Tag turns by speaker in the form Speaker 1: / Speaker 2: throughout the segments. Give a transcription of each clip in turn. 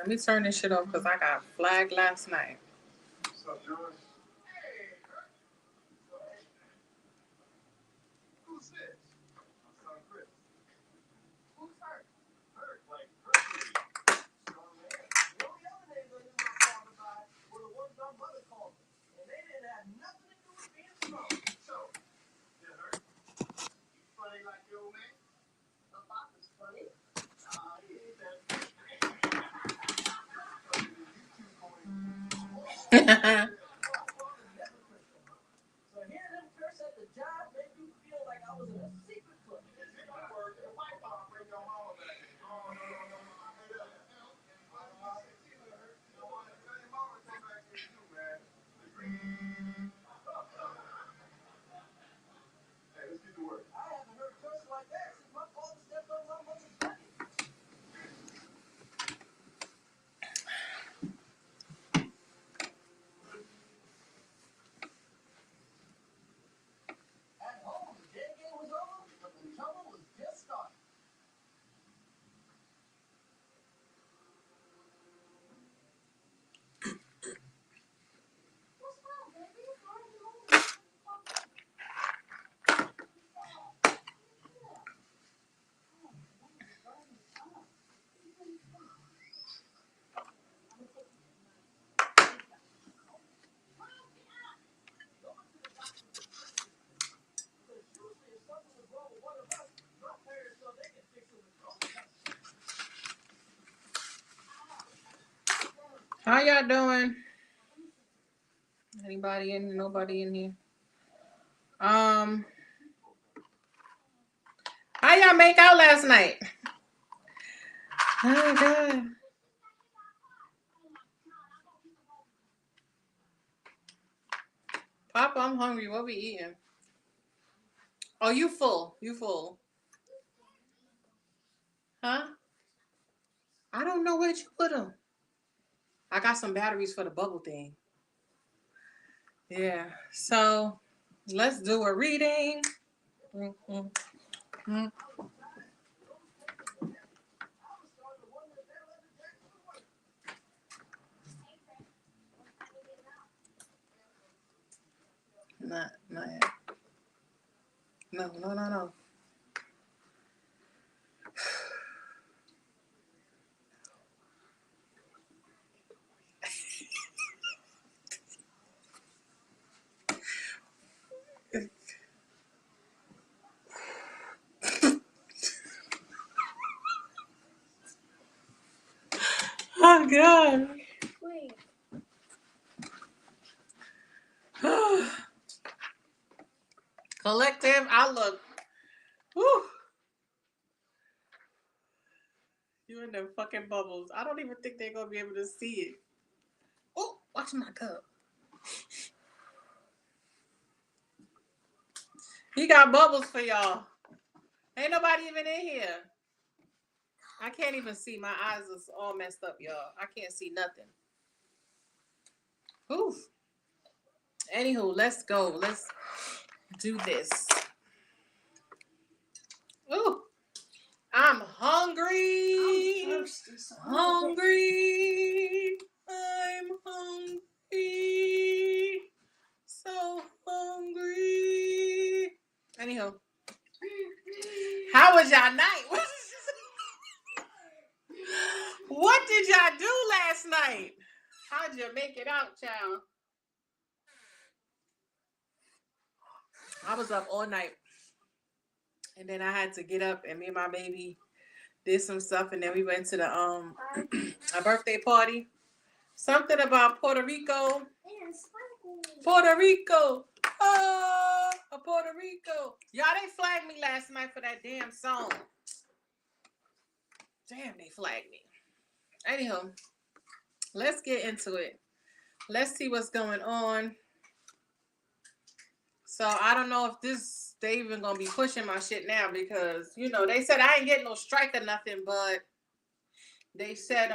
Speaker 1: Let me turn this shit off because I got flagged last night.
Speaker 2: What's up, John? Who's this? My son Chris. Who's hurt? Hurt? Like hurt? Strong man. The only other names I knew my father by were the ones my mother called me. And they didn't have nothing to do with being strong. So, it hurt. You funny like your old man? My father's funny. Nah, he ain't that. So hearing them curse at the job made me feel like I was in a secret club. The white bomb bring your mama back. Oh, no. Your mama come back here too, man. Hey, let's get to work. I haven't heard curse like that since my father stepped on my mother's bucket. At home, the day game was over, but the trouble was just starting. What's wrong, baby? Why are you home?
Speaker 1: How y'all doing? Anybody in? Nobody in here? How y'all make out last night? Oh God. Papa, I'm hungry. What we eating? Oh, you full. You full. Huh? I don't know where you put them. I got some batteries for the bubble thing. Yeah. So let's do a reading. Not yet. No. Oh God.
Speaker 2: Wait.
Speaker 1: Collective outlook. Whew. You in them fucking bubbles. I don't even think they're gonna be able to see it. Oh, watch my cup. He got bubbles for y'all. Ain't nobody even in here. I can't even see. My eyes is all messed up, y'all. I can't see nothing. Oof. Anywho, let's go. Let's do this. Ooh. I'm hungry.
Speaker 2: I'm thirsty, so
Speaker 1: Hungry. I'm hungry. So hungry. Anyhow. How was y'all night? What did y'all do last night? How'd you make it out, child? I was up all night. And then I had to get up and me and my baby did some stuff. And then we went to the a birthday party. Something about Puerto Rico. Puerto Rico. Oh, Puerto Rico. Y'all, they flagged me last night for that damn song. Damn, they flagged me. Anyhow, let's get into it. Let's see what's going on. So I don't know if they even gonna be pushing my shit now because you know they said I ain't getting no strike or nothing, but they said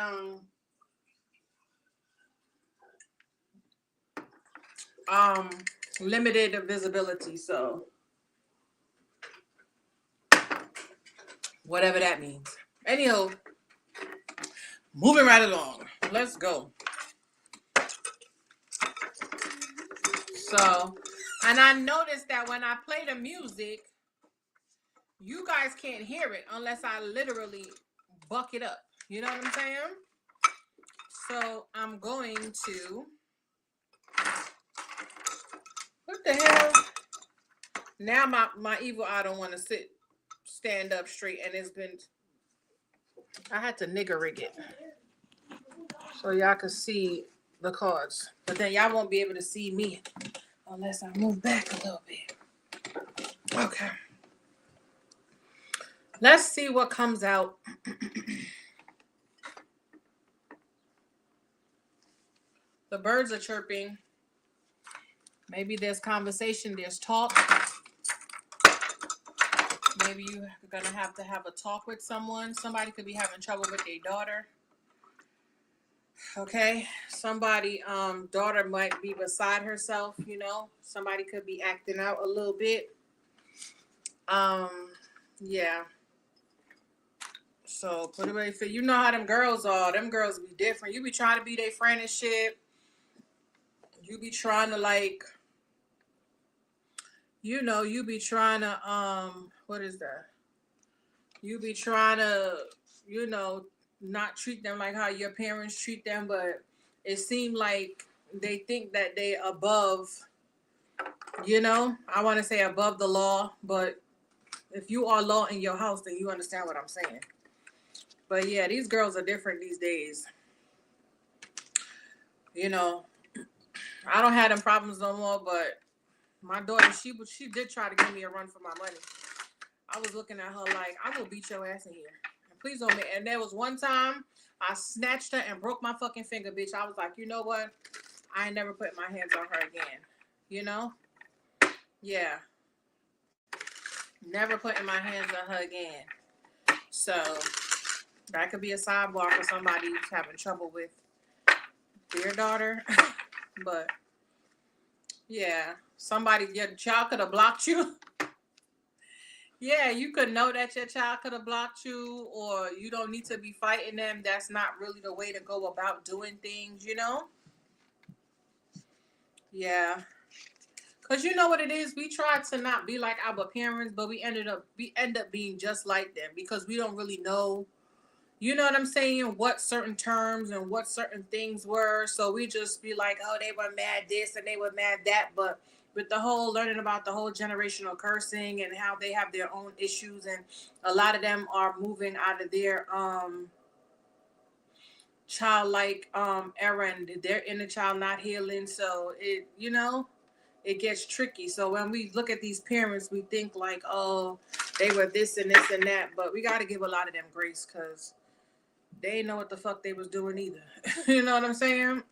Speaker 1: limited visibility, so whatever that means. Anyhow, moving right along. Let's go. So, and I noticed that when I play the music, you guys can't hear it unless I literally buck it up. You know what I'm saying? So I'm going to, what the hell? Now my evil eye don't want to stand up straight, and I had to nigger rig it so y'all can see the cards. But then y'all won't be able to see me unless I move back a little bit. Okay. Let's see what comes out. The birds are chirping. Maybe there's conversation, there's talk. Maybe you're going to have a talk with someone. Somebody could be having trouble with their daughter. Okay? Somebody, daughter might be beside herself, you know. Somebody could be acting out a little bit. Yeah. So put away for, you know how them girls are. Them girls be different. You be trying to be their friend and shit. You be trying to like, you know, you be trying to, what is that? You be trying to, you know, not treat them like how your parents treat them, but it seemed like they think that they above, you know, I want to say above the law, but if you are law in your house, then you understand what I'm saying. But yeah, these girls are different these days. You know, I don't have them problems no more, but my daughter, she did try to give me a run for my money. I was looking at her like, I will beat your ass in here. And please don't make. And there was one time I snatched her and broke my fucking finger, bitch. I was like, you know what? I ain't never put my hands on her again. You know? Yeah. Never putting my hands on her again. So that could be a sidebar for somebody who's having trouble with their daughter. But yeah, your child could have blocked you. Yeah, you could know that your child could have blocked you, or you don't need to be fighting them. That's not really the way to go about doing things, you know? Yeah. Because you know what it is? We try to not be like our parents, but we end up being just like them because we don't really know, you know what I'm saying, what certain terms and what certain things were. So we just be like, oh, they were mad this and they were mad that. But with the whole learning about the whole generational cursing and how they have their own issues, and a lot of them are moving out of their childlike era, and their inner child not healing. So it, you know, it gets tricky. So when we look at these parents, we think like, oh, they were this and this and that. But we got to give a lot of them grace because they didn't know what the fuck they was doing either. You know what I'm saying?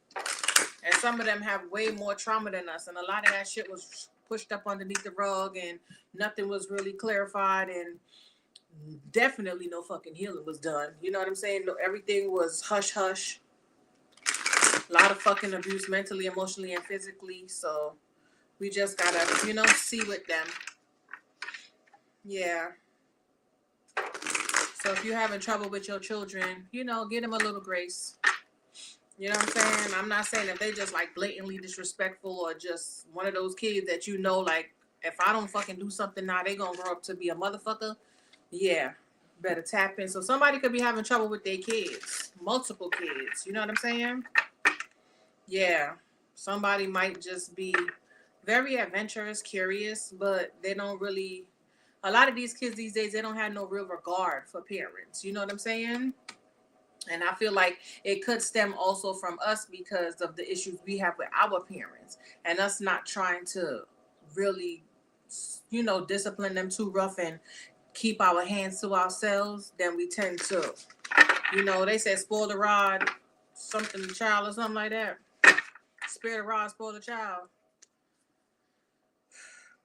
Speaker 1: And some of them have way more trauma than us. And a lot of that shit was pushed up underneath the rug and nothing was really clarified. And definitely no fucking healing was done. You know what I'm saying? No, everything was hush hush. A lot of fucking abuse mentally, emotionally, and physically. So we just gotta, you know, see with them. Yeah. So if you're having trouble with your children, you know, give them a little grace. You know what I'm saying? I'm not saying if they just like blatantly disrespectful or just one of those kids that you know, like, if I don't fucking do something now, they gonna grow up to be a motherfucker. Yeah. Better tap in. So somebody could be having trouble with their kids. Multiple kids. You know what I'm saying? Yeah. Somebody might just be very adventurous, curious, but they don't really, a lot of these kids these days, they don't have no real regard for parents. You know what I'm saying? And I feel like it could stem also from us because of the issues we have with our parents and us not trying to really, you know, discipline them too rough and keep our hands to ourselves. Then we tend to, you know, they said spoil the rod, something the child or something like that. Spare the rod, spoil the child.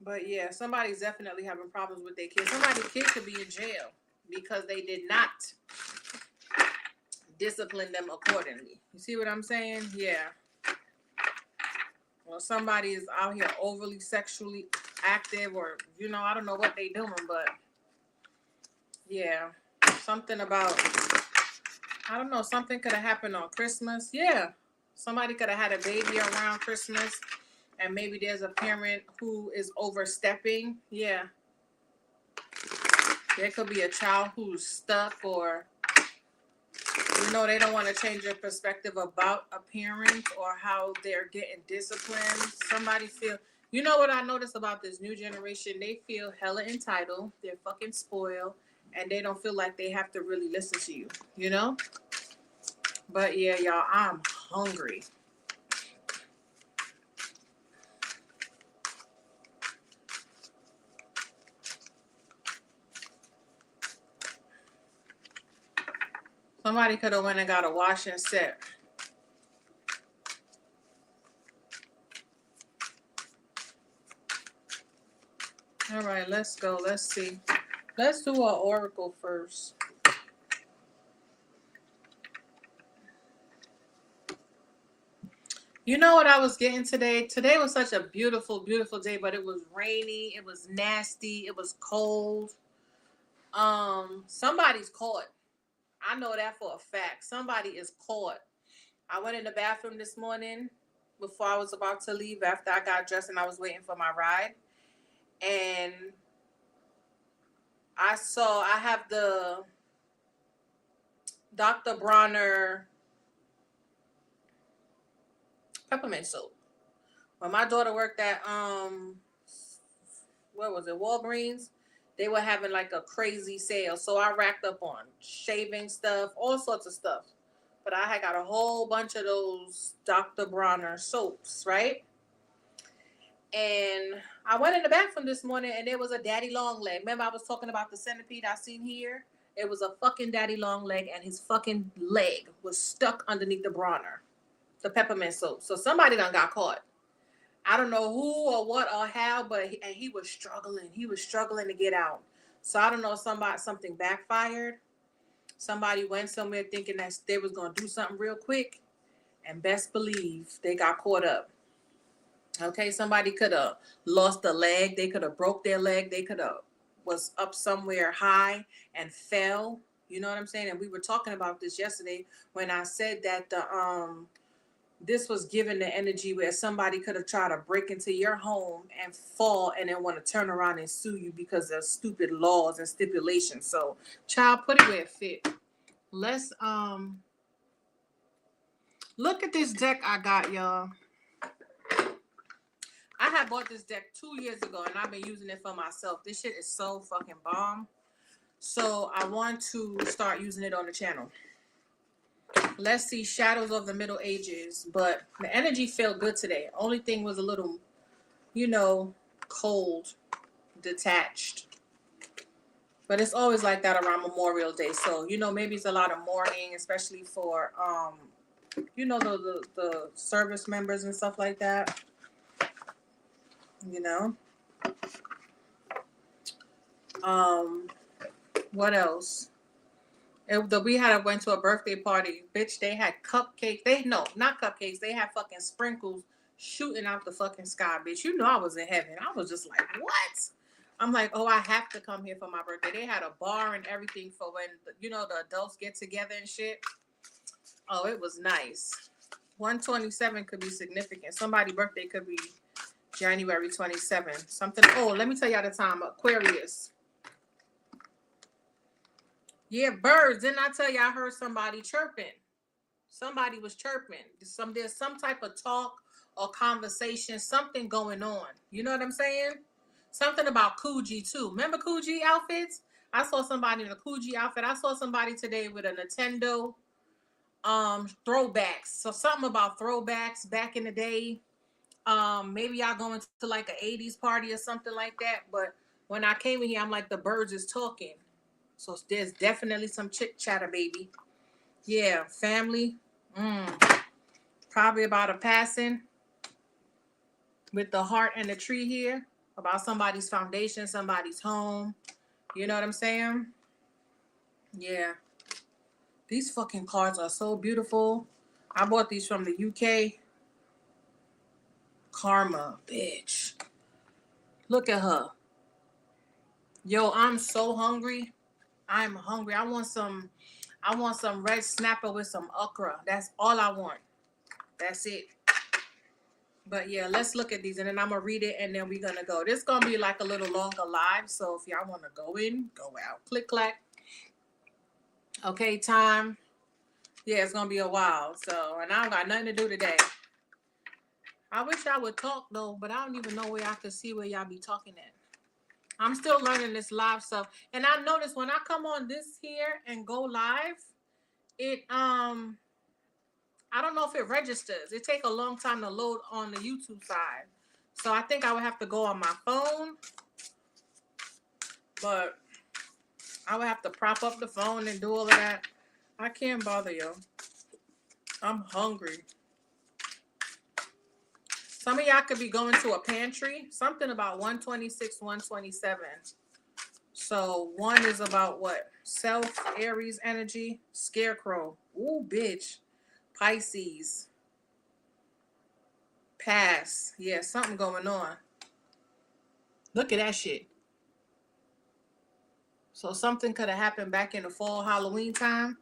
Speaker 1: But yeah, somebody's definitely having problems with their kids. Somebody's kid could be in jail because they did not discipline them accordingly. You see what I'm saying? Yeah. Well, somebody is out here overly sexually active, or, you know, I don't know what they doing, but yeah, something about, I don't know, something could have happened on Christmas. Yeah. Somebody could have had a baby around Christmas, and maybe there's a parent who is overstepping. Yeah. There could be a child who's stuck, or they don't want to change their perspective about a parent or how they're getting disciplined. Somebody feel, what I notice about this new generation, they feel hella entitled, they're fucking spoiled, and they don't feel like they have to really listen to you. But yeah, y'all, I'm hungry. Somebody could have went and got a wash and set. All right, let's go. Let's see. Let's do our oracle first. You know what I was getting today? Today was such a beautiful, beautiful day, but it was rainy. It was nasty. It was cold. Somebody's caught. I know that for a fact. Somebody is caught. I went in the bathroom this morning before I was about to leave after I got dressed and I was waiting for my ride. And I have the Dr. Bronner peppermint soap. When my daughter worked at what was it, Walgreens, they were having like a crazy sale. So I racked up on shaving stuff, all sorts of stuff. But I had got a whole bunch of those Dr. Bronner soaps, right? And I went in the bathroom this morning and there was a daddy long leg. Remember I was talking about the centipede I seen here? It was a fucking daddy long leg and his fucking leg was stuck underneath the Bronner, the peppermint soap. So somebody done got caught. I don't know who or what or how, but he was struggling. He was struggling to get out. So I don't know, something backfired. Somebody went somewhere thinking that they was gonna do something real quick, and best believe they got caught up. Okay, somebody could have lost a leg. They could have broke their leg. They could have was up somewhere high and fell. You know what I'm saying? And we were talking about this yesterday when I said that this was given the energy where somebody could have tried to break into your home and fall and then want to turn around and sue you because of stupid laws and stipulations. So, child, put it where it fit. Let's look at this deck I got, y'all. I had bought this deck 2 years ago and I've been using it for myself. This shit is so fucking bomb. So I want to start using it on the channel. Let's see, Shadows of the Middle Ages. But the energy felt good today. Only thing was a little, cold, detached. But it's always like that around Memorial Day. So, maybe it's a lot of mourning, especially for, the service members and stuff like that. What else? We went to a birthday party. Bitch, they had cupcakes. Not cupcakes. They had fucking sprinkles shooting out the fucking sky, bitch. I was in heaven. I was just like, what? I'm like, oh, I have to come here for my birthday. They had a bar and everything for when, the adults get together and shit. Oh, it was nice. 127 could be significant. Somebody's birthday could be January 27th. Something. Oh, let me tell y'all the time. Aquarius. Yeah, birds. Didn't I tell you I heard somebody chirping? Somebody was chirping. There's some type of talk or conversation, something going on. You know what I'm saying? Something about Coogee too. Remember Coogee outfits? I saw somebody in a Coogee outfit. I saw somebody today with a Nintendo throwbacks. So something about throwbacks back in the day. Maybe y'all going to like an 80s party or something like that. But when I came in here, I'm like, the birds is talking. So there's definitely some chit chatter, baby. Yeah, family. Probably about a passing with the heart and the tree here. About somebody's foundation, somebody's home. You know what I'm saying? Yeah. These fucking cards are so beautiful. I bought these from the UK. Karma, bitch. Look at her. Yo, I'm so hungry. I'm hungry. I want some. I want some red snapper with some okra. That's all I want. That's it. But yeah, let's look at these, and then I'm gonna read it, and then we're gonna go. This is gonna be like a little longer live, so if y'all want to go in, go out. Click clack. Okay, time. Yeah, it's gonna be a while. So, and I don't got nothing to do today. I wish I would talk though, but I don't even know where I could see where y'all be talking at. I'm still learning this live stuff, and I notice when I come on this here and go live, it I don't know if it registers. It take a long time to load on the YouTube side. So I think I would have to go on my phone. But I would have to prop up the phone and do all of that. I can't bother you. I'm hungry. Some of y'all could be going to a pantry. Something about 126, 127. So 1 is about what? Self, Aries energy, Scarecrow. Ooh, bitch. Pisces. Pass. Yeah, something going on. Look at that shit. So something could have happened back in the fall Halloween time.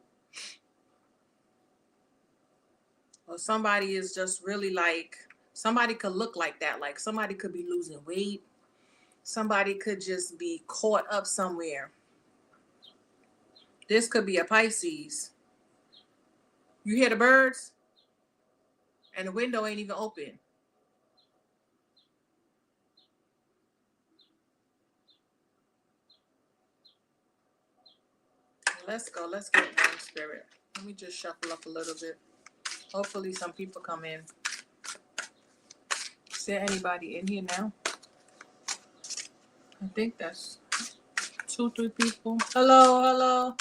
Speaker 1: Or somebody is just really like, somebody could look like that. Like somebody could be losing weight. Somebody could just be caught up somewhere. This could be a Pisces. You hear the birds? And the window ain't even open. Let's go. Let's get one spirit. Let me just shuffle up a little bit. Hopefully some people come in. Is there anybody in here now? I think that's 2, 3 people. Hello, hello.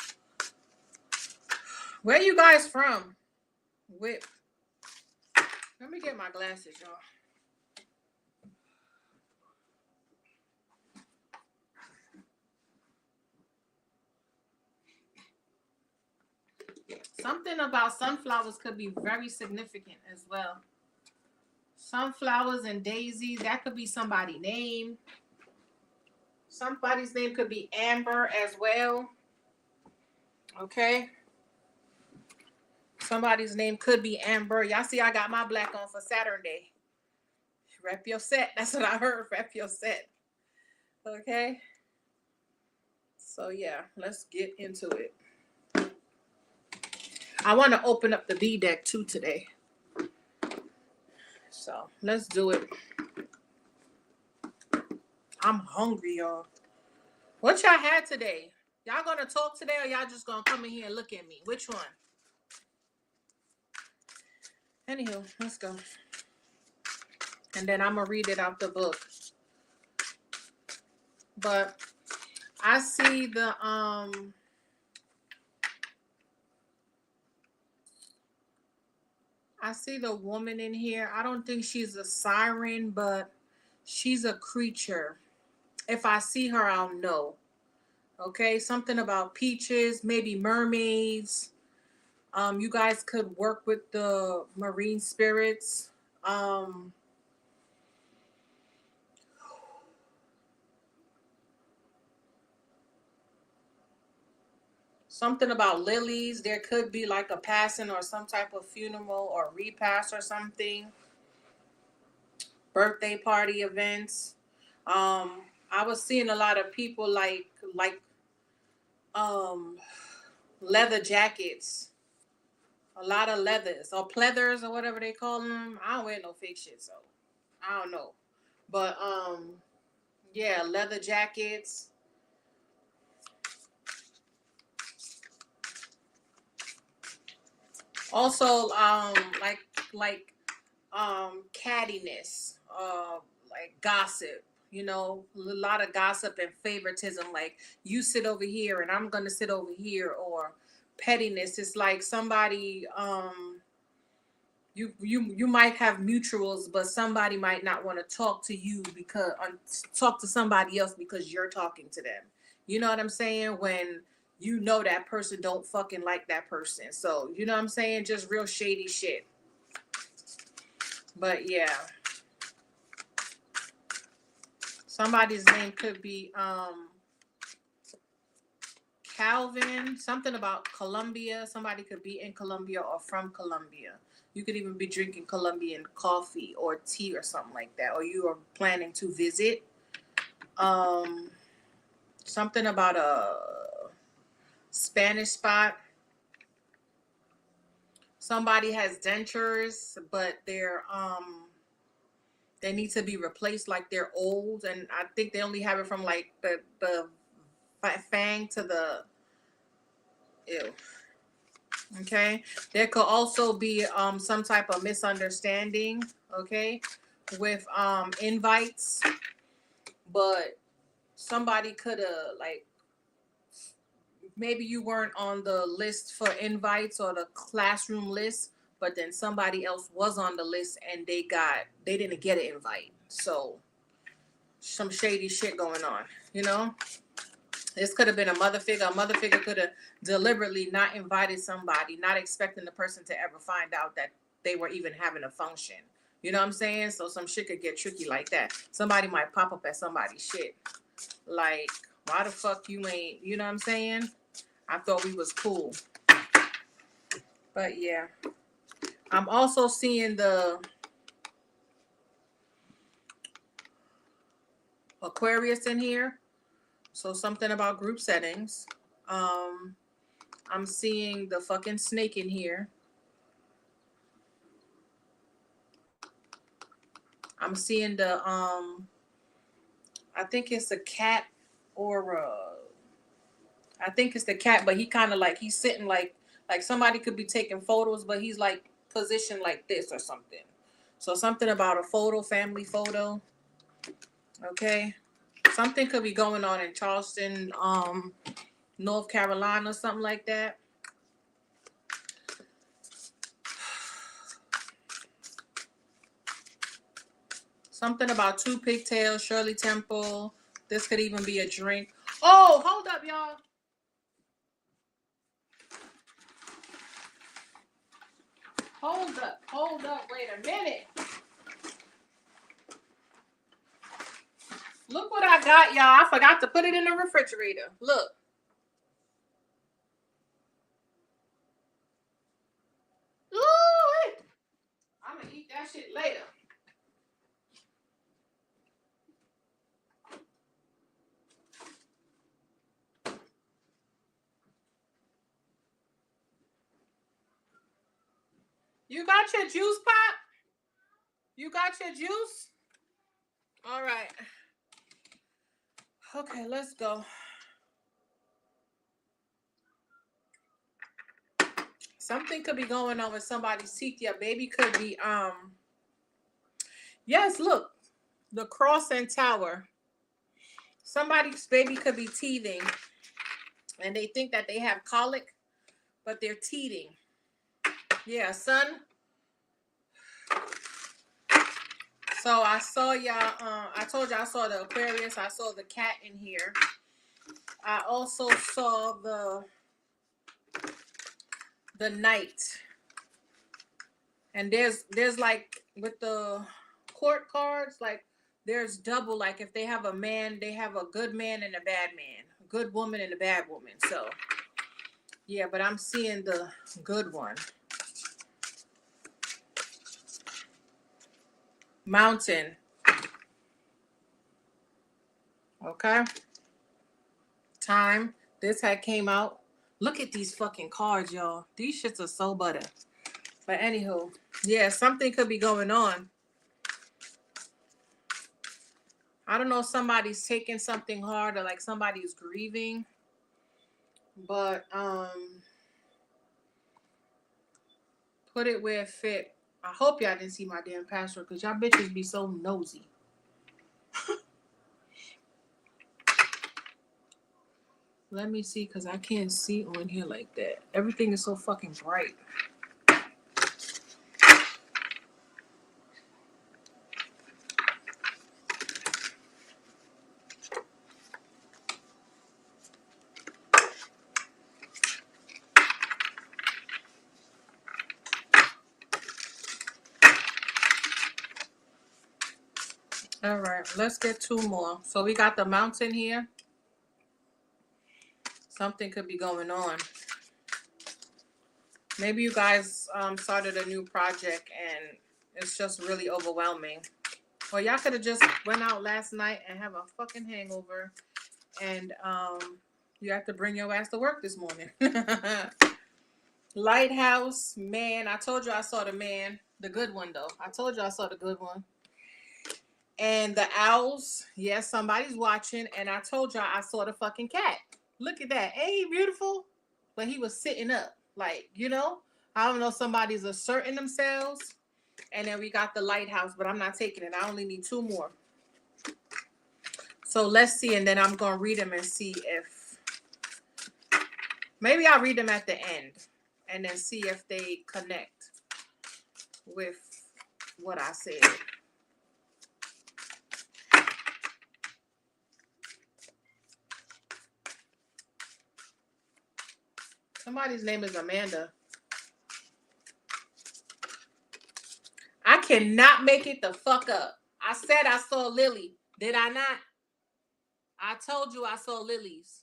Speaker 1: Where you guys from? Whip. Let me get my glasses, y'all. Something about sunflowers could be very significant as well. Sunflowers and daisies, that could be somebody's name. Somebody's name could be Amber as well. Okay. Somebody's name could be Amber. Y'all see I got my black on for Saturday. Rep your set. That's what I heard. Rep your set. Okay. So yeah, let's get into it. I want to open up the B deck too today. So let's do it. I'm hungry, y'all. What y'all had today? Y'all gonna talk today, or y'all just gonna come in here and look at me? Which one? Anywho, let's go. And then I'm gonna read it out the book. But I see the woman in here. I don't think she's a siren, but she's a creature. If I see her, I'll know. Okay, something about peaches, maybe mermaids. You guys could work with the marine spirits. Something about lilies. There could be like a passing or some type of funeral or repast or something. Birthday party events. I was seeing a lot of people like leather jackets. A lot of leathers or pleathers or whatever they call them. I don't wear no fake shit, so I don't know. But yeah, leather jackets. Also, cattiness, like gossip. You know, a lot of gossip and favoritism. Like you sit over here and I'm gonna sit over here, or pettiness. It's like somebody you might have mutuals, but somebody might not want to talk to you because talk to somebody else because you're talking to them. You know what I'm saying? When you know that person don't fucking like that person. So, you know what I'm saying? Just real shady shit. But yeah. Somebody's name could be Calvin, something about Colombia. Somebody could be in Colombia or from Colombia. You could even be drinking Colombian coffee or tea or something like that. Or you are planning to visit. Um, Something about a Spanish spot. Somebody has dentures, but they need to be replaced, like they're old, and I think they only have it from like the fang to the ew. Okay, there could also be some type of misunderstanding. Okay, with invites, but somebody could have like maybe you weren't on the list for invites or the classroom list, but then somebody else was on the list and they didn't get an invite. So some shady shit going on, you know? This could have been a mother figure. A mother figure could have deliberately not invited somebody, not expecting the person to ever find out that they were even having a function. You know what I'm saying? So some shit could get tricky like that. Somebody might pop up at somebody's shit. Like, why the fuck you ain't, you know what I'm saying? I thought we was cool. But yeah. I'm also seeing the Aquarius in here. So something about group settings. I'm seeing the fucking snake in here. I'm seeing the I think it's a cat or I think it's the cat, but he kind of like he's sitting like somebody could be taking photos, but he's like positioned like this or something. So something about a photo, family photo. Okay. Something could be going on in Charleston, North Carolina, something like that. Something about two pigtails, Shirley Temple. This could even be a drink. Oh, hold up, y'all. Hold up, wait a minute. Look what I got, y'all. I forgot to put it in the refrigerator. Look. Ooh, I'm gonna eat that shit later. You got your juice pop? You got your juice? All right. Okay, let's go. Something could be going on with somebody's teeth. Your baby could be yes, look. The cross and tower. Somebody's baby could be teething and they think that they have colic, but they're teething. Yeah, son. So I saw y'all, I told you I saw the Aquarius, I saw the cat in here. I also saw the knight. And there's like with the court cards, like there's double, like if they have a man, they have a good man and a bad man, a good woman and a bad woman. So yeah, but I'm seeing the good one. Mountain. Okay. Time. This had came out. Look at these fucking cards, y'all. These shits are so butter. But anywho, yeah, something could be going on. I don't know if somebody's taking something hard or like somebody's grieving. But put it where it fit. I hope y'all didn't see my damn password because y'all bitches be so nosy. Let me see because I can't see on here like that. Everything is so fucking bright. All right, let's get two more. So we got the mountain here. Something could be going on. Maybe you guys started a new project and it's just really overwhelming. Or y'all could have just went out last night and have a fucking hangover and you have to bring your ass to work this morning. Lighthouse, man. I told you I saw the man. The good one, though. I told you I saw the good one. And the owls. Yes, somebody's watching. And I told y'all I saw the fucking cat. Look at that. Ain't he beautiful? But he was sitting up. Like, you know? I don't know. Somebody's asserting themselves. And then we got the lighthouse. But I'm not taking it. I only need 2 more. So let's see. And then I'm going to read them and see if... Maybe I'll read them at the end. And then see if they connect with what I said. Somebody's name is Amanda. I cannot make it the fuck up. I said I saw Lily. Did I not? I told you I saw lilies.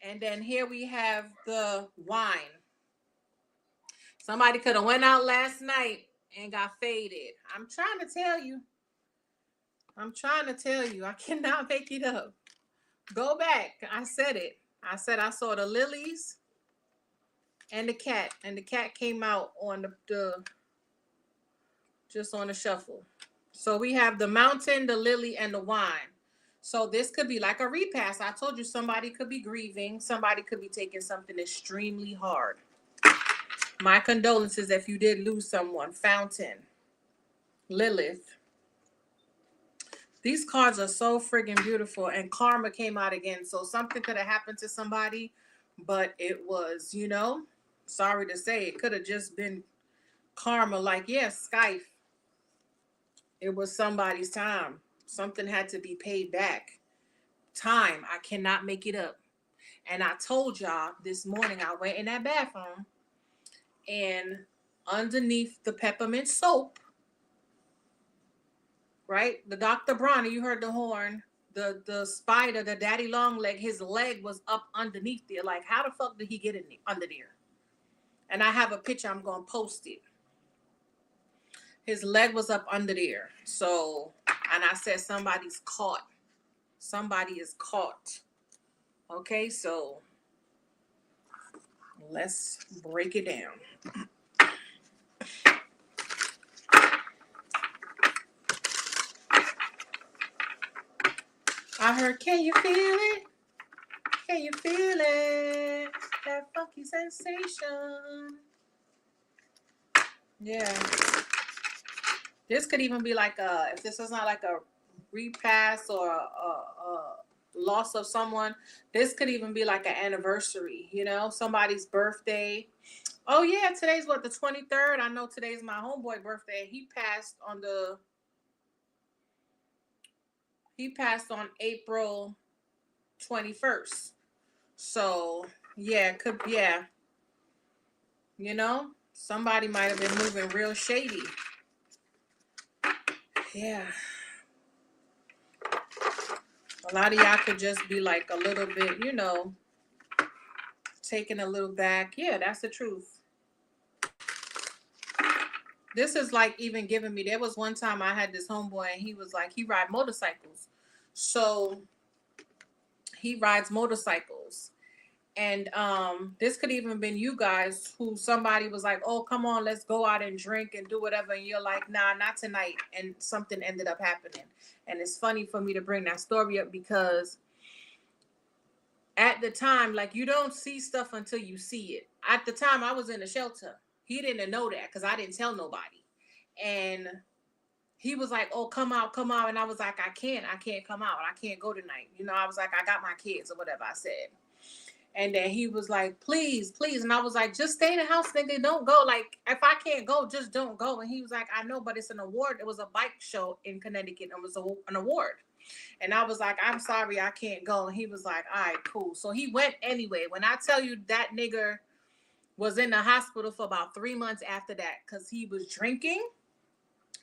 Speaker 1: And then here we have the wine. Somebody could have went out last night and got faded. I'm trying to tell you. I cannot make it up. Go back. I said it. I said I saw the lilies and the cat. And the cat came out on the just on the shuffle. So we have the mountain, the lily, and the wine. So this could be like a repass. I told you somebody could be grieving. Somebody could be taking something extremely hard. My condolences if you did lose someone. Fountain. Lilith. These cards are so friggin' beautiful. And karma came out again. So something could have happened to somebody. But it was, you know, sorry to say, it could have just been karma. Like, yes, Skype. It was somebody's time. Something had to be paid back. Time. I cannot make it up. And I told y'all this morning I went in that bathroom and underneath the peppermint soap, right? The Dr. Bronner, you heard the horn. The spider, the daddy long leg, his leg was up underneath there. Like, how the fuck did he get in under there? And I have a picture. I'm going to post it. His leg was up under there. So, and I said somebody's caught. Somebody is caught. Okay, so let's break it down. I heard, can you feel it? Can you feel it? That funky sensation. Yeah. This could even be like if this is not like a repass or a loss of someone, this could even be like an anniversary, you know, somebody's birthday. Oh yeah, today's what, the 23rd? I know today's my homeboy birthday. He passed on April 21st. So yeah, you know, somebody might have been moving real shady. Yeah. A lot of y'all could just be like a little bit, you know, taking a little back. Yeah, that's the truth. This is like even giving me, there was one time I had this homeboy and he was like, he ride motorcycles. So he rides motorcycles. And this could even been you guys who somebody was like, oh, come on, let's go out and drink and do whatever. And you're like, nah, not tonight. And something ended up happening. And it's funny for me to bring that story up because at the time, like, you don't see stuff until you see it. At the time, I was in a shelter. He didn't know that because I didn't tell nobody. And he was like, oh, come out. And I was like, I can't come out. I can't go tonight. You know, I was like, I got my kids or whatever I said. And then he was like, please. And I was like, just stay in the house, nigga. Don't go. Like, if I can't go, just don't go. And he was like, I know, but it's an award. It was a bike show in Connecticut. And it was an award. And I was like, I'm sorry, I can't go. And he was like, all right, cool. So he went anyway. When I tell you that nigga was in the hospital for about 3 months after that because he was drinking,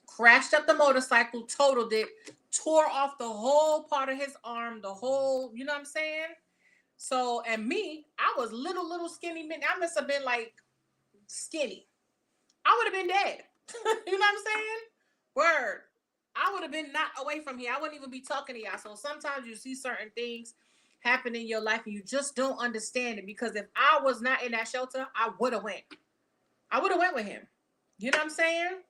Speaker 1: crashed up the motorcycle, totaled it, tore off the whole part of his arm, the whole, you know what I'm saying? So, and me, I was little skinny. I must have been like skinny. I would have been dead. You know what I'm saying? Word. I would have been not away from here. I wouldn't even be talking to y'all. So sometimes you see certain things happen in your life and you just don't understand it. Because if I was not in that shelter, I would have went. I would have went with him. You know what I'm saying?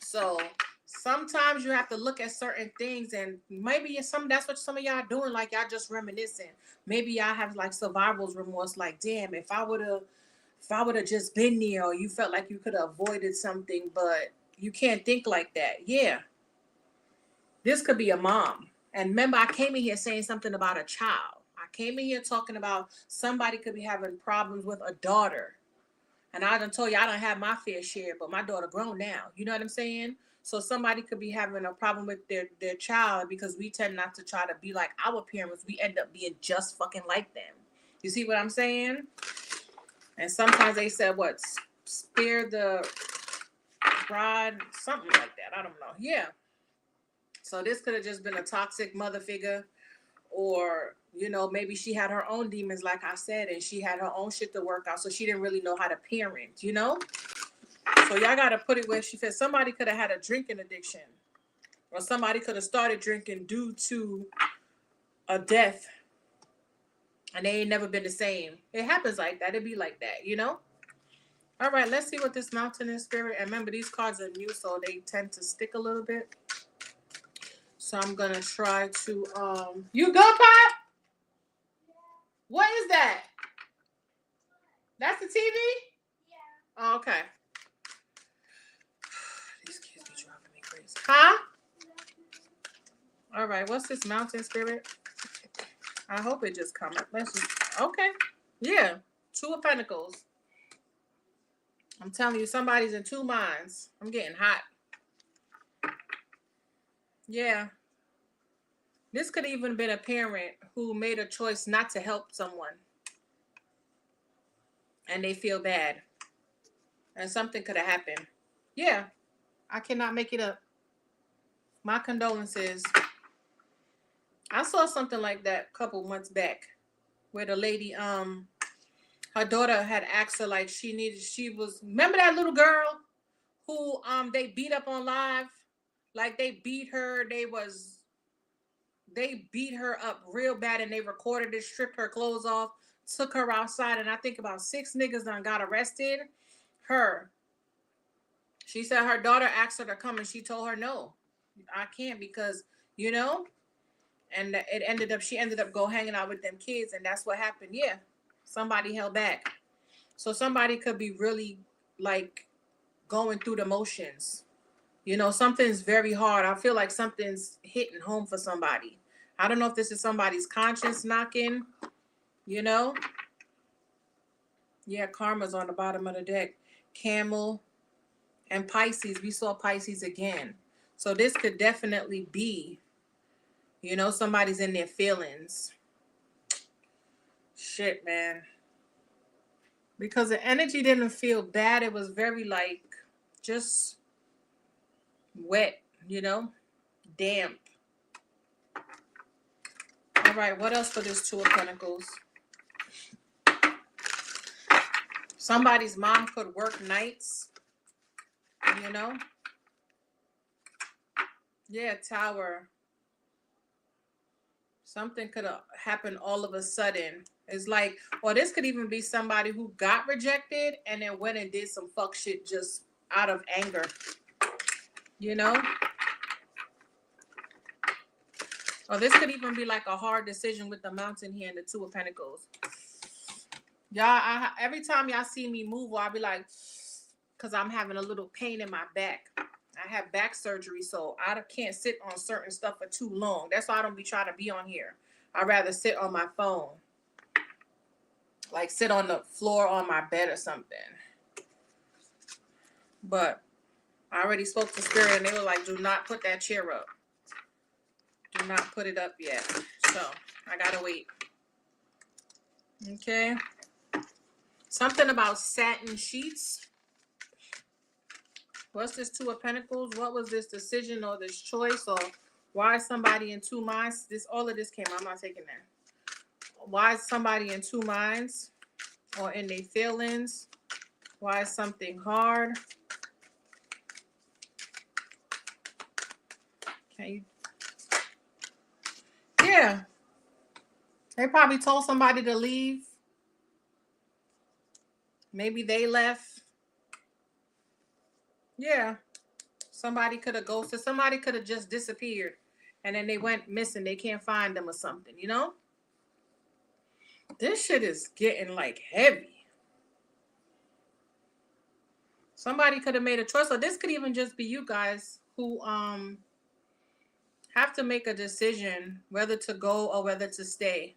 Speaker 1: So sometimes you have to look at certain things, and maybe that's what some of y'all doing. Like y'all just reminiscing. Maybe y'all have like survival's remorse. Like, damn, if I would have just been there, or you felt like you could have avoided something, but you can't think like that. Yeah, this could be a mom. And remember, I came in here saying something about a child. I came in here talking about somebody could be having problems with a daughter. And I done told you I don't have my fair share, but my daughter grown now. You know what I'm saying? So somebody could be having a problem with their child because we tend not to try to be like our parents. We end up being just fucking like them. You see what I'm saying? And sometimes they said what? Spare the bride, something like that. I don't know. Yeah. So this could have just been a toxic mother figure, or maybe she had her own demons, like I said, and she had her own shit to work out, so she didn't really know how to parent. So y'all gotta put it where she said somebody could have had a drinking addiction, or somebody could have started drinking due to a death, and they ain't never been the same. It happens like that. It be like that. All right, let's see what this mountain is, spirit. And remember, these cards are new, so they tend to stick a little bit. So I'm gonna try to You good, Pop? What is that? That's the TV? Yeah. Oh, okay. These kids be driving me crazy. Huh? All right, what's this mountain, spirit? I hope it just come up. Let's just okay. Yeah. Two of Pentacles. I'm telling you, somebody's in two minds. I'm getting hot. Yeah. This could even been a parent who made a choice not to help someone, and they feel bad. And something could have happened. Yeah. I cannot make it up. My condolences. I saw something like that a couple months back where the lady, her daughter had asked her, like, remember that little girl who they beat up on live? Like they beat her, they beat her up real bad, and they recorded it, stripped her clothes off, took her outside, and I think about 6 niggas done got arrested. She said her daughter asked her to come, and she told her no, I can't, because and she ended up go hanging out with them kids, and that's what happened. Yeah, somebody held back. So somebody could be really like going through the motions. Something's very hard. I feel like something's hitting home for somebody. I don't know if this is somebody's conscience knocking. Yeah, karma's on the bottom of the deck. Camel and Pisces. We saw Pisces again. So this could definitely be, somebody's in their feelings. Shit, man. Because the energy didn't feel bad. It was very like just wet, damp. All right, what else for this Two of Pentacles? Somebody's mom could work nights, Yeah, Tower. Something could have happened all of a sudden. It's like, or this could even be somebody who got rejected and then went and did some fuck shit just out of anger. Or this could even be like a hard decision with the mountain here and the Two of Pentacles. Y'all, every time y'all see me move, I'll be like, because I'm having a little pain in my back. I have back surgery, so I can't sit on certain stuff for too long. That's why I don't be trying to be on here. I'd rather sit on my phone. Like sit on the floor on my bed or something. But I already spoke to Spirit, and they were like, do not put that chair up. Do not put it up yet. So I gotta wait. Okay. Something about satin sheets. What's this Two of Pentacles? What was this decision or this choice, or why is somebody in two minds? All of this came out. I'm not taking that. Why is somebody in two minds or in their feelings? Why is something hard? Can you? Yeah. They probably told somebody to leave. Maybe they left. Yeah. Somebody could have ghosted. Somebody could have just disappeared. And then they went missing. They can't find them or something, you know? This shit is getting like heavy. Somebody could have made a choice. Or this could even just be you guys who have to make a decision whether to go or whether to stay.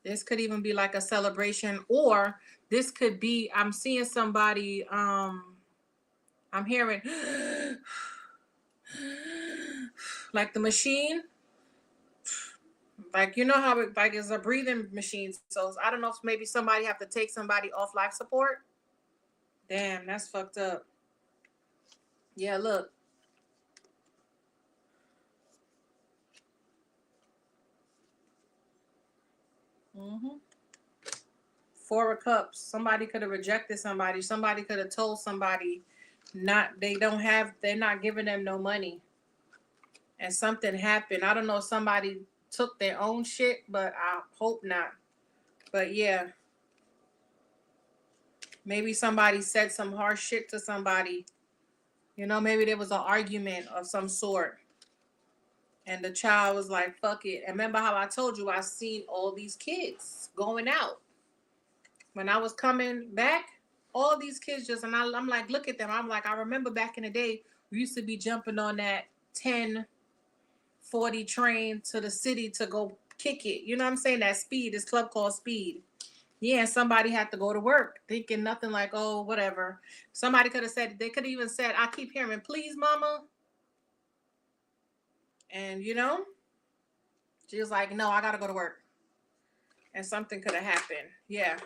Speaker 1: This could even be like a celebration, or this could be I'm seeing somebody I'm hearing like the machine, like you know how it like it's a breathing machine. So I don't know if maybe somebody have to take somebody off life support. Damn, that's fucked up. Yeah, look. Mm-hmm. Four of Cups. Somebody could have rejected somebody. Somebody could have told somebody they're not giving them no money. And something happened. I don't know if somebody took their own shit, but I hope not. But yeah, maybe somebody said some harsh shit to somebody. You know, maybe there was an argument of some sort. And the child was like, fuck it. And remember how I told you I seen all these kids going out. When I was coming back, all these kids just, and I'm like, look at them. I'm like, I remember back in the day, we used to be jumping on that 10:40 train to the city to go kick it. You know what I'm saying? That Speed, this club called Speed. Yeah, and somebody had to go to work thinking nothing like, oh, whatever. Somebody could have said, they could have even said, I keep hearing, please, mama. And, you know, she was like, no, I got to go to work. And something could have happened. Yeah.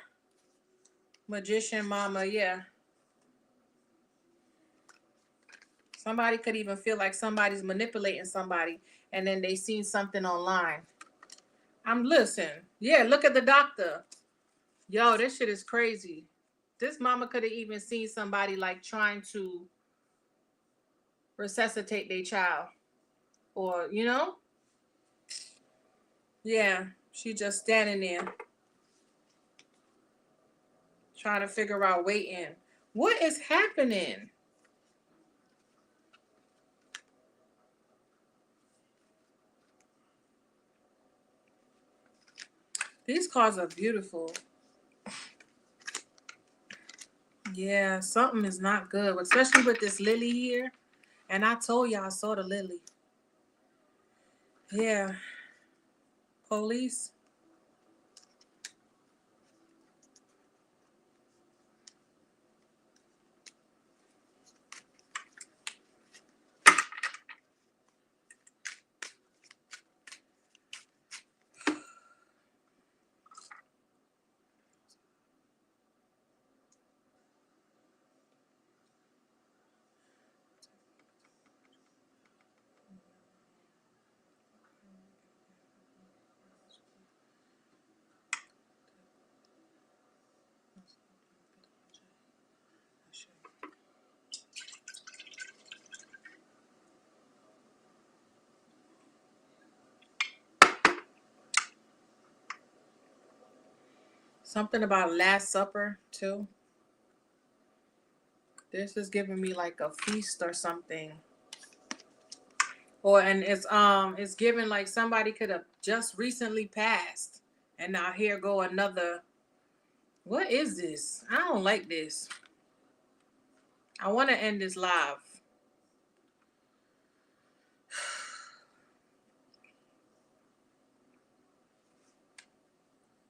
Speaker 1: Magician mama, yeah. Somebody could even feel like somebody's manipulating somebody and then they seen something online. I'm listening. Yeah, look at the doctor. Yo, this shit is crazy. This mama could have even seen somebody like trying to resuscitate their child. Or, you know? Yeah, she just standing there trying to figure out waiting. What is happening? These cards are beautiful. Yeah, something is not good, especially with this lily here. And I told y'all I saw the lily. Yeah. Police. Something about Last Supper too. This is giving me like a feast or something. Or and it's giving like somebody could have just recently passed. And now here go another. What is this? I don't like this. I want to end this live.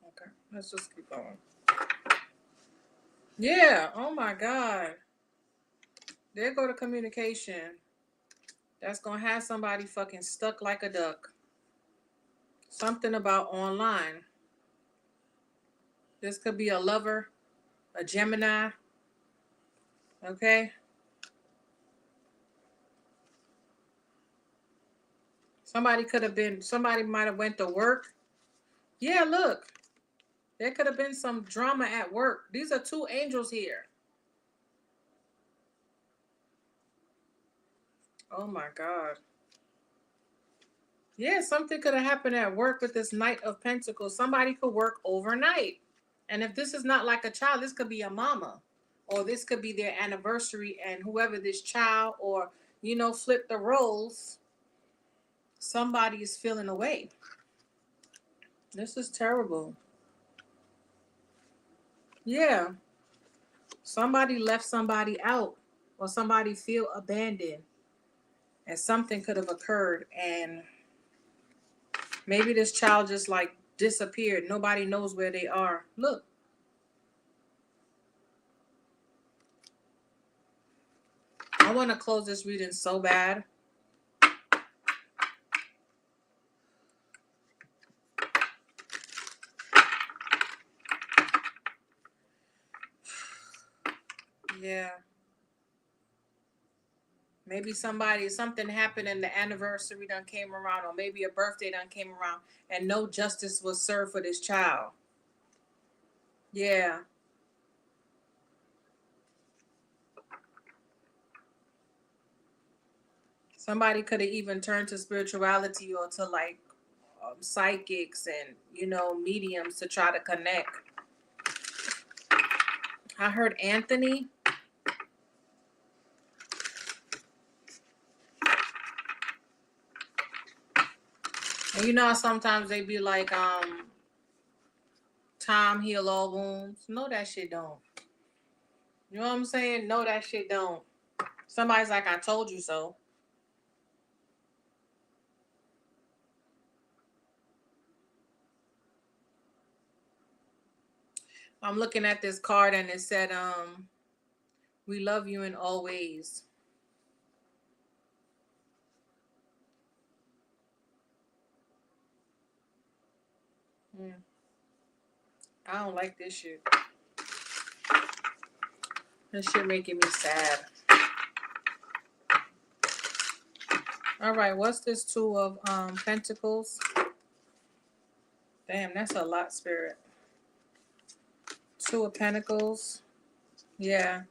Speaker 1: Okay, let's just keep going. Yeah, oh my God. There go to communication. That's gonna have somebody fucking stuck like a duck. Something about online. This could be a lover, a Gemini. Okay. Somebody might have went to work. Yeah, look. There could have been some drama at work. These are two angels here. Oh my God. Yeah, something could have happened at work with this Knight of Pentacles. Somebody could work overnight. And if this is not like a child, this could be a mama. Or this could be their anniversary, and whoever this child, or, flip the roles, somebody is feeling away. This is terrible. Yeah. Somebody left somebody out, or somebody feel abandoned. And something could have occurred, and maybe this child just like disappeared. Nobody knows where they are. Look. I want to close this reading so bad. Yeah. Maybe something happened and the anniversary done came around, or maybe a birthday done came around, and no justice was served for this child. Yeah. Somebody could have even turned to spirituality, or to like psychics and, mediums to try to connect. I heard Anthony. And sometimes they be like, time heal all wounds. No, that shit don't. You know what I'm saying? No, that shit don't. Somebody's like, I told you so. I'm looking at this card and it said, we love you in all ways. I don't like this shit. This shit making me sad. All right, what's this Two of Pentacles? Damn, that's a lot, Spirit. Two of Pentacles. Yeah.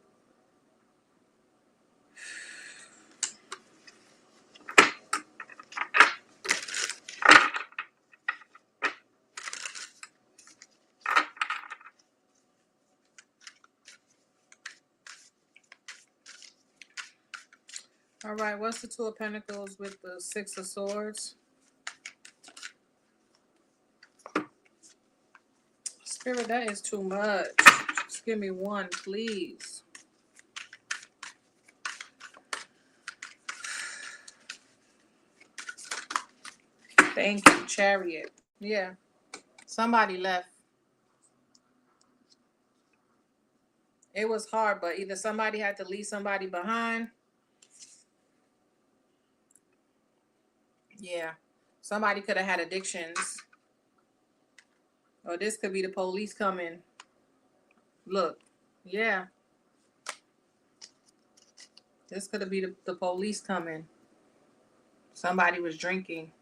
Speaker 1: All right, what's the Two of Pentacles with the Six of Swords? Spirit, that is too much. Just give me one, please. Thank you, Chariot. Yeah. Somebody left. It was hard, but either somebody had to leave somebody behind. Yeah. Somebody could have had addictions. Or this could be the police coming. Look. Yeah. This could have been the police coming. Somebody was drinking.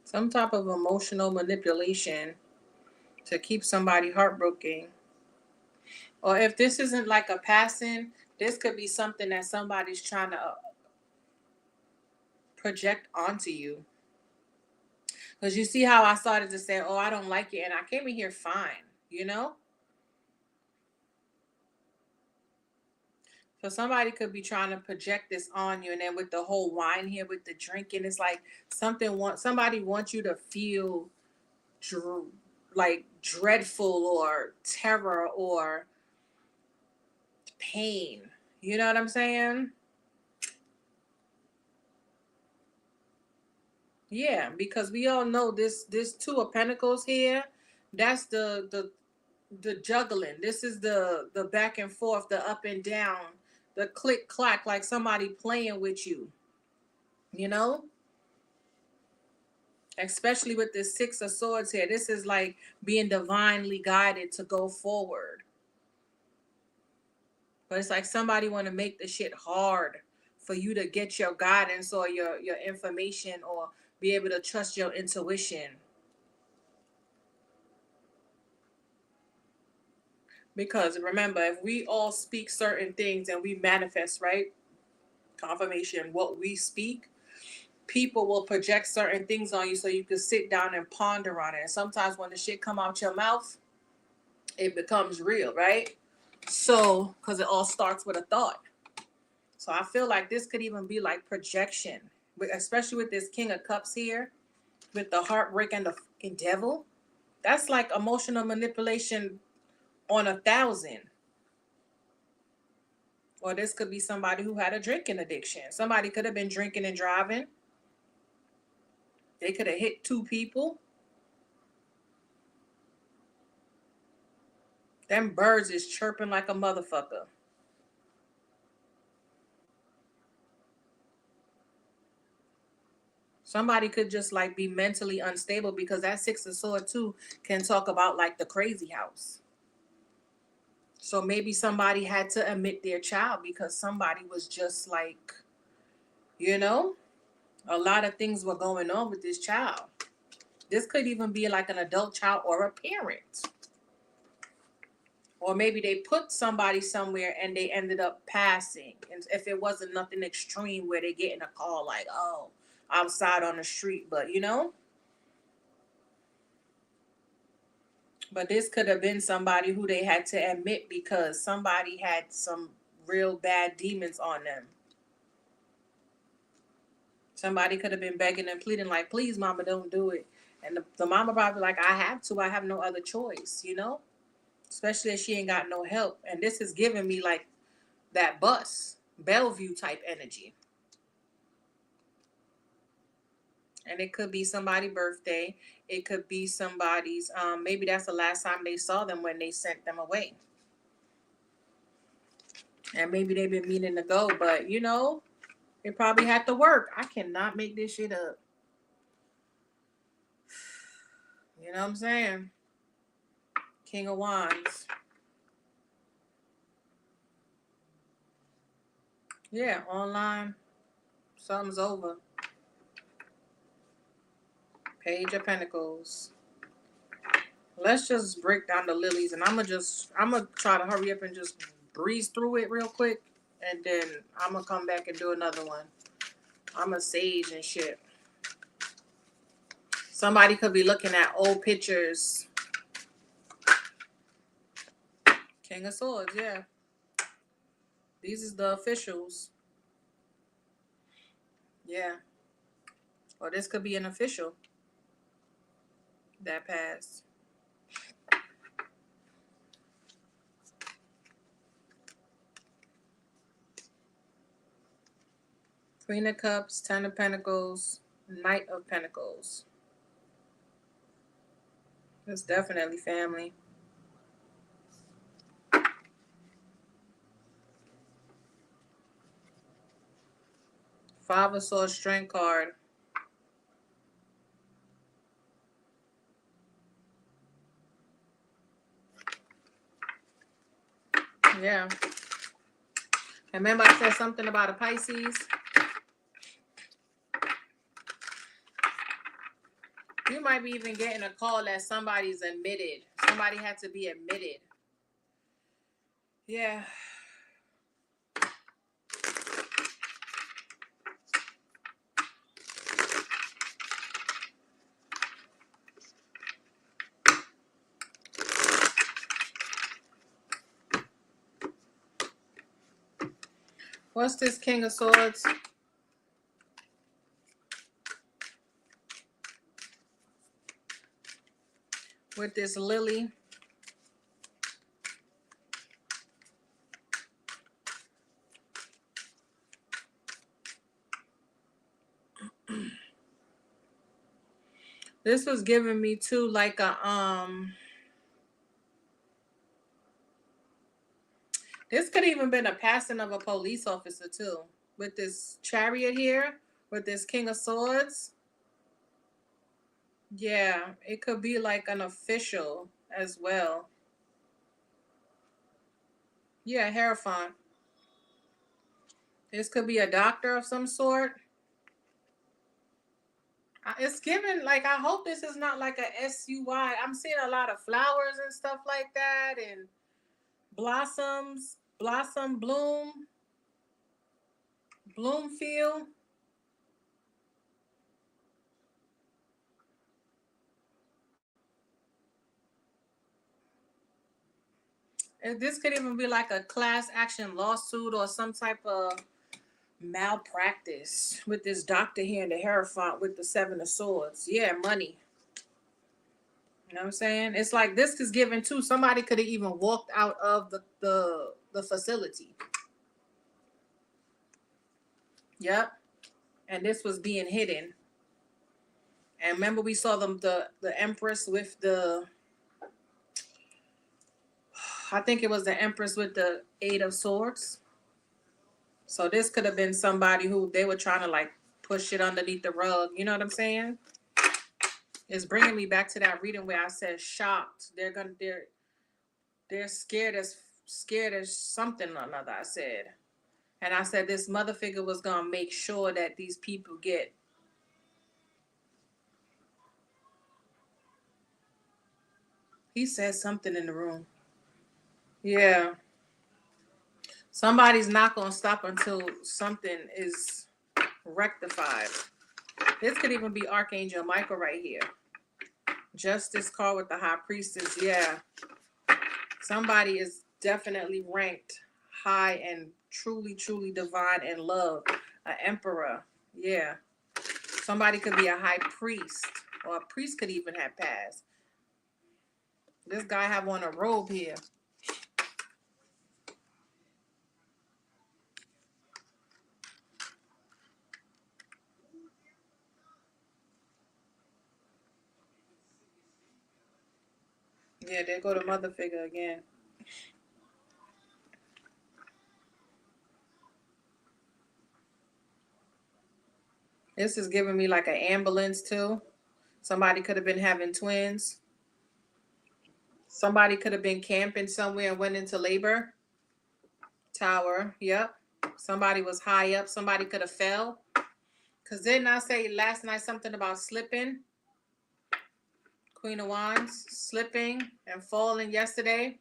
Speaker 1: Some type of emotional manipulation to keep somebody heartbroken. Or if this isn't like a passing, this could be something that somebody's trying to project onto you. Because you see how I started to say, oh, I don't like you. And I came in here fine, So somebody could be trying to project this on you. And then with the whole wine here, with the drinking, it's like somebody wants you to feel like dreadful or terror or pain. You know what I'm saying? Yeah, because we all know this Two of Pentacles here, that's the juggling. This is the back and forth, the up and down, the click clack, like somebody playing with you. You know? Especially with this Six of Swords here. This is like being divinely guided to go forward. But it's like somebody want to make the shit hard for you to get your guidance or your information or be able to trust your intuition. Because remember, if we all speak certain things and we manifest, right? Confirmation, what we speak, people will project certain things on you so you can sit down and ponder on it. And sometimes when the shit come out your mouth, it becomes real, right? So, because it all starts with a thought. So I feel like this could even be like projection, especially with this King of Cups here, with the heartbreak and the fucking devil. That's like emotional manipulation on 1,000. Or this could be somebody who had a drinking addiction. Somebody could have been drinking and driving. They could have hit 2 people. Them birds is chirping like a motherfucker. Somebody could just like be mentally unstable because that Six of Swords too can talk about like the crazy house. So maybe somebody had to admit their child because somebody was just like, you know, a lot of things were going on with this child. This could even be like an adult child or a parent. Or maybe they put somebody somewhere and they ended up passing. And if it wasn't nothing extreme where they getting a call like, oh, outside on the street, but you know. But this could have been somebody who they had to admit because somebody had some real bad demons on them. Somebody could have been begging and pleading like, please, mama, don't do it. And the mama probably like, I have to. I have no other choice, you know? Especially if she ain't got no help. And this is giving me like that bus, Bellevue type energy. And it could be somebody's birthday. It could be somebody's, maybe that's the last time they saw them when they sent them away. And maybe they've been meaning to go, but you know, it probably had to work. I cannot make this shit up. You know what I'm saying? King of Wands. Yeah, online. Something's over. Page of Pentacles. Let's just break down the lilies, and I'm gonna try to hurry up and just breeze through it real quick, and then I'm gonna come back and do another one. I'm a sage and shit. Somebody could be looking at old pictures. King of Swords, yeah. These is the officials. Yeah. Or this could be an official that passed. Queen of Cups, Ten of Pentacles, Knight of Pentacles. It's definitely family. Five of Swords, Strength card. Yeah. Remember I said something about a Pisces? You might be even getting a call that somebody's admitted. Somebody had to be admitted. Yeah. What's this King of Swords? With this lily. This was giving me too like a this could even been a passing of a police officer too. With this chariot here, with this King of Swords. Yeah, it could be like an official as well. Yeah, Hierophant. This could be a doctor of some sort. It's given like I hope this is not like a SUI. I'm seeing a lot of flowers and stuff like that, and blossoms, blossom, bloom, Bloomfield. And this could even be like a class action lawsuit or some type of malpractice with this doctor here in the Hierophant with the Seven of Swords. Yeah, money. You know what I'm saying? It's like this is given too. Somebody could have even walked out of the facility. Yep. And this was being hidden. And remember we saw them the Empress with the I think it was the Empress with the Eight of Swords. So this could have been somebody who they were trying to like push it underneath the rug. You know what I'm saying? It's bringing me back to that reading where I said shocked. They're scared as something or another. I said, and I said this mother figure was gonna make sure that these people get. He said something in the room. Yeah, somebody's not gonna stop until something is rectified. This could even be Archangel Michael right here. Justice card with the High Priestess. Yeah, somebody is definitely ranked high and truly, truly divine and love. An emperor. Yeah. Somebody could be a high priest, or a priest could even have passed. This guy have on a robe here. Yeah, there go the mother figure again. This is giving me like an ambulance too. Somebody could have been having twins. Somebody could have been camping somewhere and went into labor. Tower. Yep. Somebody was high up. Somebody could have fell. Cause didn't I say last night something about slipping? Queen of Wands slipping and falling yesterday.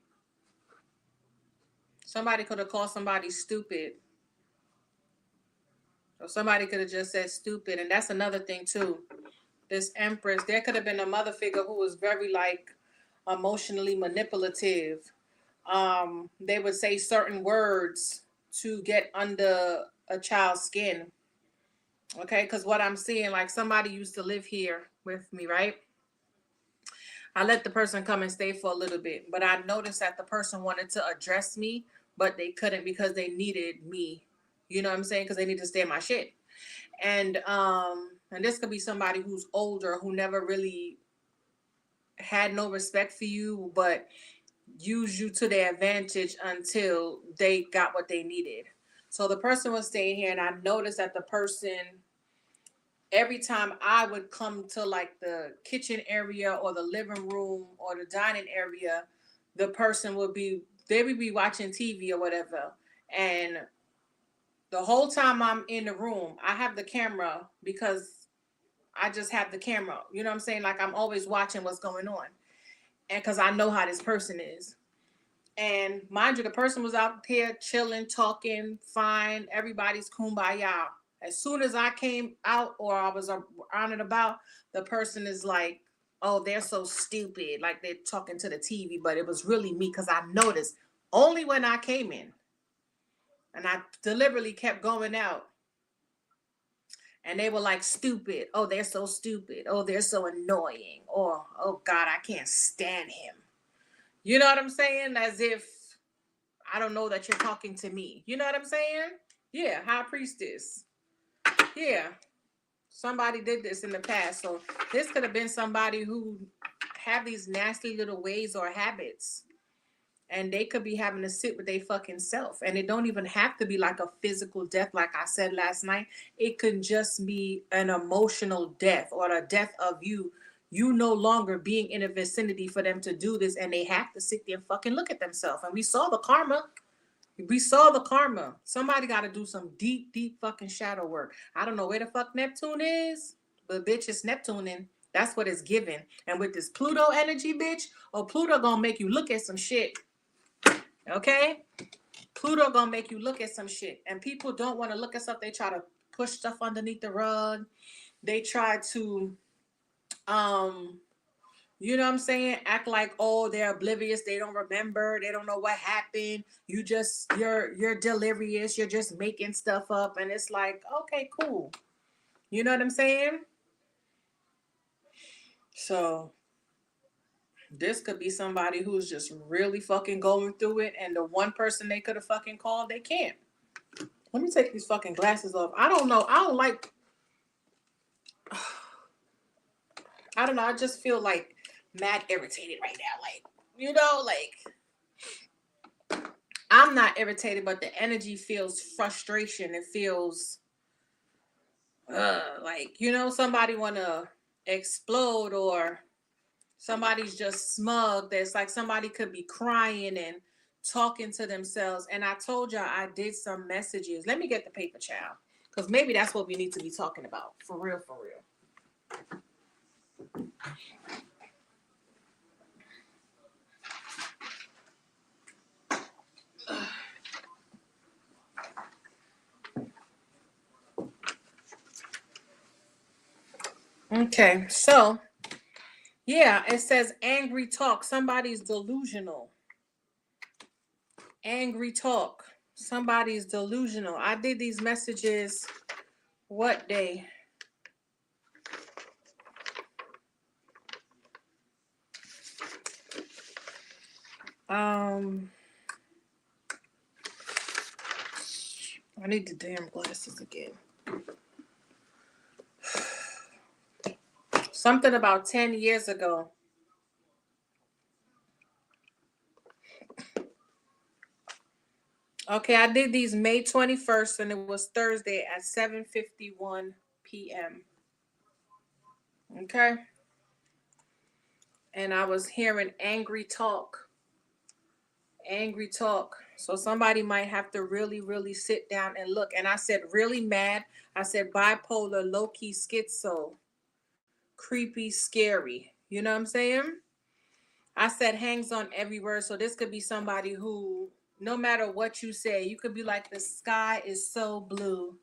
Speaker 1: Somebody could have called somebody stupid. Or somebody could have just said stupid. And that's another thing too. This Empress, there could have been a mother figure who was very like emotionally manipulative. They would say certain words to get under a child's skin. Okay, because what I'm seeing, like somebody used to live here with me, right? I let the person come and stay for a little bit, but I noticed that the person wanted to address me, but they couldn't because they needed me. You know what I'm saying? Because they need to stay in my shit. And this could be somebody who's older who never really had no respect for you, but used you to their advantage until they got what they needed. So the person was staying here, and I noticed that the person every time I would come to like the kitchen area or the living room or the dining area, the person would be they would be watching TV or whatever. And the whole time I'm in the room, I have the camera because I just have the camera. You know what I'm saying? Like I'm always watching what's going on. And because I know how this person is. And mind you, the person was out here chilling, talking, fine. Everybody's kumbaya. As soon as I came out or I was on and about, the person is like, oh, they're so stupid. Like they're talking to the TV, but it was really me because I noticed only when I came in and I deliberately kept going out and they were like, stupid. Oh, they're so stupid. Oh, they're so annoying. Or, oh, God, I can't stand him. You know what I'm saying? As if I don't know that you're talking to me. You know what I'm saying? Yeah, high priestess. Yeah, somebody did this in the past. So this could have been somebody who have these nasty little ways or habits. And they could be having to sit with their fucking self. And it don't even have to be like a physical death, like I said last night. It could just be an emotional death or a death of you you no longer being in a vicinity for them to do this, and they have to sit there and fucking look at themselves. And we saw the karma. We saw the karma. Somebody got to do some deep, deep fucking shadow work. I don't know where the fuck Neptune is, but bitch, it's Neptuning. That's what it's giving. And with this Pluto energy, bitch, Pluto gonna make you look at some shit. Okay? Pluto gonna make you look at some shit. And people don't want to look at stuff. They try to push stuff underneath the rug. They try to you know what I'm saying? Act like, oh, they're oblivious. They don't remember. They don't know what happened. You're delirious. You're just making stuff up. And it's like, okay, cool. You know what I'm saying? So this could be somebody who's just really fucking going through it. And the one person they could have fucking called, they can't. Let me take these fucking glasses off. I don't know. I don't like. I don't know. I just feel like mad irritated right now. Like, you know, like I'm not irritated, but the energy feels frustration. It feels like, you know, somebody want to explode, or somebody's just smug. There's like somebody could be crying and talking to themselves. And I told y'all I did some messages. Let me get the paper, child, because maybe that's what we need to be talking about. For real, for real. Okay, so yeah, it says angry talk. Somebody's delusional. Angry talk. Somebody's delusional. I did these messages what day? I need the damn glasses again. Something about 10 years ago. Okay, I did these May 21st, and it was Thursday at 7:51 p.m. Okay? And I was hearing angry talk. Angry talk. So somebody might have to really, really sit down and look. And I said really mad. I said bipolar, low-key schizo, creepy, scary. You know what I'm saying? I said hangs on every word. So this could be somebody who, no matter what you say, you could be like, the sky is so blue.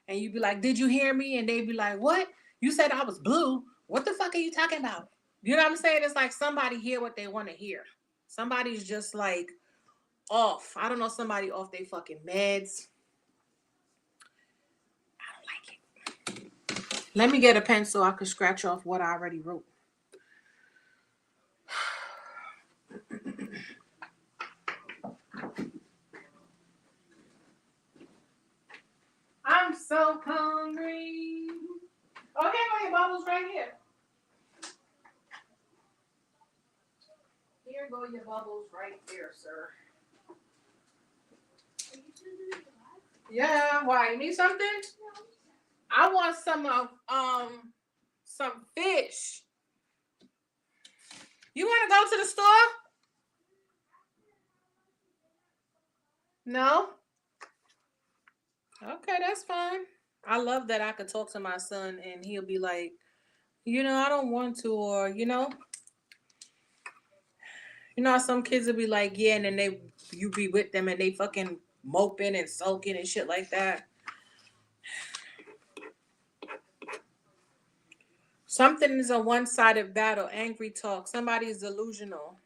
Speaker 1: And you'd be like, did you hear me? And they'd be like, what? You said I was blue. What the fuck are you talking about? You know what I'm saying? It's like somebody hear what they want to hear. Somebody's just like off. I don't know, somebody off they fucking meds. I don't like it. Let me get a pen so I can scratch off what I already wrote. I'm so hungry. Okay, go your bubbles right here. Here go your bubbles right there, sir. Yeah, why? You need something? I want some fish. You want to go to the store? No? Okay, that's fine. I love that I could talk to my son and he'll be like, I don't want to, or how some kids will be like, yeah, and then you be with them and they fucking moping and sulking and shit like that. Something is a one-sided battle, angry talk. Somebody is delusional.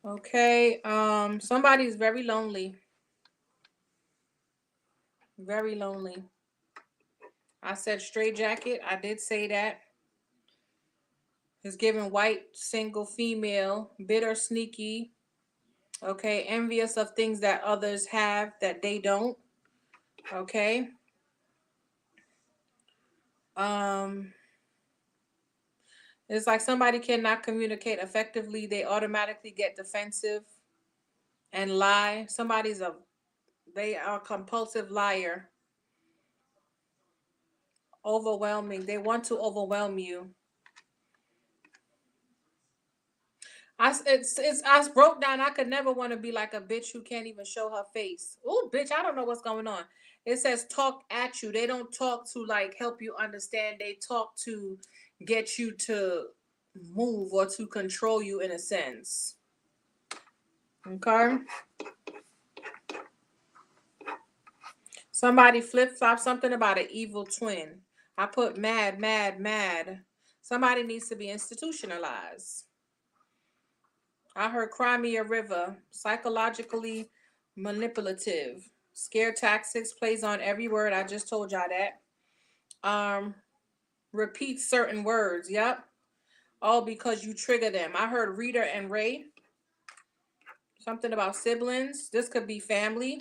Speaker 1: Okay, somebody's very lonely. Very lonely. I said straight jacket. I did say that. It's given white, single, female, bitter, sneaky. Okay, envious of things that others have that they don't. Okay. Um, it's like somebody cannot communicate effectively. They automatically get defensive. and lie. They are a compulsive liar, overwhelming. They want to overwhelm you. I broke down. I could never want to be like a bitch who can't even show her face. Oh, bitch, I don't know what's going on. It says talk at you. They don't talk to like help you understand. They talk to get you to move or to control you in a sense. Okay. Somebody flip flop something about an evil twin. I put mad, mad, mad. Somebody needs to be institutionalized. I heard cry me a river, psychologically manipulative. Scare tactics plays on every word. I just told y'all that. Repeat certain words. Yep. All because you trigger them. I heard Rita and Ray. Something about siblings. This could be family.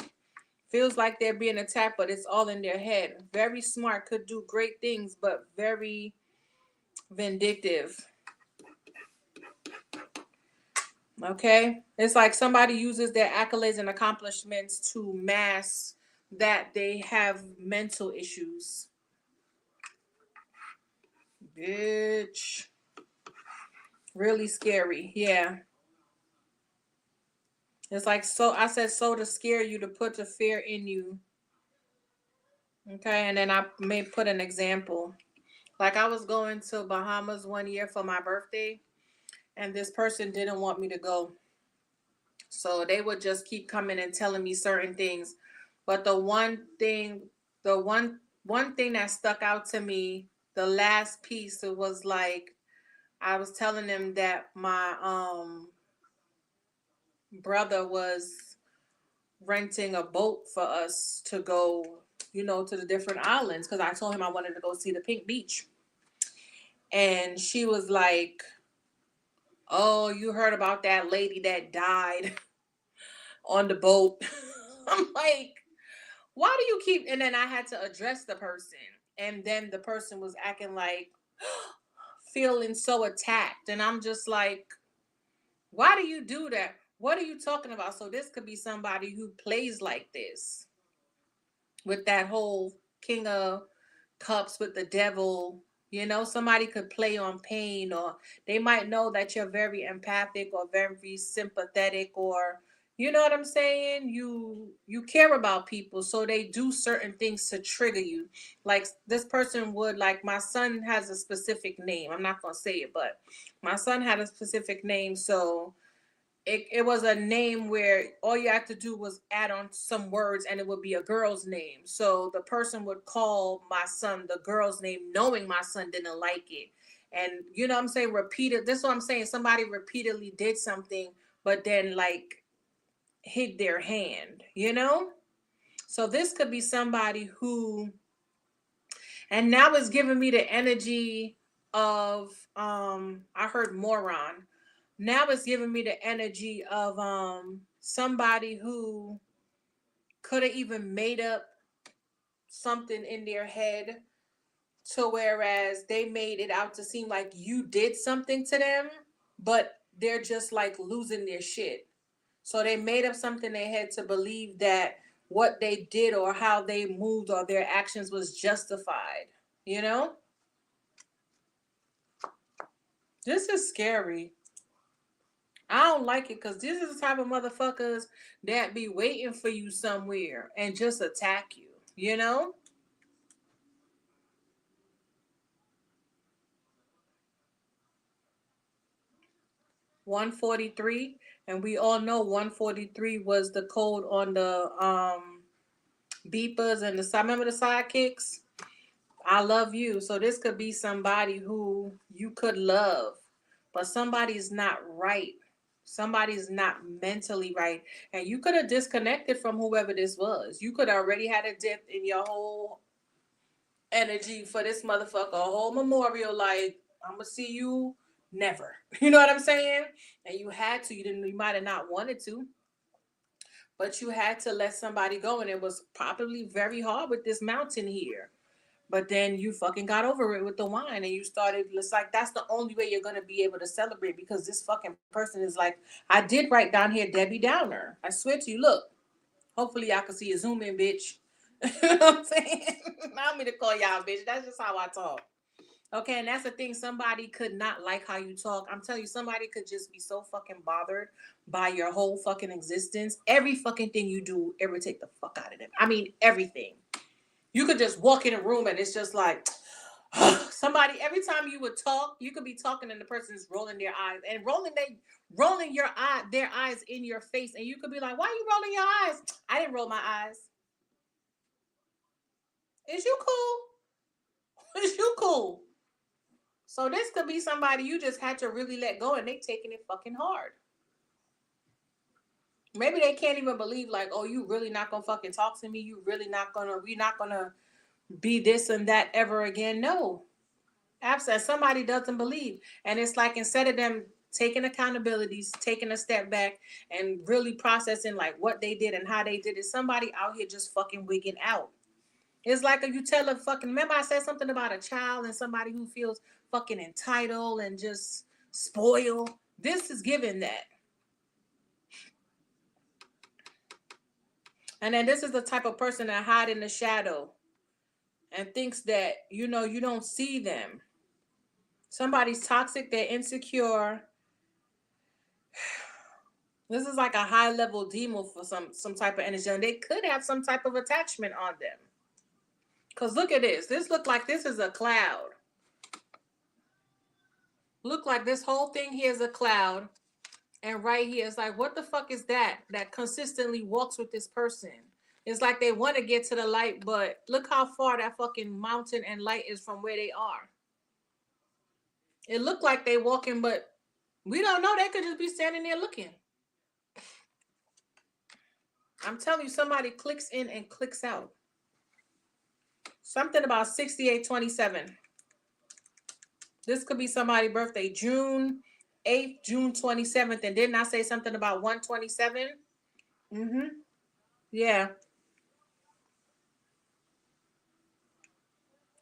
Speaker 1: Feels like they're being attacked, but it's all in their head. Very smart, could do great things, but very vindictive. Okay? It's like somebody uses their accolades and accomplishments to mask that they have mental issues. Bitch. Really scary. Yeah. It's like, so I said so to scare you, to put the fear in you. Okay? And then I may put an example. Like I was going to Bahamas one year for my birthday, and this person didn't want me to go. So they would just keep coming and telling me certain things. But the one thing that stuck out to me, the last piece, it was like I was telling them that my brother was renting a boat for us to go, to the different islands because I told him I wanted to go see the pink beach. And she was like, "Oh, you heard about that lady that died on the boat?" I'm like, why do you keep, and then I had to address the person, and then the person was acting like feeling so attacked, and I'm just like, why do you do that? What are you talking about? So this could be somebody who plays like this with that whole king of cups with the devil. Somebody could play on pain, or they might know that you're very empathic or very sympathetic, or you know what I'm saying? You care about people, so they do certain things to trigger you. Like this person would, like my son has a specific name. I'm not gonna say it, but my son had a specific name, so it was a name where all you had to do was add on some words and it would be a girl's name. So the person would call my son the girl's name knowing my son didn't like it. And you know what I'm saying? Repeated. This is what I'm saying. Somebody repeatedly did something, but then like hid their hand. So this could be somebody who, and now it's giving me the energy of, I heard moron. Now it's giving me the energy of somebody who could have even made up something in their head, to whereas they made it out to seem like you did something to them, but they're just like losing their shit. So they made up something in their head to believe that what they did or how they moved or their actions was justified. You know? This is scary. I don't like it because this is the type of motherfuckers that be waiting for you somewhere and just attack you, you know? 143, and we all know 143 was the code on the beepers and the side. Remember the sidekicks? I love you. So this could be somebody who you could love, but somebody's not right. Somebody's not mentally right. And you could have disconnected from whoever this was. You could have already had a dip in your whole energy for this motherfucker, a whole memorial. Like, I'm gonna see you never. You know what I'm saying? And you had to. You might have not wanted to, but you had to let somebody go. And it was probably very hard with this mountain here. But then you fucking got over it with the wine and you started, it's like that's the only way you're gonna be able to celebrate because this fucking person is like, I did write down here Debbie Downer. I swear to you, look. Hopefully y'all can see a zoom in, bitch. You know what I'm saying? Allow me to call y'all bitch. That's just how I talk. Okay, and that's the thing. Somebody could not like how you talk. I'm telling you, somebody could just be so fucking bothered by your whole fucking existence. Every fucking thing you do irritate the fuck out of them. I mean, everything. You could just walk in a room and it's just like somebody. Every time you would talk, you could be talking and the person is rolling their eyes and rolling their eyes in your face, and you could be like, "Why are you rolling your eyes?" I didn't roll my eyes. Is you cool? Is you cool? So this could be somebody you just had to really let go, and they taking it fucking hard. Maybe they can't even believe like, oh, you really not gonna fucking talk to me? You really not gonna? We not gonna be this and that ever again? No, absolutely. Somebody doesn't believe, and it's like instead of them taking accountabilities, taking a step back, and really processing like what they did and how they did it, somebody out here just fucking wigging out. It's like if you tell a fucking. Remember, I said something about a child and somebody who feels fucking entitled and just spoiled. This is giving that. And then this is the type of person that hide in the shadow and thinks that you don't see them. Somebody's toxic, they're insecure. This is like a high level demo for some type of energy, and they could have some type of attachment on them. Cause look at this. This look like this is a cloud. Look like this whole thing here is a cloud. And right here, it's like, what the fuck is that? That consistently walks with this person. It's like they want to get to the light, but look how far that fucking mountain and light is from where they are. It looked like they walking, but we don't know. They could just be standing there looking. I'm telling you, somebody clicks in and clicks out. Something about 6827. This could be somebody's birthday, June 8th, June 27th. And didn't I say something about 127? Mm-hmm. Yeah.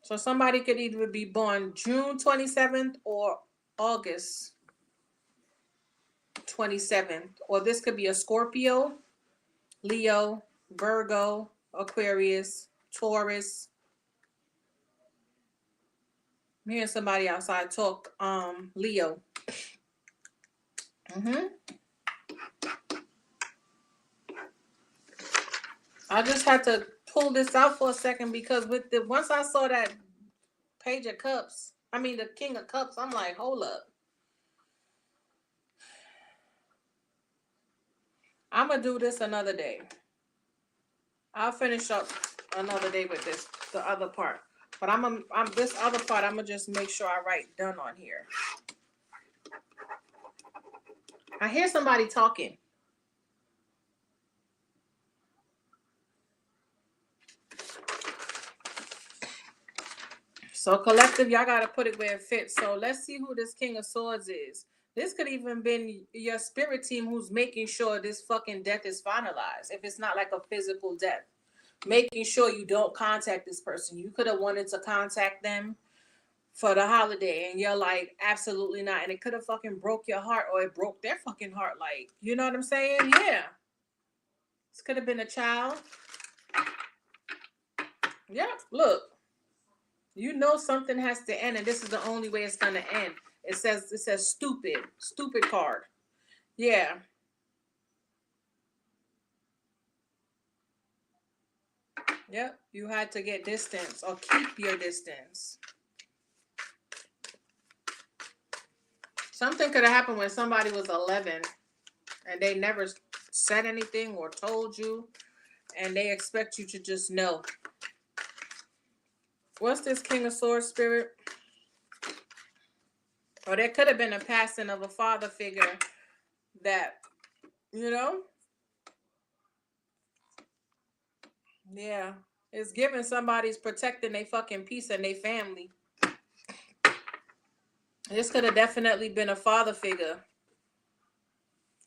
Speaker 1: So somebody could either be born June 27th or August 27th. Or this could be a Scorpio, Leo, Virgo, Aquarius, Taurus. I'm hearing somebody outside talk. Leo. Mm-hmm. I just had to pull this out for a second because once I saw that Page of Cups, I mean the King of Cups, I'm like, hold up. I'm gonna do this another day. I'll finish up another day with the other part. But I'm this other part. I'm gonna just make sure I write done on here. I hear somebody talking. So collective, y'all gotta put it where it fits. So let's see who this King of Swords is. This could even been your spirit team who's making sure this fucking death is finalized. If it's not like a physical death, making sure you don't contact this person. You could have wanted to contact them for the holiday and you're like, absolutely not. And it could have fucking broke your heart or it broke their fucking heart. Like, you know what I'm saying? Yeah. This could have been a child. Yeah, look. You know something has to end, and this is the only way it's gonna end. It says stupid card. Yeah. Yep. You had to get distance or keep your distance. Something could have happened when somebody was 11 and they never said anything or told you, and they expect you to just know. What's this King of Swords spirit? Or there could have been a passing of a father figure that, you know, yeah, it's giving somebody's protecting their fucking peace and their family. This could have definitely been a father figure.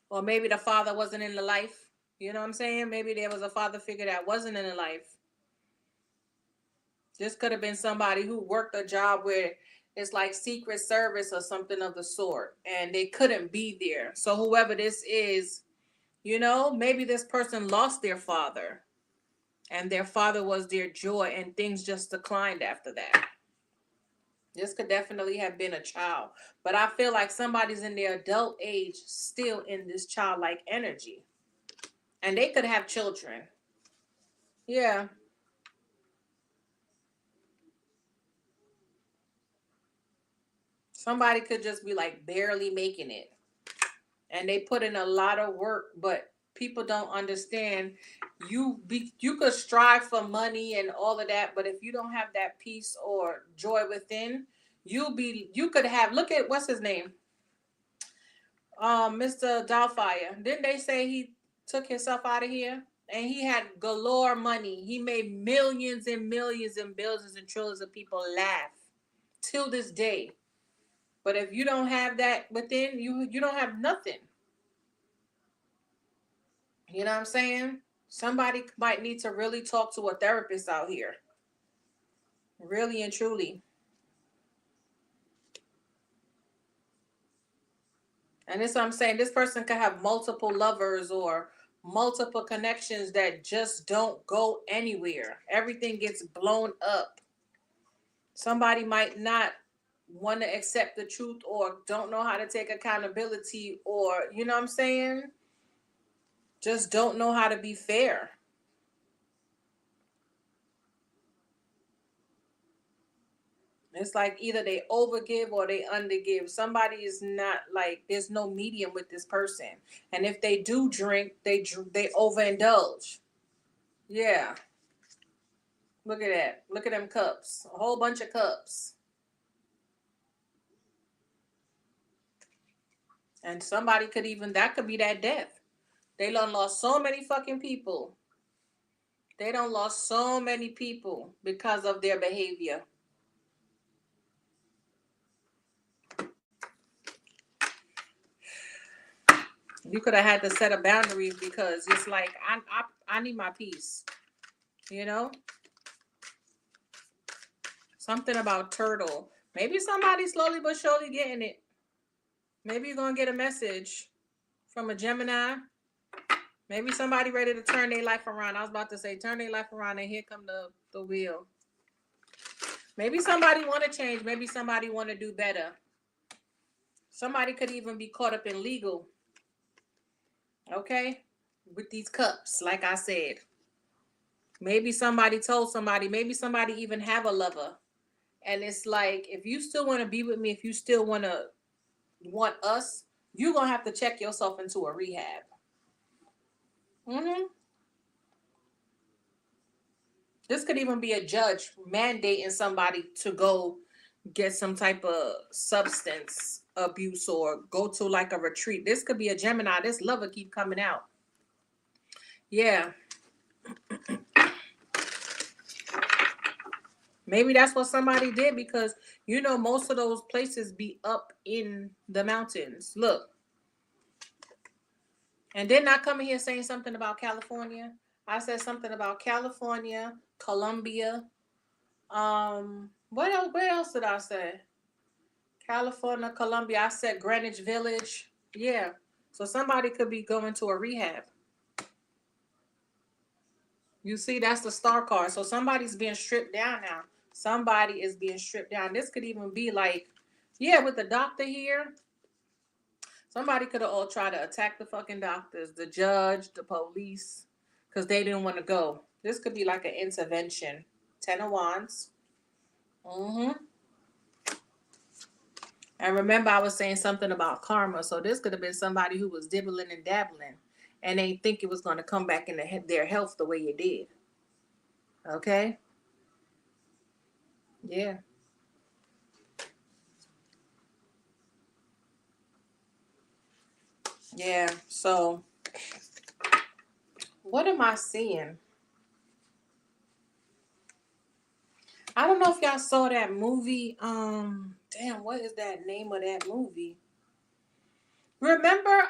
Speaker 1: Or maybe the father wasn't in the life. You know what I'm saying? Maybe there was a father figure that wasn't in the life. This could have been somebody who worked a job where it's like Secret Service or something of the sort, and they couldn't be there. So whoever this is, maybe this person lost their father, and their father was their joy, and things just declined after that. This could definitely have been a child, but I feel like somebody's in their adult age still in this childlike energy, and they could have children. Yeah. Somebody could just be like barely making it, and they put in a lot of work, but people don't understand. You could strive for money and all of that, but if you don't have that peace or joy within, you could have, look at what's his name, Mr. Doubtfire. Didn't they say he took himself out of here? And he had galore money. He made millions and millions and billions and trillions of people laugh till this day. But if you don't have that within you, don't have nothing. You know what I'm saying? Somebody might need to really talk to a therapist out here. Really and truly. And that's what I'm saying. This person could have multiple lovers or multiple connections that just don't go anywhere. Everything gets blown up. Somebody might not want to accept the truth or don't know how to take accountability, or, you know what I'm saying? Just don't know how to be fair. It's like either they overgive or they undergive. Somebody is not like, there's no medium with this person. And if they do drink, they overindulge. Yeah. Look at that. Look at them cups. A whole bunch of cups. And somebody could even, that could be that death. They done lost so many fucking people. They done lost so many people because of their behavior. You could have had to set a boundary because it's like, I need my peace. You know? Something about turtle. Maybe somebody slowly but surely getting it. Maybe you're going to get a message from a Gemini. Maybe somebody ready to turn their life around. I was about to say turn their life around, and here come the wheel. Maybe somebody want to change. Maybe somebody want to do better. Somebody could even be caught up in legal. Okay? With these cups, like I said. Maybe somebody told somebody. Maybe somebody even have a lover. And it's like, if you still want to be with me, if you still want us, you're going to have to check yourself into a rehab. Mm-hmm. This could even be a judge mandating somebody to go get some type of substance abuse or go to like a retreat. This could be a Gemini. This lover keep coming out. Yeah. Maybe that's what somebody did because, most of those places be up in the mountains. Look. And then I come here saying something about California. I said something about California, Colombia. What else? Where else did I say? California, Colombia. I said Greenwich Village. Yeah. So somebody could be going to a rehab. You see, that's the star card. So somebody's being stripped down now. Somebody is being stripped down. This could even be like, yeah, with the doctor here. Somebody could have all tried to attack the fucking doctors, the judge, the police, because they didn't want to go. This could be like an intervention. 10 of Wands. Mm-hmm. And remember, I was saying something about karma. So this could have been somebody who was dibbling and dabbling and they think it was going to come back in their health the way it did. Okay? Yeah. Yeah. So what am I seeing? I don't know if y'all saw that movie. Damn, what is that name of that movie? Remember,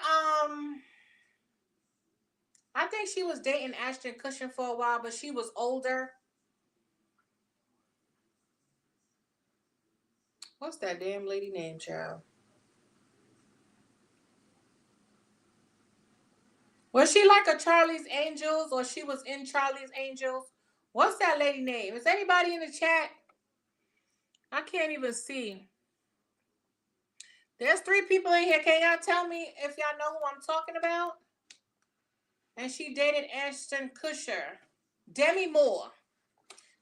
Speaker 1: I think she was dating Ashton Kutcher for a while, but she was older. What's that damn lady name, child? Was she like a Charlie's Angels or she was in Charlie's Angels? What's that lady name? Is anybody in the chat? I can't even see. There's 3 people in here. Can y'all tell me if y'all know who I'm talking about? And she dated Ashton Kutcher. Demi Moore.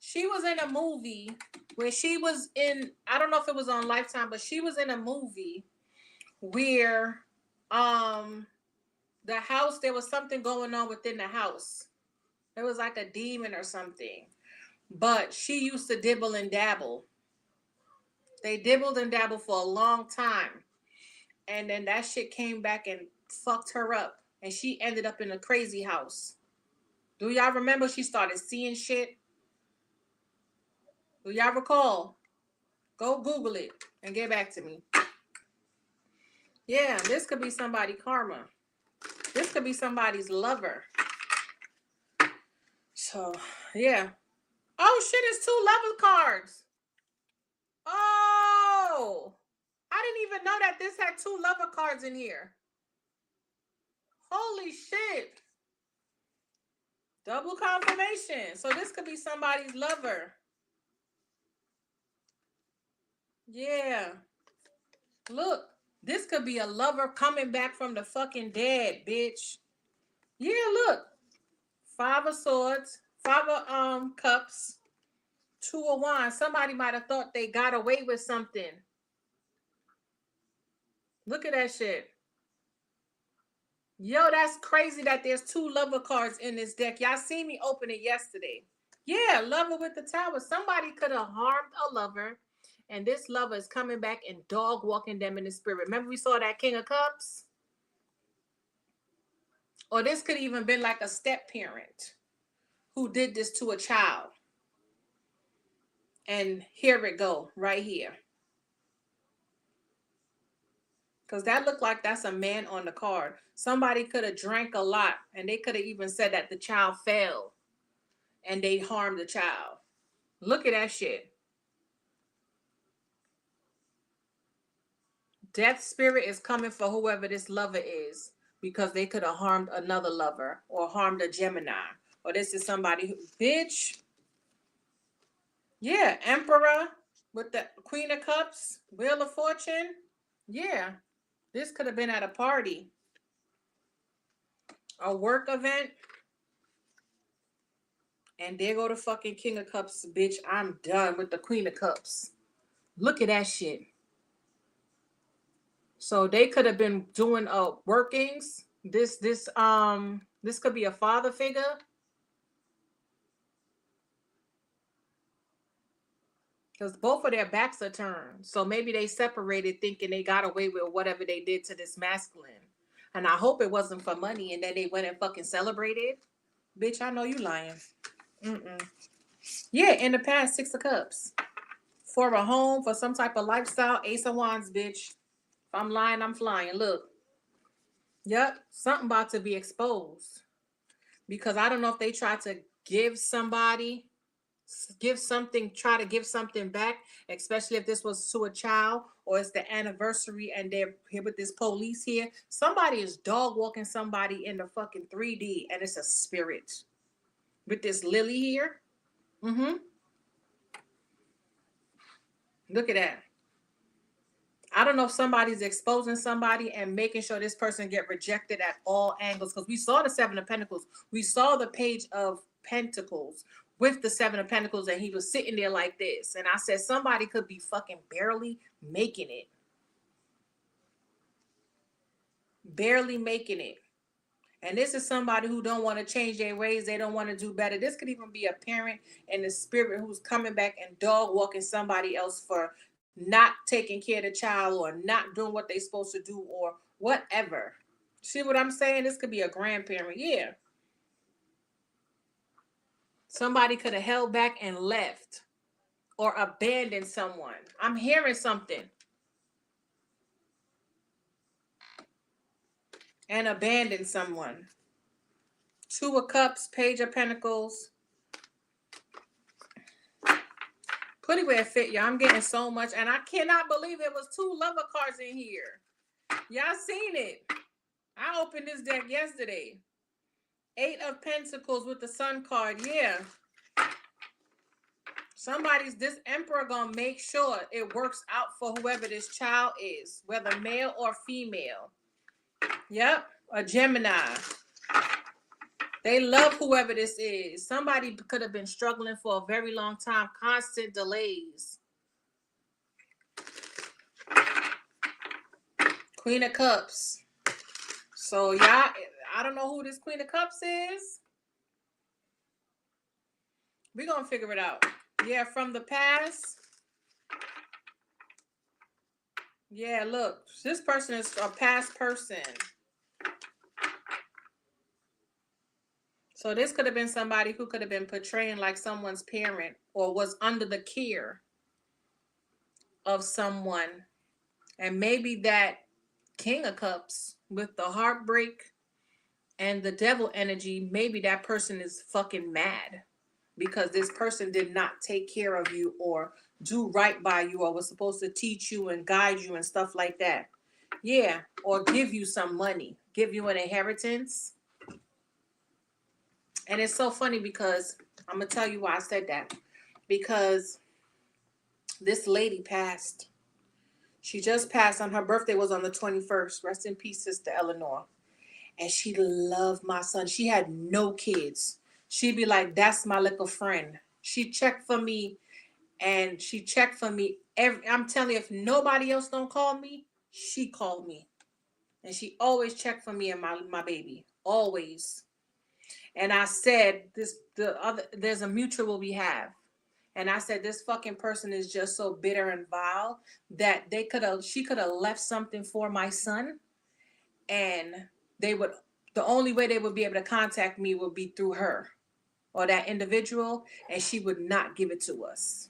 Speaker 1: She was in a movie where she was in, I don't know if it was on Lifetime, but she was in a movie where the house, there was something going on within the house. It was like a demon or something. But she used to dibble and dabble. They dibbled and dabbled for a long time. And then that shit came back and fucked her up. And she ended up in a crazy house. Do y'all remember she started seeing shit? Do y'all recall? Go Google it and get back to me. Yeah, this could be somebody's karma. This could be somebody's lover. So, yeah. Oh, shit, it's 2 lover cards. Oh, I didn't even know that this had 2 lover cards in here. Holy shit. Double confirmation. So this could be somebody's lover. Yeah. Look, this could be a lover coming back from the fucking dead, bitch. Yeah, look. 5 of swords, 5 of cups, 2 of wands. Somebody might have thought they got away with something. Look at that shit. Yo, that's crazy that there's 2 lover cards in this deck. Y'all seen me open it yesterday. Yeah, lover with the tower. Somebody could have harmed a lover, and this lover is coming back and dog walking them in the spirit. Remember we saw that King of Cups? Or this could even been like a step parent who did this to a child. And here it go, right here. Because that looked like that's a man on the card. Somebody could have drank a lot, and they could have even said that the child fell and they harmed the child. Look at that shit. Death spirit is coming for whoever this lover is because they could have harmed another lover or harmed a Gemini. Or this is somebody who, bitch. Yeah, Emperor with the Queen of Cups, Wheel of Fortune. Yeah, this could have been at a party, a work event. And there go the fucking King of Cups, bitch. I'm done with the Queen of Cups. Look at that shit. So they could have been doing workings. This could be a father figure. Because both of their backs are turned. So maybe they separated thinking they got away with whatever they did to this masculine. And I hope it wasn't for money and then they went and fucking celebrated. Bitch, I know you lying. Mm-mm. Yeah, in the past, 6 of Cups. For a home, for some type of lifestyle, Ace of Wands, bitch. If I'm lying, I'm flying. Look. Yep, something about to be exposed. Because I don't know if they tried to try to give something back, especially if this was to a child or it's the anniversary and they're here with this police here. Somebody is dog walking somebody in the fucking 3D and it's a spirit. With this lily here. Mm-hmm. Look at that. I don't know if somebody's exposing somebody and making sure this person get rejected at all angles. Because we saw the 7 of Pentacles. We saw the Page of Pentacles with the 7 of Pentacles and he was sitting there like this. And I said somebody could be fucking barely making it. Barely making it. And this is somebody who don't want to change their ways. They don't want to do better. This could even be a parent in the spirit who's coming back and dog walking somebody else for not taking care of the child or not doing what they're supposed to do or whatever. See what I'm saying? This could be a grandparent. Yeah. Somebody could have held back and left or abandoned someone. I'm hearing something. And abandoned someone. 2 of Cups, Page of Pentacles. Put it where it fit, y'all. I'm getting so much, and I cannot believe it was 2 lover cards in here. Y'all seen it. I opened this deck yesterday. 8 of Pentacles with the Sun card. Yeah. This emperor gonna make sure it works out for whoever this child is, whether male or female. Yep, a Gemini. They love whoever this is. Somebody could have been struggling for a very long time, constant delays. Queen of Cups. So y'all, I don't know who this Queen of Cups is. We're gonna figure it out. Yeah, from the past. Yeah, look, this person is a past person. So this could have been somebody who could have been portraying like someone's parent or was under the care of someone. And maybe that King of Cups with the heartbreak and the devil energy, maybe that person is fucking mad because this person did not take care of you or do right by you or was supposed to teach you and guide you and stuff like that. Yeah, or give you some money, give you an inheritance. And it's so funny because I'm going to tell you why I said that. Because this lady passed. She just passed on her birthday was on the 21st. Rest in peace, Sister Eleanor. And she loved my son. She had no kids. She'd be like, that's my little friend. She checked for me and she checked for me. I'm telling you, if nobody else don't call me, she called me. And she always checked for me and my baby. Always. And I said, there's a mutual we have. And I said, this fucking person is just so bitter and vile that she could have left something for my son, and the only way they would be able to contact me would be through her or that individual, and she would not give it to us.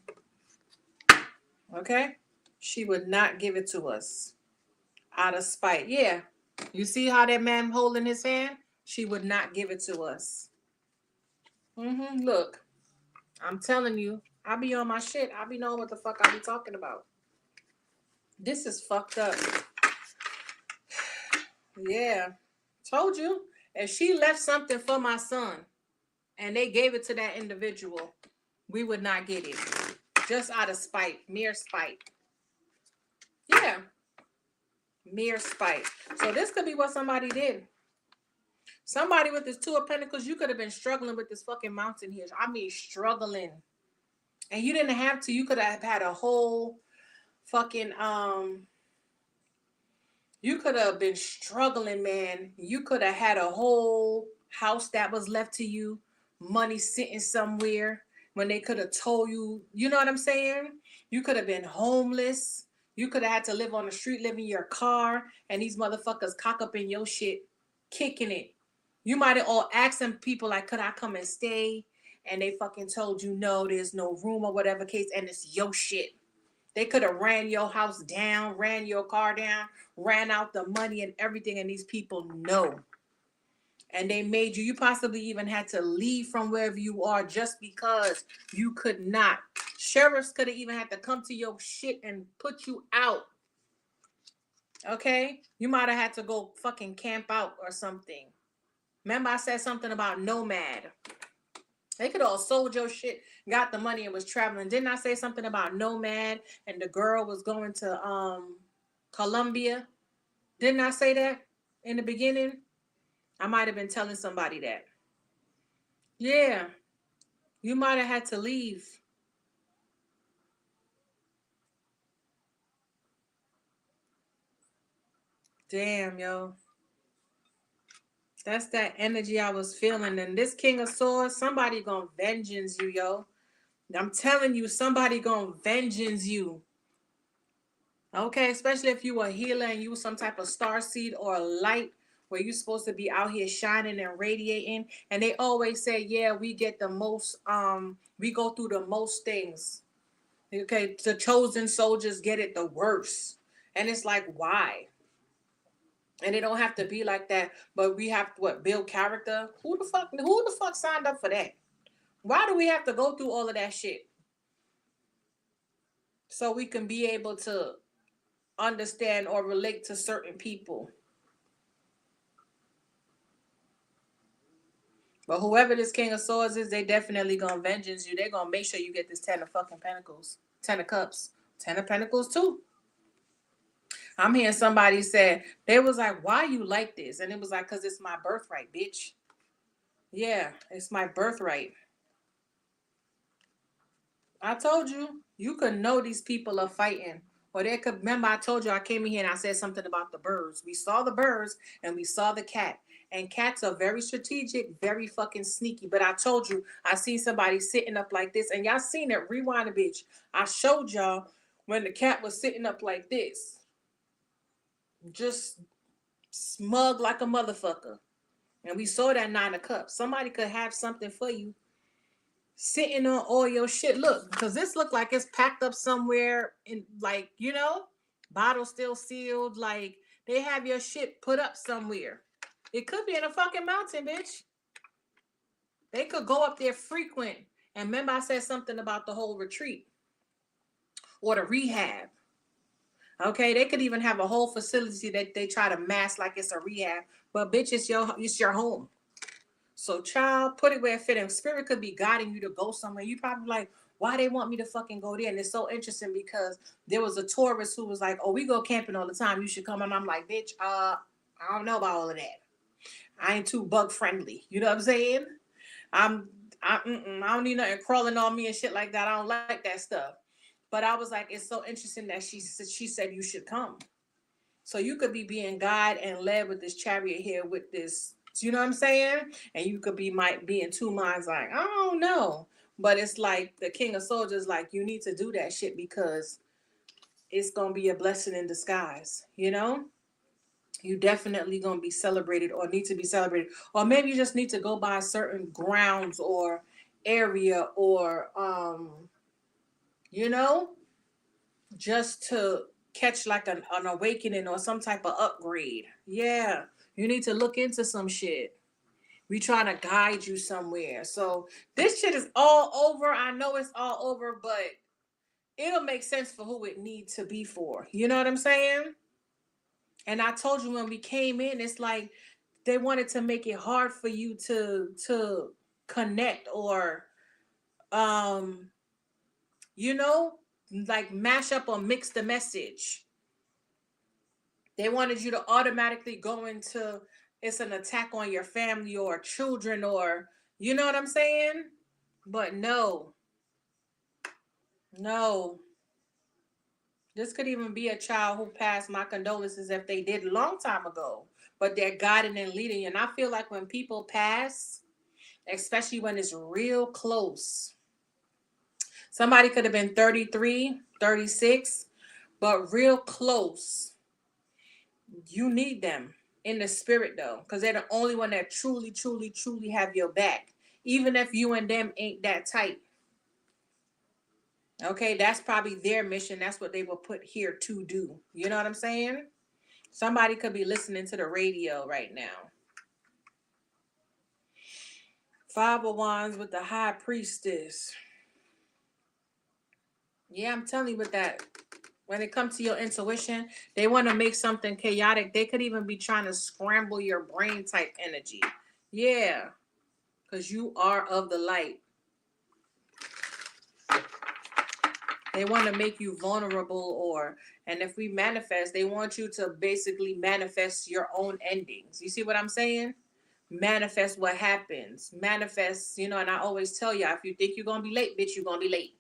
Speaker 1: Okay? She would not give it to us out of spite. Yeah. You see how that man holding his hand? She would not give it to us. Look, I'm telling you, I be on my shit. I be knowing what the fuck I be talking about. This is fucked up. Yeah. Told you. If she left something for my son and they gave it to that individual, we would not get it. Just out of spite. Mere spite. Yeah. Mere spite. So this could be what somebody did. Somebody with this 2 of Pentacles, you could have been struggling with this fucking mountain here. I mean, struggling. And you didn't have to. You could have had a whole fucking, you could have been struggling, man. You could have had a whole house that was left to you, money sitting somewhere when they could have told you, you know what I'm saying? You could have been homeless. You could have had to live on the street, live in your car, and these motherfuckers cock up in your shit, kicking it. You might have all asked them people like, could I come and stay? And they fucking told you no, there's no room or whatever case, and it's your shit. They could have ran your house down, ran your car down, ran out the money and everything, and these people know. And they made you possibly even had to leave from wherever you are just because you could not. Sheriffs could have even had to come to your shit and put you out. Okay? You might have had to go fucking camp out or something. Remember I said something about nomad. They could have all sold your shit, got the money, and was traveling. Didn't I say something about nomad and the girl was going to Colombia? Didn't I say that in the beginning? I might have been telling somebody that. Yeah. You might have had to leave. Damn, yo. That's that energy I was feeling. And this King of Swords, somebody gonna vengeance you, yo. I'm telling you, somebody gonna vengeance you. Okay, especially if you a healer and you some type of star seed or a light where you're supposed to be out here shining and radiating. And they always say, yeah, we get the most, we go through the most things. Okay, the chosen soldiers get it the worst. And it's like, why? And it don't have to be like that, but we have to build character. Who the fuck signed up for that? Why do we have to go through all of that shit? so we can be able to understand or relate to certain people. But whoever this King of Swords is, they definitely gonna vengeance you. They're gonna make sure you get this 10 of fucking pentacles. 10 of cups. 10 of pentacles too. I'm hearing somebody say, they was like, why you like this? And it was like, because it's my birthright, bitch. Yeah, it's my birthright. I told you, you could know these people are fighting. Or they could, remember I told you I came in here and I said something about the birds. We saw the birds and we saw the cat. And cats are very strategic, very fucking sneaky. But I told you, I seen somebody sitting up like this. And y'all seen it, rewind a bitch. I showed y'all when the cat was sitting up like this. Just smug like a motherfucker. And we saw that 9 of cups. Somebody could have something for you sitting on all your shit. Look, because this look like it's packed up somewhere in, like, bottle still sealed. Like they have your shit put up somewhere. It could be in a fucking mountain, bitch. They could go up there frequent. And remember, I said something about the whole retreat or the rehab. Okay, they could even have a whole facility that they try to mask like it's a rehab, but bitch, it's your home. So, child, put it where it fit. And spirit could be guiding you to go somewhere. You probably like, why they want me to fucking go there? And it's so interesting because there was a tourist who was like, oh, we go camping all the time. You should come. And I'm like, bitch, I don't know about all of that. I ain't too bug friendly. You know what I'm saying? I don't need nothing crawling on me and shit like that. I don't like that stuff. But I was like, it's so interesting that she said you should come. So you could be being guided and led with this chariot here with this, you know what I'm saying? And you could might be in two minds like, I don't know. But it's like the King of Soldiers, like, you need to do that shit because it's going to be a blessing in disguise, you know? You definitely going to be celebrated or need to be celebrated. Or maybe you just need to go by certain grounds or area or, you know, just to catch like an awakening or some type of upgrade. Yeah, you need to look into some shit. We trying to guide you somewhere. So this shit is all over. I know it's all over, but it'll make sense for who it needs to be for. You know what I'm saying? And I told you when we came in, it's like they wanted to make it hard for you to connect or um you know like mash up or mix the message. They wanted you to automatically go into it's an attack on your family or children or you know what I'm saying? But no, no. This could even be a child who passed. My condolences if they did a long time ago. But they're guiding and leading you. And I feel like when people pass, especially when it's real close, somebody could have been 33, 36, but real close. You need them in the spirit though, because they're the only one that truly, truly, truly have your back. Even if you and them ain't that tight. Okay, that's probably their mission. That's what they were put here to do. You know what I'm saying? Somebody could be listening to the radio right now. 5 of Wands with the High Priestess. Yeah, I'm telling you with that. When it comes to your intuition, they want to make something chaotic. They could even be trying to scramble your brain type energy. Yeah, because you are of the light. They want to make you vulnerable and if we manifest, they want you to basically manifest your own endings. You see what I'm saying? Manifest what happens. Manifest, and I always tell you, if you think you're going to be late, bitch, you're going to be late.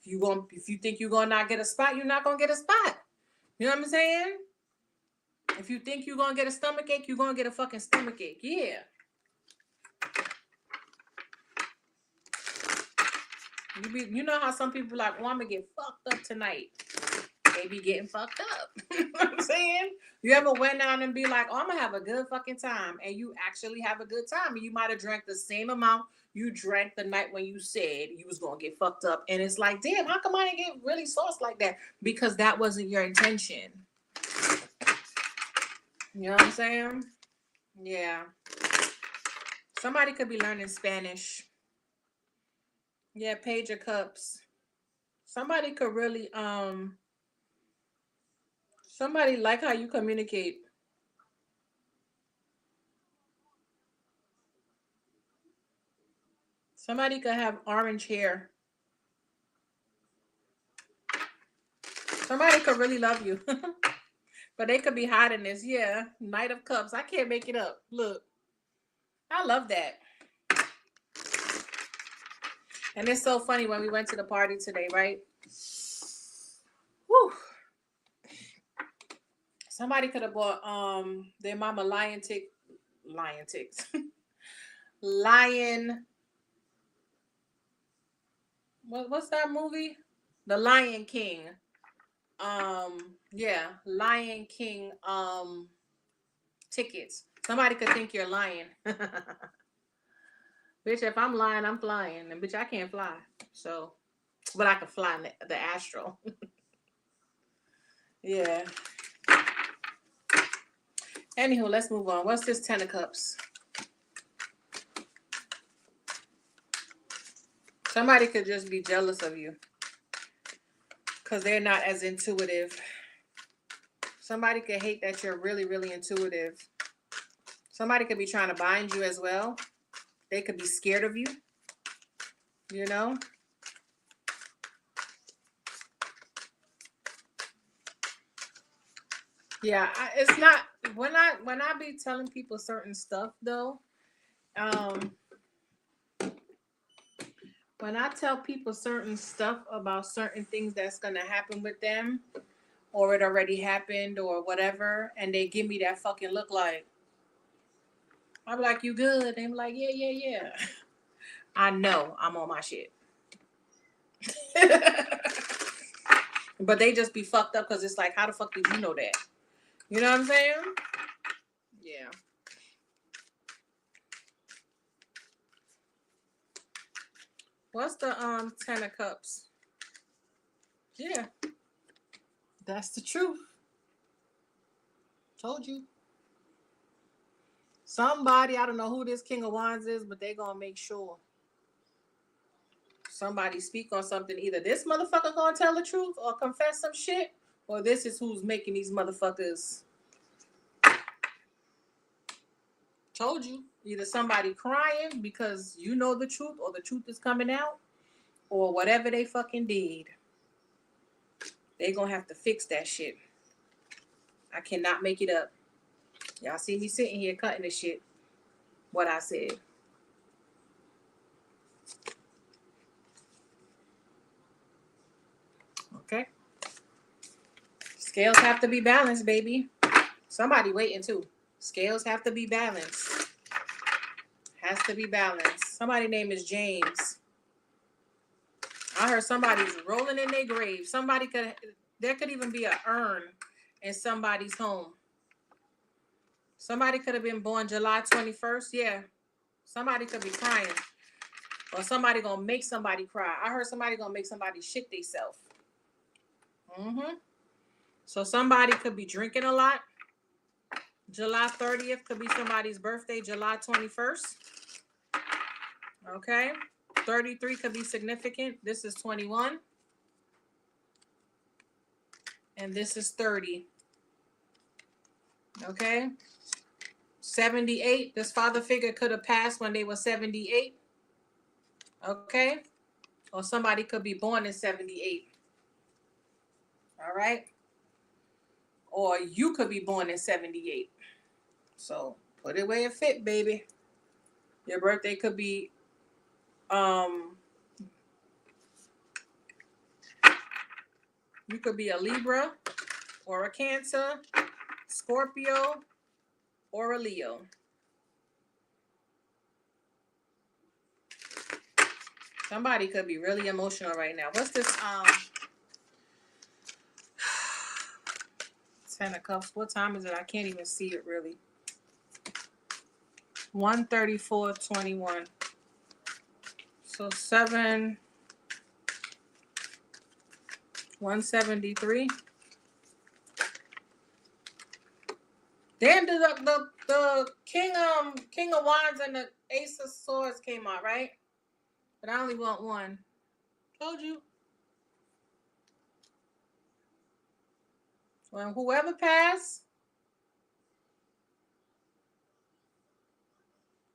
Speaker 1: If you think you're going to not get a spot, you're not going to get a spot. You know what I'm saying? If you think you're going to get a stomach ache, you're going to get a fucking stomach ache. Yeah. You know how some people like, I'm going to get fucked up tonight. They be getting fucked up. You know what I'm saying? You ever went down and be like, I'm going to have a good fucking time. And you actually have a good time. And you might have drank the same amount you drank the night when you said you was going to get fucked up. And it's like, damn, how come I didn't get really sauced like that? Because that wasn't your intention. You know what I'm saying? Yeah. Somebody could be learning Spanish. Yeah, Page of Cups. Somebody could really somebody like how you communicate. Somebody could have orange hair. Somebody could really love you. But they could be hiding this. Yeah. Knight of Cups. I can't make it up. Look. I love that. And it's so funny when we went to the party today, right? Whew. Somebody could have bought their mama lion ticks. Lion what's that movie? The Lion King. Yeah, Lion King tickets. Somebody could think you're lying. Bitch, if I'm lying, I'm flying. And bitch, I can't fly. So, but I can fly in the astral. Yeah. Anywho, let's move on. What's this 10 of cups? Somebody could just be jealous of you because they're not as intuitive. Somebody could hate that you're really, really intuitive. Somebody could be trying to bind you as well. They could be scared of you, you know? Yeah, it's not when I be telling people certain stuff though. Um, when I tell people certain stuff about certain things that's gonna happen with them, or it already happened, or whatever, and they give me that fucking look like, I'm like, you good? They're like, yeah, yeah, yeah. I know I'm on my shit. But they just be fucked up because it's like, how the fuck did you know that? You know what I'm saying? Yeah. What's the 10 of cups? Yeah. That's the truth. Told you. Somebody, I don't know who this King of Wands is, but they gonna make sure somebody speak on something. Either this motherfucker gonna tell the truth or confess some shit, or this is who's making these motherfuckers. Told you. Either somebody crying because you know the truth or the truth is coming out, or whatever they fucking did. They gonna have to fix that shit. I cannot make it up. Y'all see me sitting here cutting this shit. What I said. Okay. Scales have to be balanced, baby. Somebody waiting too. Scales have to be balanced. Has to be balanced. Somebody's name is James. I heard somebody's rolling in their grave. There could even be an urn in somebody's home. Somebody could have been born July 21st. Yeah. Somebody could be crying. Or somebody gonna make somebody cry. I heard somebody gonna make somebody shit themselves. Mm-hmm. So somebody could be drinking a lot. July 30th could be somebody's birthday, July 21st. Okay. 33 could be significant. This is 21. And this is 30. Okay. 78. This father figure could have passed when they were 78. Okay. Or somebody could be born in 78. All right. Or you could be born in 78. So put it where it fit, baby. Your birthday could be you could be a Libra or a Cancer, Scorpio, or a Leo. Somebody could be really emotional right now. What's this 10 of cups? What time is it? I can't even see it really. 1:34:21. So 173. Then the King of Wands and the Ace of Swords came out, right? But I only want one. Told you. When whoever passed,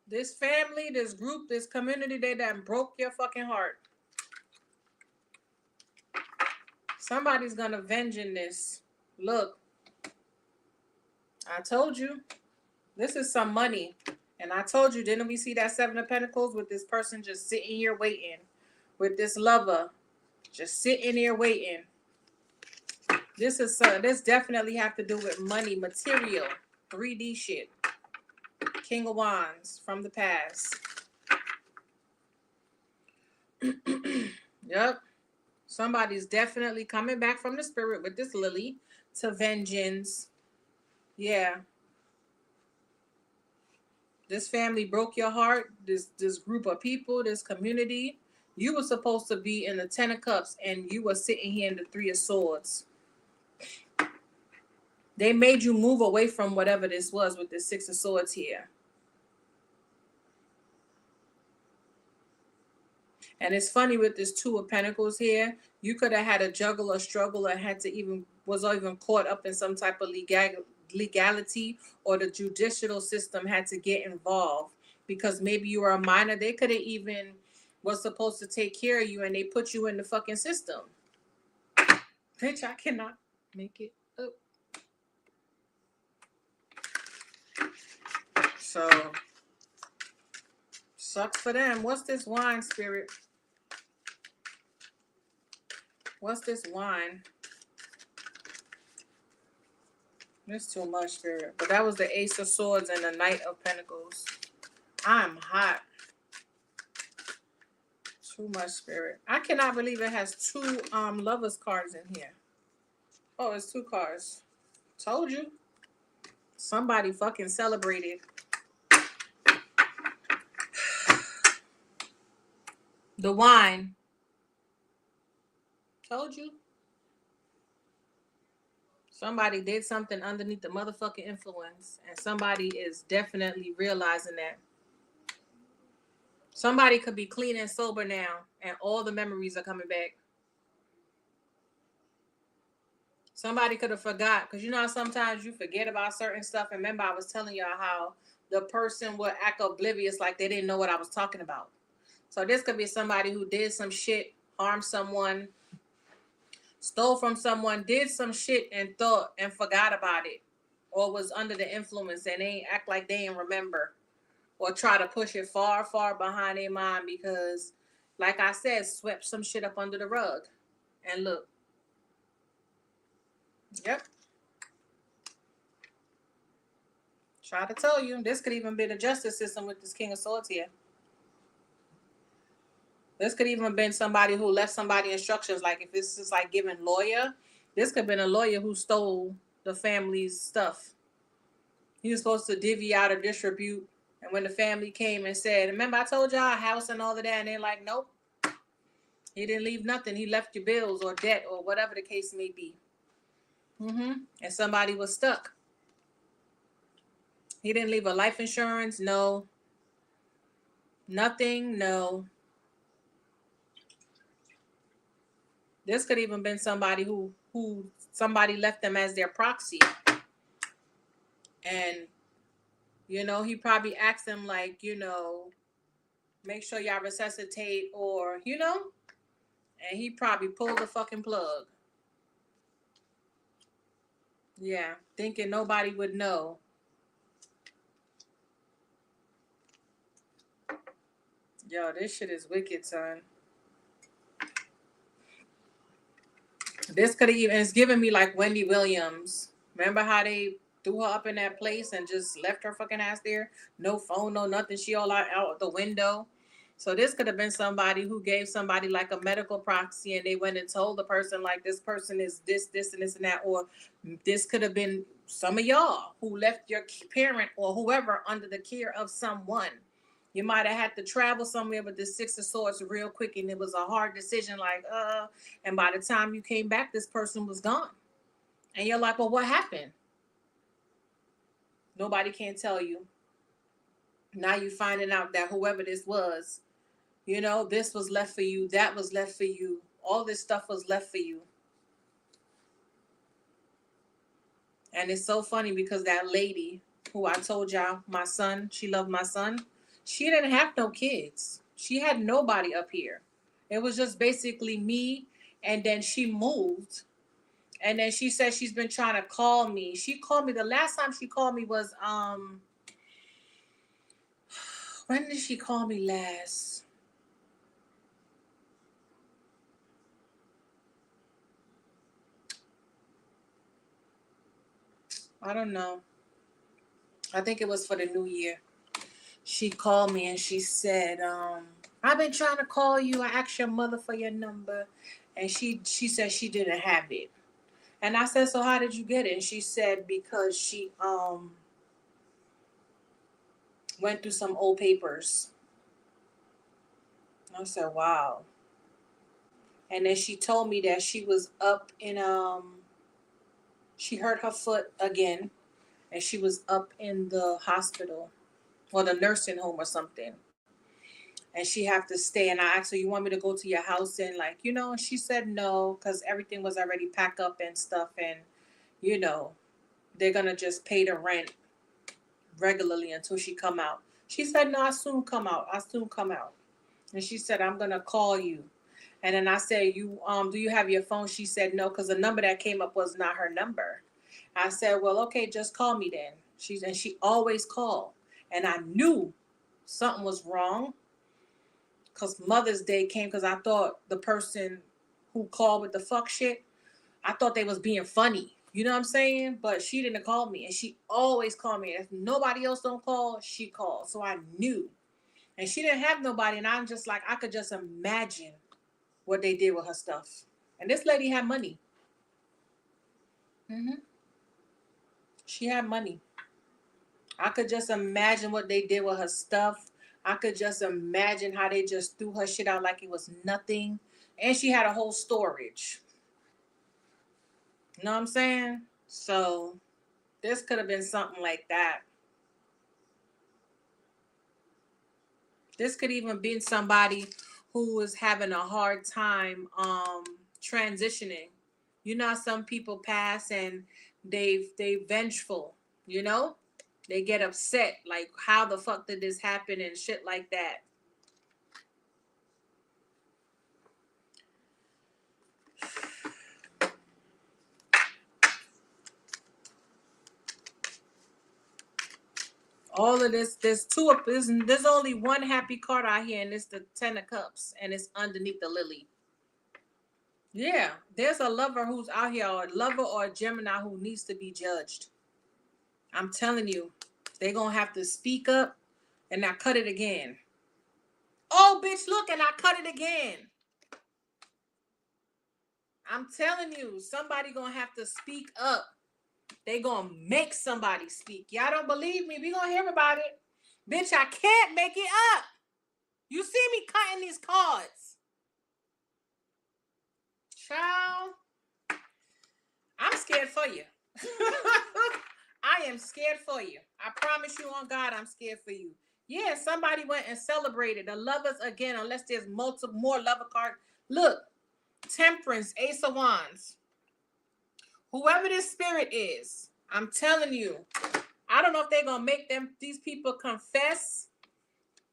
Speaker 1: this family, this group, this community, they done broke your fucking heart. Somebody's gonna avenge in this. Look, I told you, this is some money. And I told you, didn't we see that Seven of Pentacles with this person just sitting here waiting? With this lover just sitting here waiting. This definitely have to do with money, material, 3D shit. King of Wands from the past. Yep. Somebody's definitely coming back from the spirit with this lily to vengeance. Yeah. This family broke your heart. This group of people, this community. You were supposed to be in the Ten of Cups and you were sitting here in the Three of Swords. They made you move away from whatever this was with the Six of Swords here. And it's funny with this Two of Pentacles here. You could have had a juggle or struggle and was even caught up in some type of legality, or the judicial system had to get involved because maybe you were a minor. They could have even was supposed to take care of you and they put you in the fucking system. Bitch, I cannot make it up. So, sucks for them. What's this wine, spirit? What's this wine? There's too much, spirit. But that was the Ace of Swords and the Knight of Pentacles. I'm hot. Too much, spirit. I cannot believe it has two lovers cards in here. Oh, it's two cards. Told you. Somebody fucking celebrated. The wine. Told you. Somebody did something underneath the motherfucking influence, and somebody is definitely realizing that. Somebody could be clean and sober now, and all the memories are coming back. Somebody could have forgot, because you know how sometimes you forget about certain stuff. And remember, I was telling y'all how the person would act oblivious, like they didn't know what I was talking about. So this could be somebody who did some shit, harmed someone, stole from someone, did some shit and thought and forgot about it, or was under the influence and they act like they didn't remember, or try to push it far, far behind their mind because, like I said, swept some shit up under the rug. And look. Yep. Try to tell you, this could even be the justice system with this King of Swords here. This could even have been somebody who left somebody instructions. Like if this is like giving lawyer, this could have been a lawyer who stole the family's stuff. He was supposed to divvy out or distribute. And when the family came and said, remember I told y'all a house and all of that, and they're like, nope. He didn't leave nothing. He left you bills or debt or whatever the case may be. And somebody was stuck. He didn't leave a life insurance. No. Nothing. No. This could even been somebody who somebody left them as their proxy. And, you know, he probably asked them like, you know, make sure y'all resuscitate or, you know, and he probably pulled the fucking plug. Yeah, thinking nobody would know. Yo, this shit is wicked, son. This could have even, it's giving me like Wendy Williams. Remember how they threw her up in that place and just left her fucking ass there? No phone, no nothing. She all out the window. So this could have been somebody who gave somebody like a medical proxy and they went and told the person like this person is this, and this and that. Or this could have been some of y'all who left your parent or whoever under the care of someone. You might have had to travel somewhere with the Six of Swords real quick and it was a hard decision like, and by the time you came back, this person was gone. And you're like, well, what happened? Nobody can tell you. Now you finding out that whoever this was, you know, this was left for you, that was left for you, all this stuff was left for you. And it's so funny because that lady who I told y'all, my son, she loved my son. She didn't have no kids. She had nobody up here. It was just basically me. And then she moved. And then she said she's been trying to call me. She called me, the last time she called me was when did she call me last? I don't know. I think it was for the new year. She called me and she said, I've been trying to call you. I asked your mother for your number. And she said she didn't have it. And I said, so how did you get it? And she said, because she went through some old papers. I said, wow. And then she told me that she was up in she hurt her foot again, and she was up in the hospital or the nursing home or something. And she have to stay. And I asked her, you want me to go to your house and like, and she said no, because everything was already packed up and stuff. And, they're going to just pay the rent regularly until she come out. She said, no, I'll soon come out. And she said, I'm going to call you. And then I said, do you have your phone? She said, no, because the number that came up was not her number. I said, well, okay, just call me then. She always called. And I knew something was wrong because Mother's Day came, because I thought the person who called with the fuck shit, I thought they was being funny. You know what I'm saying? But she didn't call me, and she always called me. If nobody else don't call, she called. So I knew. And she didn't have nobody, and I'm just like, I could just imagine what they did with her stuff. And this lady had money. She had money. I could just imagine what they did with her stuff. I could just imagine how they just threw her shit out like it was nothing. And she had a whole storage. You know what I'm saying? So this could have been something like that. This could even been somebody who was having a hard time transitioning. You know, some people pass and they vengeful, They get upset, like, how the fuck did this happen and shit like that. All of this, there's only one happy card out here, and it's the Ten of Cups, and it's underneath the lily. Yeah, there's a lover who's out here, or a lover or a Gemini who needs to be judged. I'm telling you, they're going to have to speak up, and I cut it again. Oh, bitch, look, and I cut it again. I'm telling you, somebody going to have to speak up. They going to make somebody speak. Y'all don't believe me? We going to hear about it. Bitch, I can't make it up. You see me cutting these cards. Child, I'm scared for you. I am scared for you. I promise you on God, I'm scared for you. Yeah, somebody went and celebrated. The lovers again, unless there's multiple more lover cards. Look, Temperance, Ace of Wands. Whoever this spirit is, I'm telling you, I don't know if they're going to make these people confess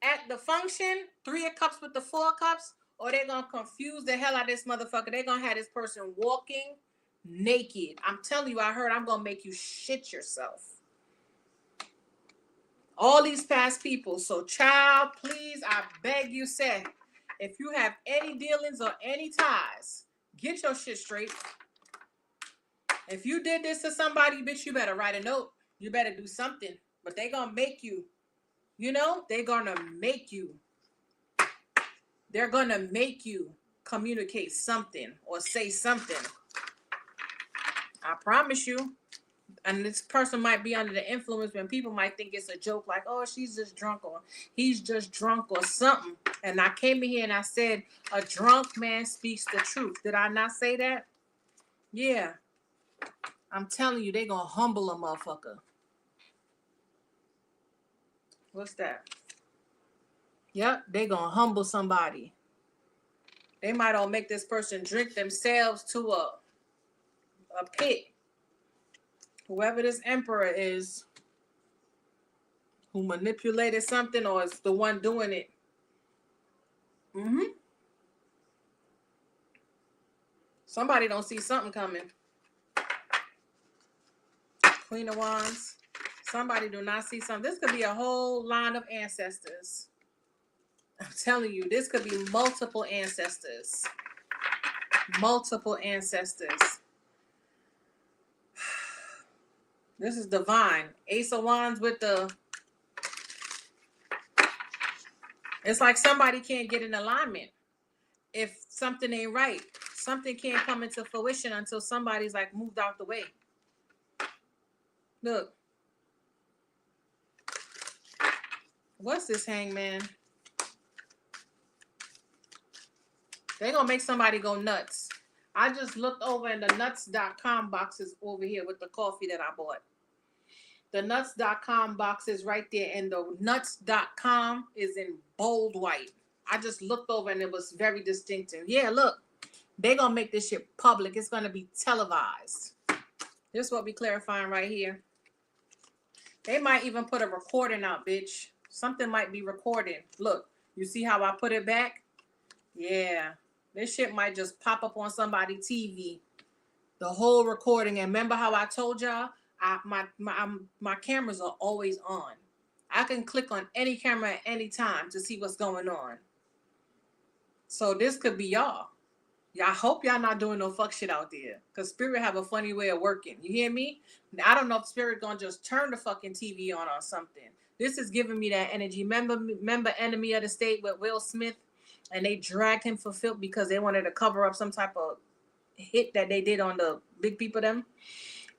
Speaker 1: at the function, 3 of Cups with the 4 of Cups, or they're going to confuse the hell out of this motherfucker. They're going to have this person walking naked. I'm telling you, I heard I'm going to make you shit yourself. All these past people. So, child, please, I beg you, say, if you have any dealings or any ties, get your shit straight. If you did this to somebody, bitch, you better write a note. You better do something. But they going to make you. They're going to make you. They're going to make you communicate something or say something. I promise you. And this person might be under the influence when people might think it's a joke, like, oh, she's just drunk, or he's just drunk, or something. And I came in here and I said, a drunk man speaks the truth. Did I not say that? Yeah. I'm telling you, they going to humble a motherfucker. What's that? Yep, they going to humble somebody. They might all make this person drink themselves to a pit. Whoever this emperor is, who manipulated something or is the one doing it. Somebody don't see something coming. Queen of Wands. Somebody do not see something. This could be a whole line of ancestors. I'm telling you, this could be multiple ancestors. Multiple ancestors. This is divine. Ace of Wands with the... It's like somebody can't get in alignment. If something ain't right, something can't come into fruition until somebody's like moved out the way. Look. What's this, Hangman? They're going to make somebody go nuts. I just looked over in the nuts.com boxes over here with the coffee that I bought. The nuts.com box is right there, and the nuts.com is in bold white. I just looked over and it was very distinctive. Yeah, look. They're going to make this shit public. It's going to be televised. This is what we're clarifying right here. They might even put a recording out, bitch. Something might be recorded. Look, you see how I put it back? Yeah. This shit might just pop up on somebody's TV. The whole recording. And remember how I told y'all? My cameras are always on. I can click on any camera at any time to see what's going on. So this could be y'all. Y'all hope y'all not doing no fuck shit out there. Because Spirit have a funny way of working. You hear me? I don't know if Spirit gonna just turn the fucking TV on or something. This is giving me that energy. Remember Enemy of the State with Will Smith? And they dragged him for filth because they wanted to cover up some type of hit that they did on the big people them.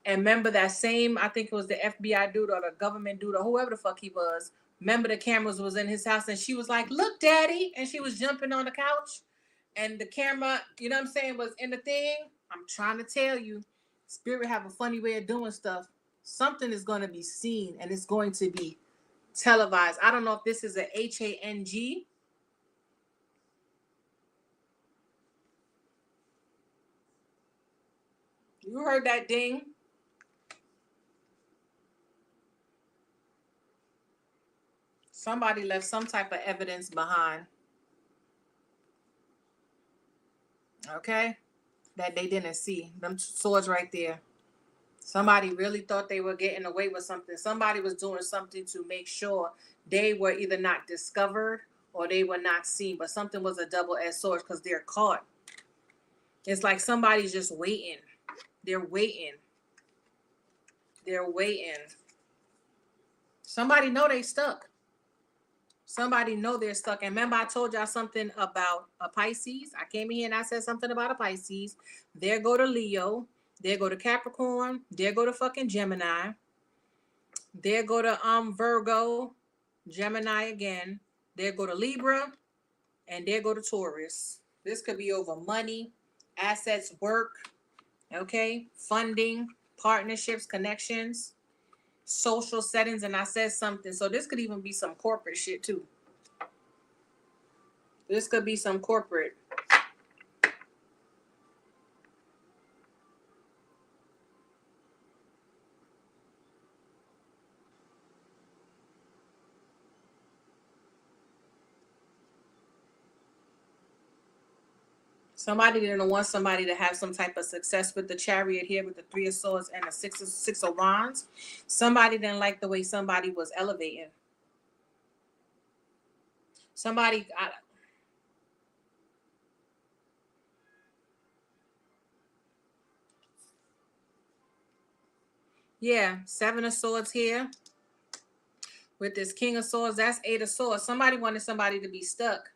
Speaker 1: And remember that same, I think it was the FBI dude or the government dude or whoever the fuck he was. Remember the cameras was in his house and she was like, look, daddy. And she was jumping on the couch. And the camera, you know what I'm saying, was in the thing. I'm trying to tell you, Spirit have a funny way of doing stuff. Something is going to be seen and it's going to be televised. I don't know if this is a HANG. You heard that ding? Somebody left some type of evidence behind. Okay? That they didn't see. Them swords right there. Somebody really thought they were getting away with something. Somebody was doing something to make sure they were either not discovered or they were not seen. But something was a double-edged sword because they're caught. It's like somebody's just waiting. They're waiting. They're waiting. Somebody know they stuck. Somebody know they're stuck. And remember I told y'all something about a Pisces? I came in here and I said something about a Pisces. There go to Leo. There go to Capricorn. There go to fucking Gemini. There go to Virgo. Gemini again. There go to Libra. And there go to Taurus. This could be over money, assets, work, okay, funding, partnerships, connections, social settings, and I said something. So this could even be some corporate shit too. This could be some corporate. Somebody didn't want somebody to have some type of success with the Chariot here with the Three of Swords and the Six of Wands. Somebody didn't like the way somebody was elevating. Somebody... yeah, Seven of Swords here. With this King of Swords, that's Eight of Swords. Somebody wanted somebody to be stuck.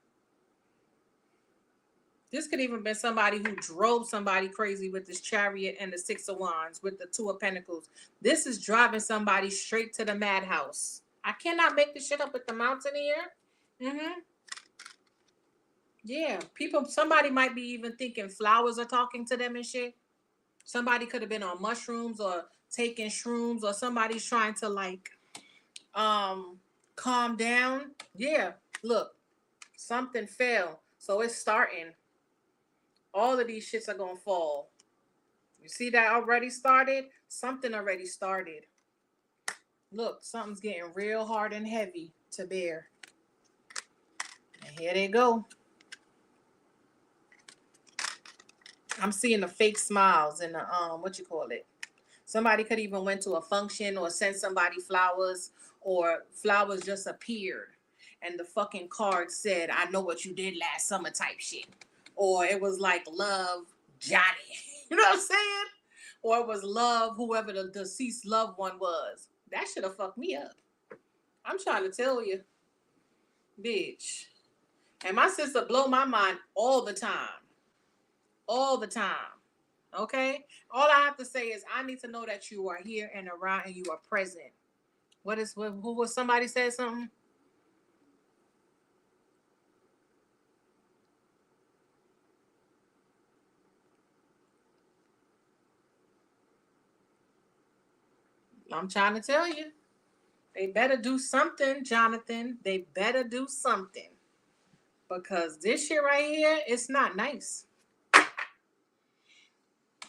Speaker 1: This could even be somebody who drove somebody crazy with this Chariot and the Six of Wands with the Two of Pentacles. This is driving somebody straight to the madhouse. I cannot make this shit up with the mountain here. Yeah, people, somebody might be even thinking flowers are talking to them and shit. Somebody could have been on mushrooms or taking shrooms, or somebody's trying to like calm down. Yeah, look, something fell. So it's starting. All of these shits are gonna fall. You see that already started? Something already started. Look, something's getting real hard and heavy to bear. And here they go. I'm seeing the fake smiles and the what you call it. Somebody could even went to a function or sent somebody flowers, or flowers just appeared and the fucking card said, "I know what you did last summer" type shit. Or it was like, "Love, Johnny." You know what I'm saying? Or it was "Love," whoever the deceased loved one was. That should have fucked me up. I'm trying to tell you, bitch. And my sister blow my mind all the time. All the time. Okay? All I have to say is I need to know that you are here and around and you are present. Who was somebody said something? I'm trying to tell you. They better do something, Jonathan. They better do something. Because this shit right here, it's not nice.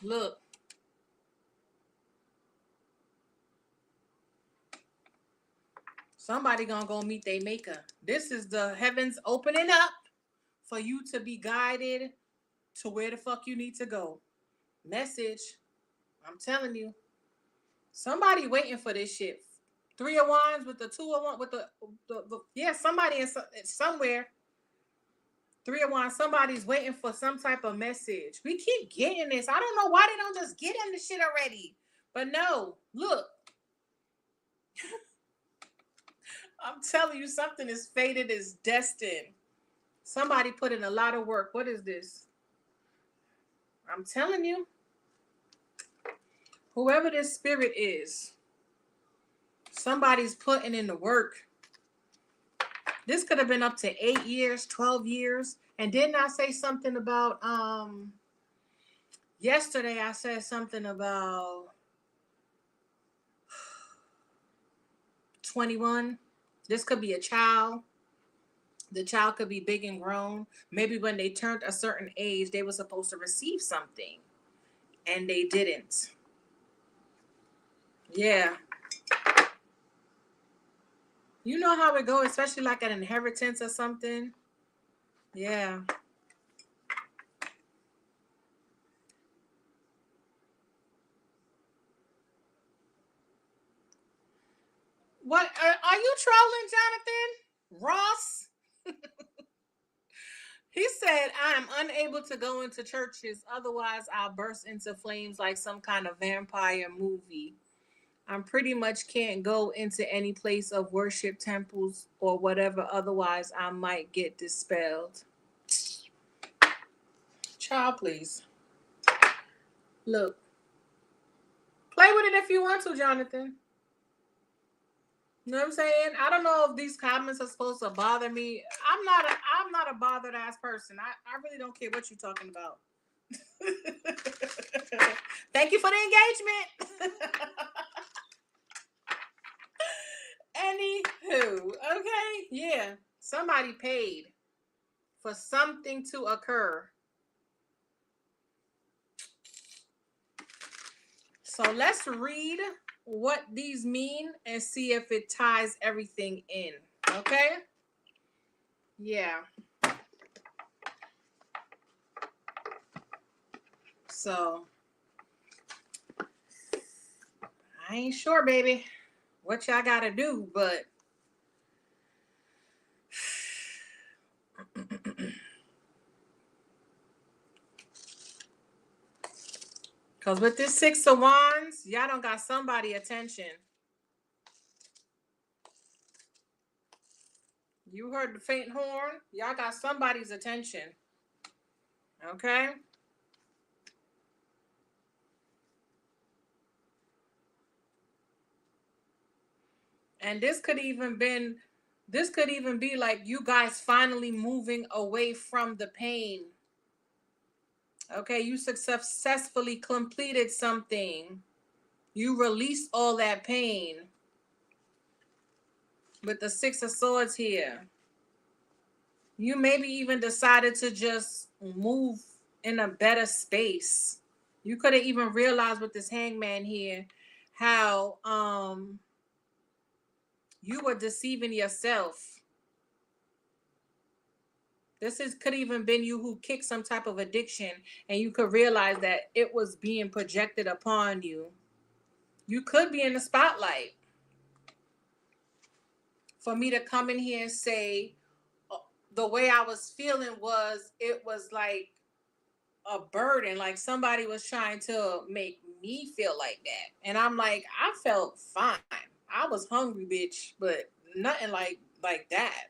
Speaker 1: Look. Somebody gonna go meet their maker. This is the heavens opening up for you to be guided to where the fuck you need to go. Message. I'm telling you. Somebody waiting for this shit. 3 of Wands with the 2 of Wands with the yeah, somebody in somewhere. 3 of Wands, somebody's waiting for some type of message. We keep getting this. I don't know why they don't just get in the shit already. But no, look. I'm telling you, something is fated, is destined. Somebody put in a lot of work. What is this? I'm telling you, whoever this spirit is, somebody's putting in the work. This could have been up to 8 years, 12 years. And didn't I say something about yesterday I said something about 21. This could be a child. The child could be big and grown. Maybe when they turned a certain age, they were supposed to receive something and they didn't. Yeah. You know how it goes, especially like an inheritance or something. Yeah. What are you trolling, Jonathan? Ross? He said, "I am unable to go into churches, otherwise I'll burst into flames like some kind of vampire movie. I'm pretty much can't go into any place of worship, temples, or whatever, otherwise I might get dispelled." Child, please. Look. Play with it if you want to, Jonathan. You know what I'm saying? I don't know if these comments are supposed to bother me. I'm not a bothered ass person. I really don't care what you're talking about. Thank you for the engagement. Anywho, okay, yeah. Somebody paid for something to occur. So let's read what these mean and see if it ties everything in. Okay? Yeah. So I ain't sure, baby, what y'all gotta do, but because with this 6 of Wands, y'all don't got somebody attention. You heard the faint horn? Y'all got somebody's attention. Okay? And this could even be like you guys finally moving away from the pain. Okay, you successfully completed something. You released all that pain. With the 6 of Swords here. You maybe even decided to just move in a better space. You could have even realized with this hangman here how you were deceiving yourself. This is could even been you who kicked some type of addiction, and you could realize that it was being projected upon you. You could be in the spotlight. For me to come in here and say the way I was feeling was it was like a burden, like somebody was trying to make me feel like that. And I'm like, I felt fine. I was hungry, bitch, but nothing like that.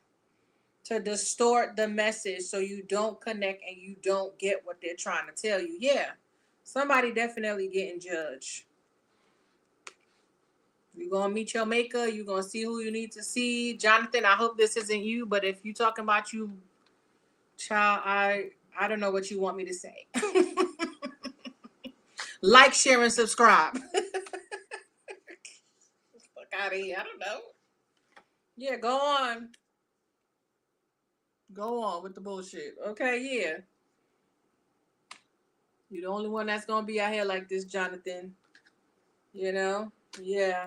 Speaker 1: To distort the message so you don't connect and you don't get what they're trying to tell you. Yeah, somebody definitely getting judged. You're gonna meet your maker, you're gonna see who you need to see. Jonathan, I hope this isn't you, but if you talking about you, child, I don't know what you want me to say. Like, share, and subscribe. Fuck out of here. I don't know. Yeah, go on. Go on with the bullshit. Okay, yeah. You're the only one that's gonna be out here like this, Jonathan. You know? Yeah.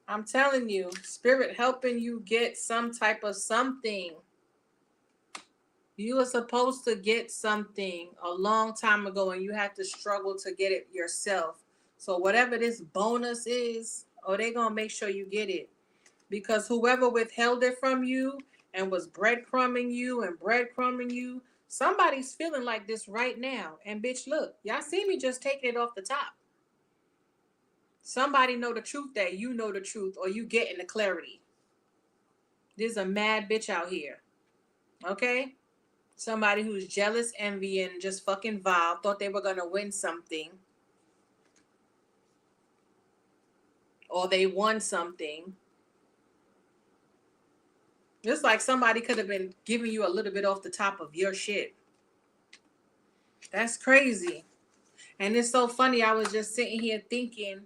Speaker 1: I'm telling you, spirit helping you get some type of something. You were supposed to get something a long time ago and you had to struggle to get it yourself. So whatever this bonus is, oh, they're gonna make sure you get it. Because whoever withheld it from you and was breadcrumbing you, somebody's feeling like this right now. And bitch, look, y'all see me just taking it off the top. Somebody know the truth that you know the truth or you getting the clarity. There's a mad bitch out here. Okay? Somebody who's jealous, envying, just fucking vile, thought they were gonna win something. Or they won something. It's like somebody could have been giving you a little bit off the top of your shit. That's crazy. And it's so funny. I was just sitting here thinking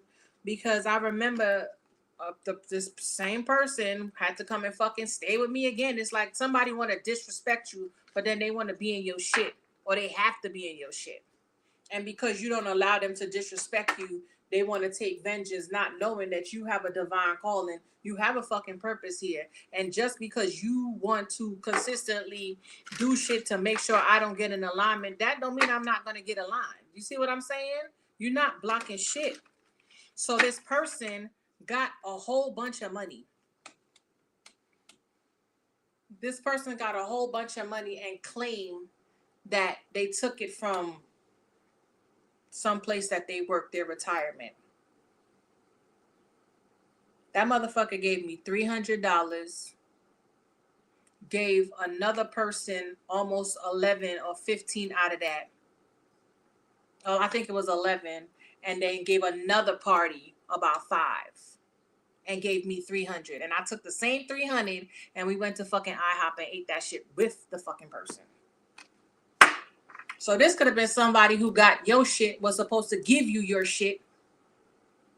Speaker 1: because I remember this same person had to come and fucking stay with me again. It's like somebody want to disrespect you, but then they want to be in your shit or they have to be in your shit. And because you don't allow them to disrespect you, they want to take vengeance, not knowing that you have a divine calling. You have a fucking purpose here. And just because you want to consistently do shit to make sure I don't get in alignment, that don't mean I'm not going to get aligned. You see what I'm saying? You're not blocking shit. So this person got a whole bunch of money. This person got a whole bunch of money and claimed that they took it from someplace that they worked their retirement. That motherfucker gave me $300, gave another person almost 11 or 15 out of that. Oh, I think it was 11. And then gave another party about 5 and gave me 300. And I took the same 300 and we went to fucking IHOP and ate that shit with the fucking person. So this could have been somebody who got your shit, was supposed to give you your shit.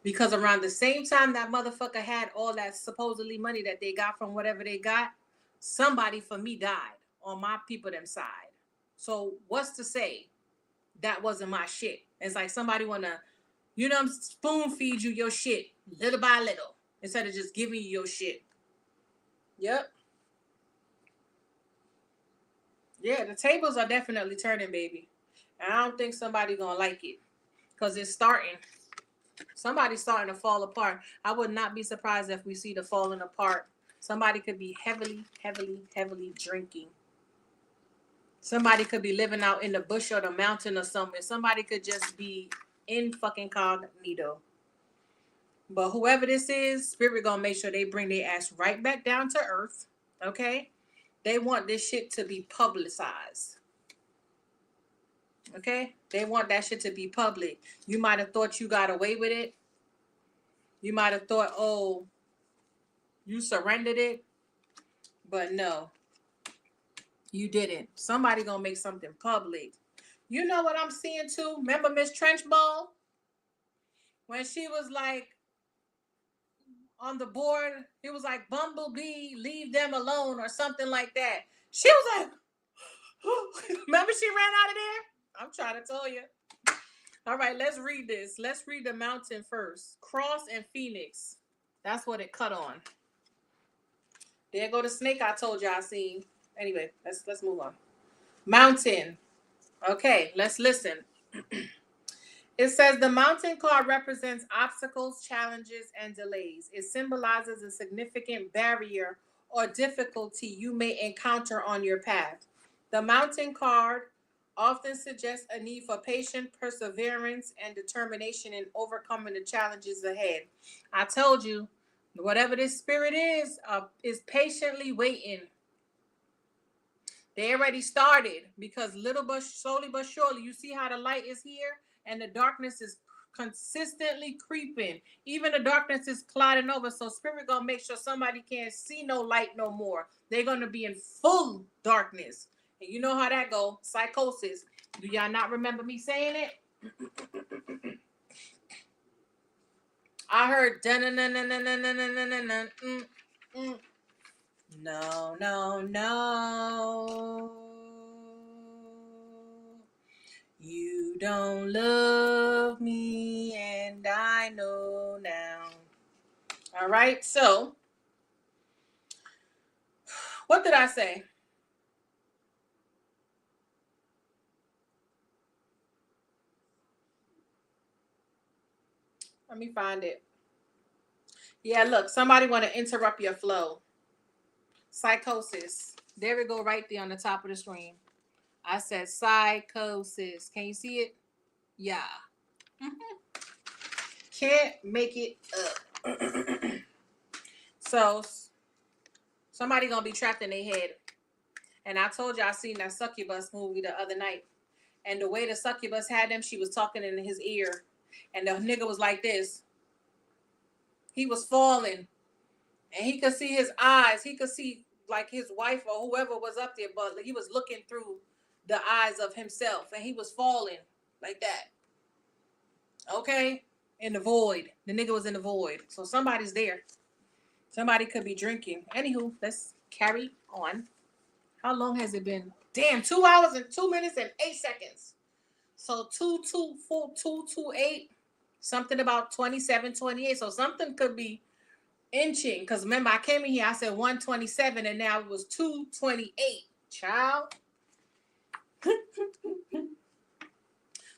Speaker 1: Because around the same time that motherfucker had all that supposedly money that they got from whatever they got, somebody for me died on my people them side. So what's to say that wasn't my shit? It's like somebody want to, spoon feed you your shit little by little instead of just giving you your shit. Yep. Yeah, the tables are definitely turning, baby. And I don't think somebody gonna like it because it's starting. Somebody's starting to fall apart. I would not be surprised if we see the falling apart. Somebody could be heavily, heavily, heavily drinking. Somebody could be living out in the bush or the mountain or somewhere. Somebody could just be in fucking cognito. But whoever this is, Spirit gonna make sure they bring their ass right back down to earth. Okay? They want this shit to be publicized. Okay? They want that shit to be public. You might have thought you got away with it. You might have thought, oh, you surrendered it. But no, you didn't. Somebody gonna make something public. You know what I'm seeing too? Remember Miss Trenchball? When she was like on the board, it was like Bumblebee, leave them alone or something like that. She was like, remember she ran out of there? I'm trying to tell you. All right, let's read this. Let's read the mountain first. Cross and Phoenix. That's what it cut on. There go the snake I told you I seen. Anyway, let's move on. Mountain. Okay, let's listen. It says the mountain card represents obstacles, challenges, and delays. It symbolizes a significant barrier or difficulty you may encounter on your path. The mountain card often suggests a need for patience, perseverance, and determination in overcoming the challenges ahead. I told you, whatever this spirit is patiently waiting. They already started because little but slowly but surely, you see how the light is here and the darkness is consistently creeping. Even the darkness is clouding over. So spirit gonna make sure somebody can't see no light no more. They're gonna be in full darkness. And you know how that go. Psychosis. Do y'all not remember me saying it? I heard no, no, no. You don't love me, and I know now. All right, so what did I say? Let me find it. Yeah, look, somebody want to interrupt your flow. Psychosis. There we go, right there on the top of the screen. I said psychosis. Can you see it? Yeah. Can't make it up. So somebody gonna be trapped in their head. And I told you I seen that succubus movie the other night. And the way the succubus had him, she was talking in his ear. And the nigga was like this. He was falling. And he could see his eyes. He could see like his wife or whoever was up there, but he was looking through the eyes of himself. And he was falling like that. Okay? In the void. The nigga was in the void. So somebody's there. Somebody could be drinking. Anywho, let's carry on. How long has it been? Damn, 2 hours and 2 minutes and 8 seconds. So 2 2 4 2 2 8, something about 27, 28. So something could be inching. Because remember, I came in here, I said 127, and now it was 228. Child.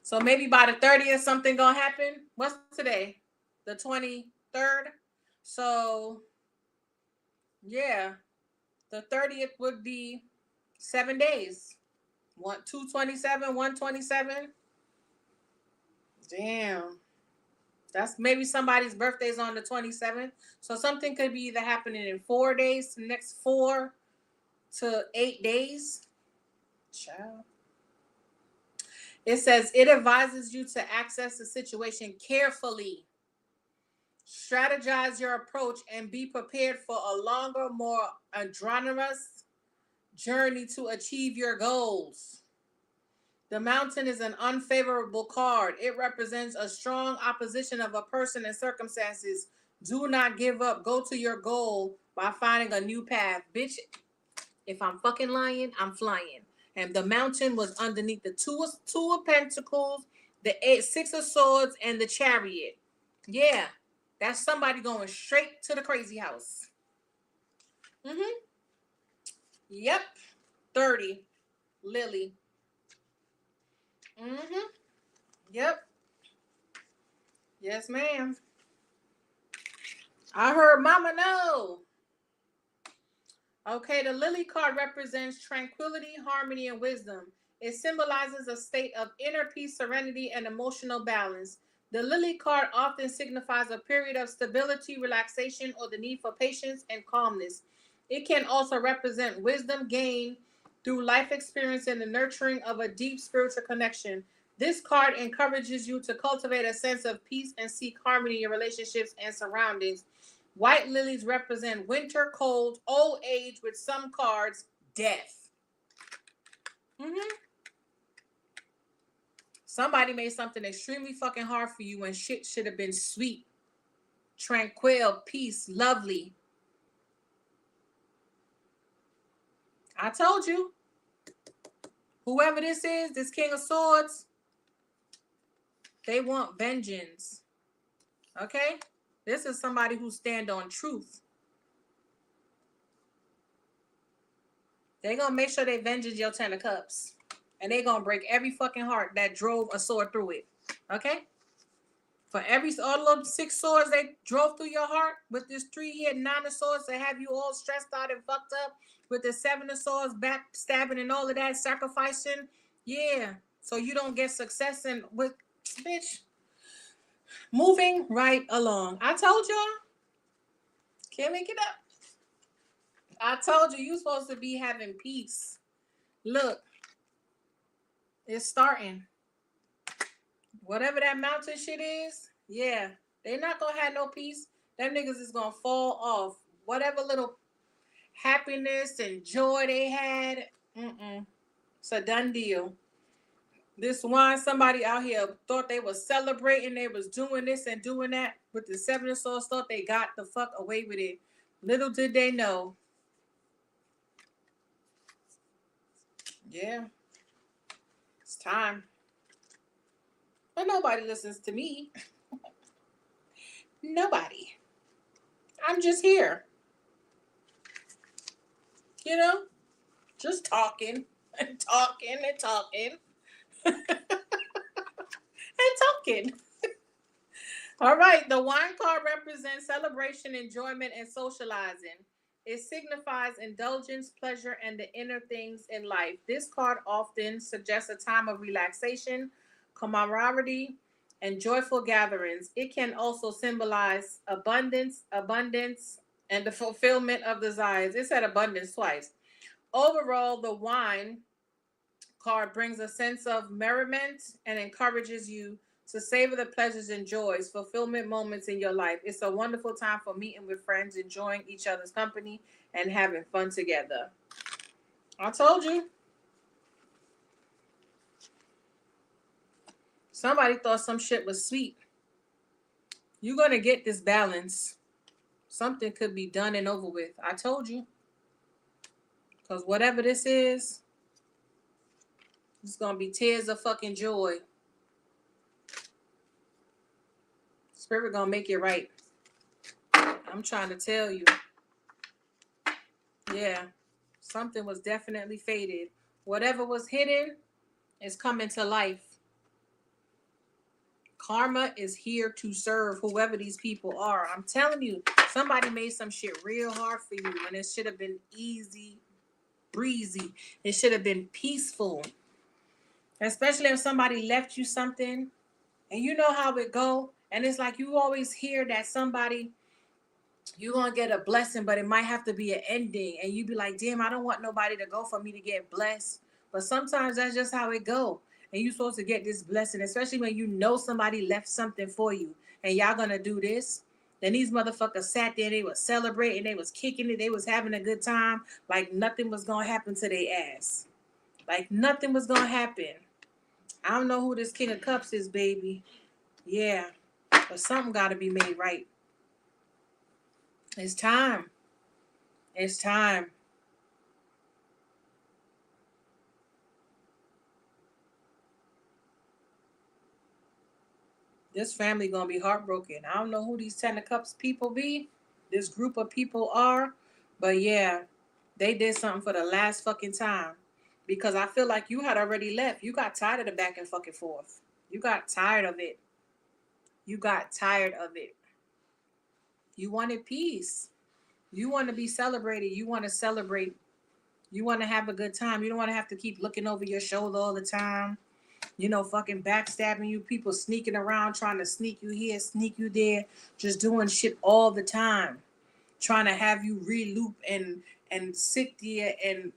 Speaker 1: So maybe by the 30th, something gonna happen. What's today? The 23rd. So yeah, the 30th would be 7 days. 227, 127. Damn. That's maybe somebody's birthday's on the 27th. So something could be either happening in 4 days, the next 4 to 8 days. Child. It says it advises you to access the situation carefully. Strategize your approach and be prepared for a longer, more adventurous journey to achieve your goals. The mountain is an unfavorable card. It represents a strong opposition of a person and circumstances. Do not give up. Go to your goal by finding a new path. Bitch, if I'm fucking lying, I'm flying. And the mountain was underneath the two of pentacles, the 6 of swords, and the chariot. Yeah, that's somebody going straight to the crazy house. Mm-hmm. Yep. 30. Lily. Mm-hmm. Yep. Yes, ma'am. I heard mama no. Okay, the lily card represents tranquility, harmony, and wisdom. It symbolizes a state of inner peace, serenity, and emotional balance. The lily card often signifies a period of stability, relaxation, or the need for patience and calmness. It can also represent wisdom gained through life experience and the nurturing of a deep spiritual connection. This card encourages you to cultivate a sense of peace and seek harmony in your relationships and surroundings. White lilies represent winter, cold, old age, with some cards, death. Mm-hmm. Somebody made something extremely fucking hard for you when shit should have been sweet, tranquil, peace, lovely. I told you. Whoever this is, this King of Swords, They want vengeance. Okay? This is somebody who stand on truth. They gonna make sure they vengeance your 10 of cups. And they gonna break every fucking heart that drove a sword through it. Okay? For all of 6 swords they drove through your heart, with this 3 here, 9 of swords to have you all stressed out and fucked up, with the 7 of swords backstabbing and all of that, sacrificing. Yeah. So you don't get success and with bitch. Moving right along. I told y'all. Can't make it up. I told you supposed to be having peace. Look, it's starting. Whatever that mountain shit is, yeah, they not gonna have no peace. Them niggas is gonna fall off. Whatever little happiness and joy they had, it's a done deal. This wine, somebody out here thought they was celebrating, they was doing this and doing that with the 7 of swords, thought they got the fuck away with it. Little did they know. Yeah, it's time. But nobody listens to me. Nobody. I'm just here. You know? Just talking and talking and talking and talking. All right, the wine card represents celebration, enjoyment, and socializing. It signifies indulgence, pleasure, and the inner things in life. This card often suggests a time of relaxation, camaraderie, and joyful gatherings. It can also symbolize abundance, and the fulfillment of desires. It said abundance twice. Overall, the wine card brings a sense of merriment and encourages you to savor the pleasures and joys, fulfillment moments in your life. It's a wonderful time for meeting with friends, enjoying each other's company, and having fun together. I told you. Somebody thought some shit was sweet. You're going to get this balance. Something could be done and over with. I told you. Because whatever this is, it's going to be tears of fucking joy. Spirit going to make it right. I'm trying to tell you. Yeah. Something was definitely faded. Whatever was hidden is coming to life. Karma is here to serve whoever these people are. I'm telling you, somebody made some shit real hard for you when it should have been easy, breezy. It should have been peaceful. Especially if somebody left you something and you know how it go. And it's like you always hear that somebody, you're going to get a blessing, but it might have to be an ending. And you be like, damn, I don't want nobody to go for me to get blessed. But sometimes that's just how it go. And you're supposed to get this blessing, especially when you know somebody left something for you. And y'all going to do this. Then these motherfuckers sat there, they was celebrating, they was kicking it, they was having a good time. Like nothing was going to happen to their ass. Like nothing was going to happen. I don't know who this King of Cups is, baby. Yeah. But something got to be made right. It's time. It's time. This family gonna be heartbroken. I don't know who these 10 of Cups people be. This group of people are. But yeah, they did something for the last fucking time. Because I feel like you had already left. You got tired of the back and fucking forth. You got tired of it. You got tired of it. You wanted peace. You want to be celebrated. You want to celebrate. You want to have a good time. You don't want to have to keep looking over your shoulder all the time. You know, fucking backstabbing you, people sneaking around, trying to sneak you here, sneak you there, just doing shit all the time, trying to have you reloop and sit there and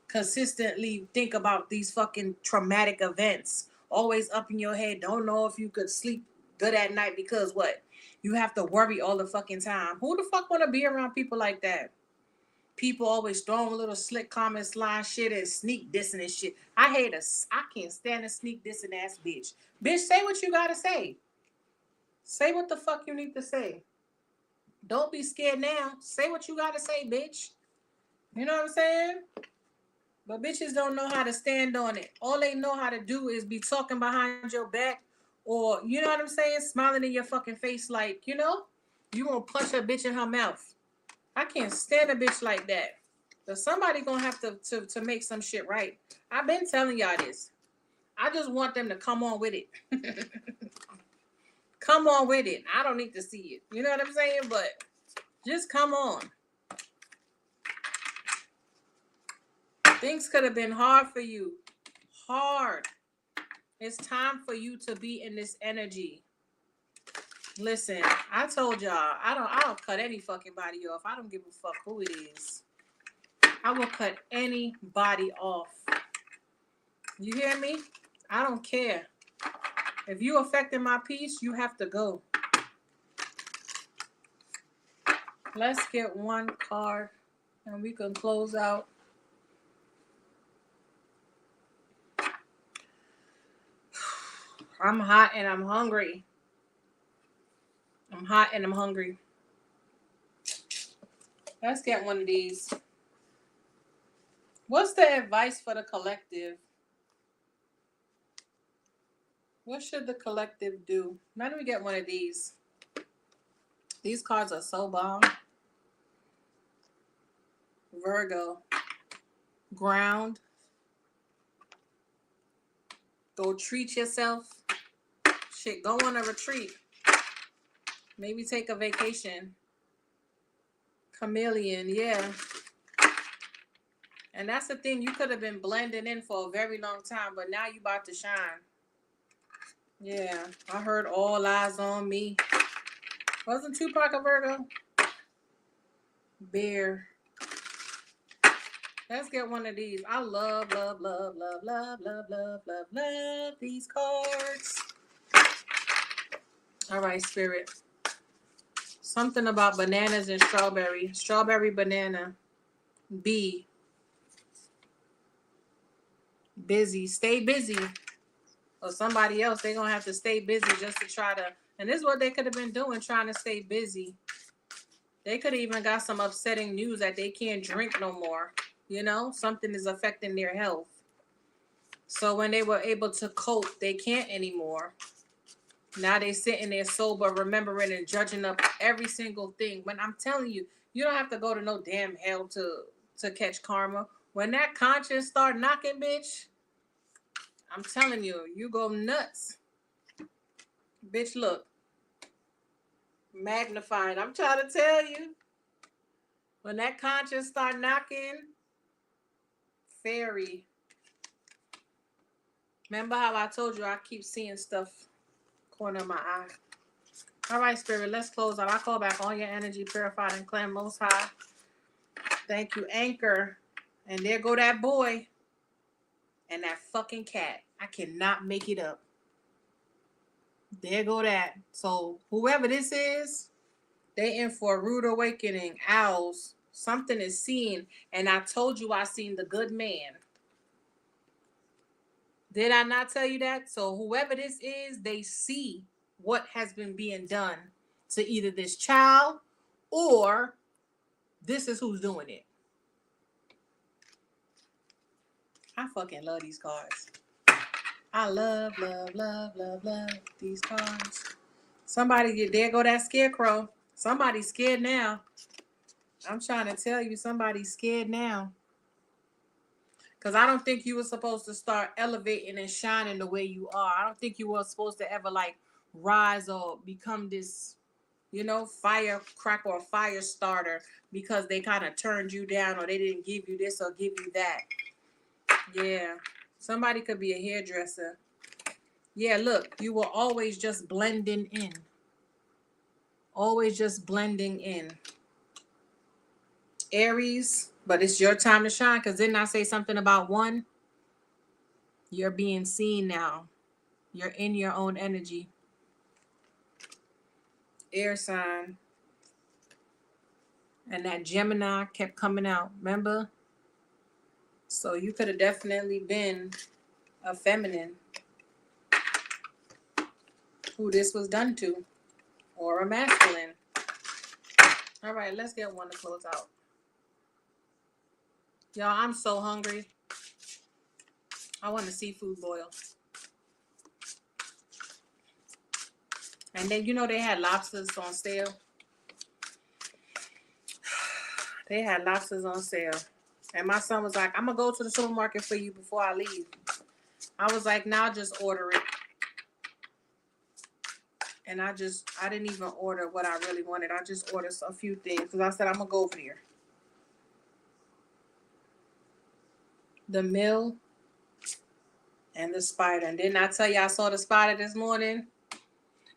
Speaker 1: consistently think about these fucking traumatic events. Always up in your head, don't know if you could sleep good at night because what? You have to worry all the fucking time. Who the fuck want to be around people like that? People always throwing little slick comments, line shit, and sneak dissing and shit. I hate us. I can't stand a sneak dissing ass bitch. Bitch, say what you gotta say. Say what the fuck you need to say. Don't be scared now. Say what you gotta say, bitch. You know what I'm saying? But bitches don't know how to stand on it. All they know how to do is be talking behind your back Or, you know what I'm saying? Smiling in your fucking face like, you know, you gonna punch a bitch in her mouth. I can't stand a bitch like that. But somebody gonna have to make some shit right. I've been telling y'all this. I just want them to come on with it. Come on with it. I don't need to see it. You know what I'm saying? But just come on. Things could have been hard for you. Hard. It's time for you to be in this energy. Listen, I told y'all, I don't cut any fucking body off. I don't give a fuck who it is. I will cut anybody off. You hear me? I don't care. If you affecting my peace, you have to go. Let's get one card and we can close out. I'm hot and I'm hungry. I'm hot and I'm hungry. Let's get one of these. What's the advice for the collective? What should the collective do? Let me get one of these. These cards are so bomb. Virgo. Ground. Go treat yourself. Shit, go on a retreat. Maybe take a vacation. Chameleon, yeah. And that's the thing. You could have been blending in for a very long time, but now you about to shine. Yeah, I heard all eyes on me. Wasn't Tupac a Virgo? Bear. Let's get one of these. I love these cards. All right, Spirit. Something about bananas and strawberry. Strawberry, banana. B. Busy. Stay busy. Or somebody else, they're going to have to stay busy just to try to... And this is what they could have been doing, trying to stay busy. They could have even got some upsetting news that they can't drink no more. You know, something is affecting their health. So when they were able to cope, they can't anymore. Now they sitting there sober, remembering and judging up every single thing. When I'm telling you, you don't have to go to no damn hell to catch karma. When that conscience start knocking, bitch, I'm telling you, you go nuts. Bitch, look. Magnifying. I'm trying to tell you. When that conscience start knocking, fairy. Remember how I told you I keep seeing stuff corner of my eye. All right, Spirit, let's close out. I call back all your energy, purified and cleansed, Most High. Thank you, Anchor. And there go that boy and that fucking cat. I cannot make it up. There go that. So whoever this is, they in for a rude awakening. Owls. Something is seen. And I told you I seen the good man. Did I not tell you that? So whoever this is, they see what has been being done to either this child or this is who's doing it. I fucking love these cards. I love these cards. Somebody, there go that scarecrow. Somebody's scared now. I'm trying to tell you, somebody's scared now. Because I don't think you were supposed to start elevating and shining the way you are. I don't think you were supposed to ever like rise or become this, you know, firecracker or fire starter because they kind of turned you down or they didn't give you this or give you that. Yeah. Somebody could be a hairdresser. Yeah, look, you were always just blending in. Always just blending in. Aries, but it's your time to shine because didn't I say something about one? You're being seen now. You're in your own energy. Air sign. And that Gemini kept coming out. Remember? So you could have definitely been a feminine who this was done to. Or a masculine. All right, let's get one to close out. Y'all, I'm so hungry. I want a seafood boil. And then, you know, they had lobsters on sale. They had lobsters on sale. And my son was like, I'm going to go to the supermarket for you before I leave. I was like, nah, just order it. And I didn't even order what I really wanted. I just ordered a few things because I said, I'm going to go over there. The mill and the spider. And didn't I tell you I saw the spider this morning?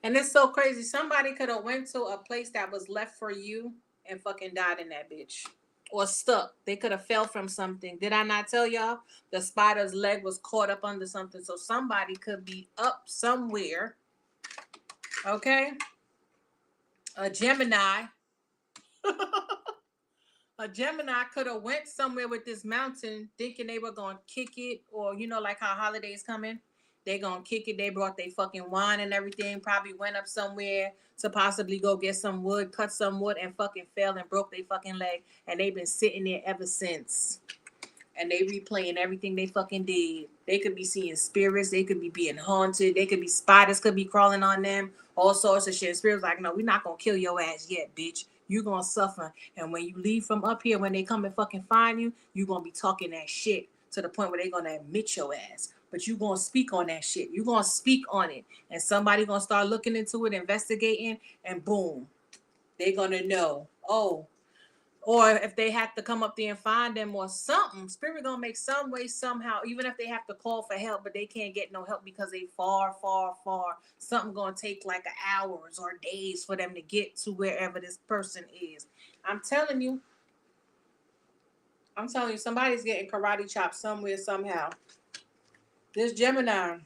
Speaker 1: And it's so crazy. Somebody could have went to a place that was left for you and fucking died in that bitch. Or stuck. They could have fell from something. Did I not tell y'all? The spider's leg was caught up under something. So somebody could be up somewhere. Okay? A Gemini. A Gemini could have went somewhere with this mountain thinking they were going to kick it. Or, you know, like how holidays coming. They going to kick it. They brought their fucking wine and everything. Probably went up somewhere to possibly go get some wood, cut some wood, and fucking fell and broke their fucking leg. And they've been sitting there ever since. And they replaying everything they fucking did. They could be seeing spirits. They could be being haunted. They could be spiders could be crawling on them. All sorts of shit. Spirits like, no, we're not going to kill your ass yet, bitch. You're going to suffer. And when you leave from up here, when they come and fucking find you, you're going to be talking that shit to the point where they're going to admit your ass. But you're going to speak on that shit. You're going to speak on it. And somebody going to start looking into it, investigating, and boom. They're going to know. Oh. Or if they have to come up there and find them or something, spirit gonna make some way somehow, even if they have to call for help, but they can't get no help because they far, far, far. Something gonna take like hours or days for them to get to wherever this person is. I'm telling you, somebody's getting karate chopped somewhere, somehow. This Gemini,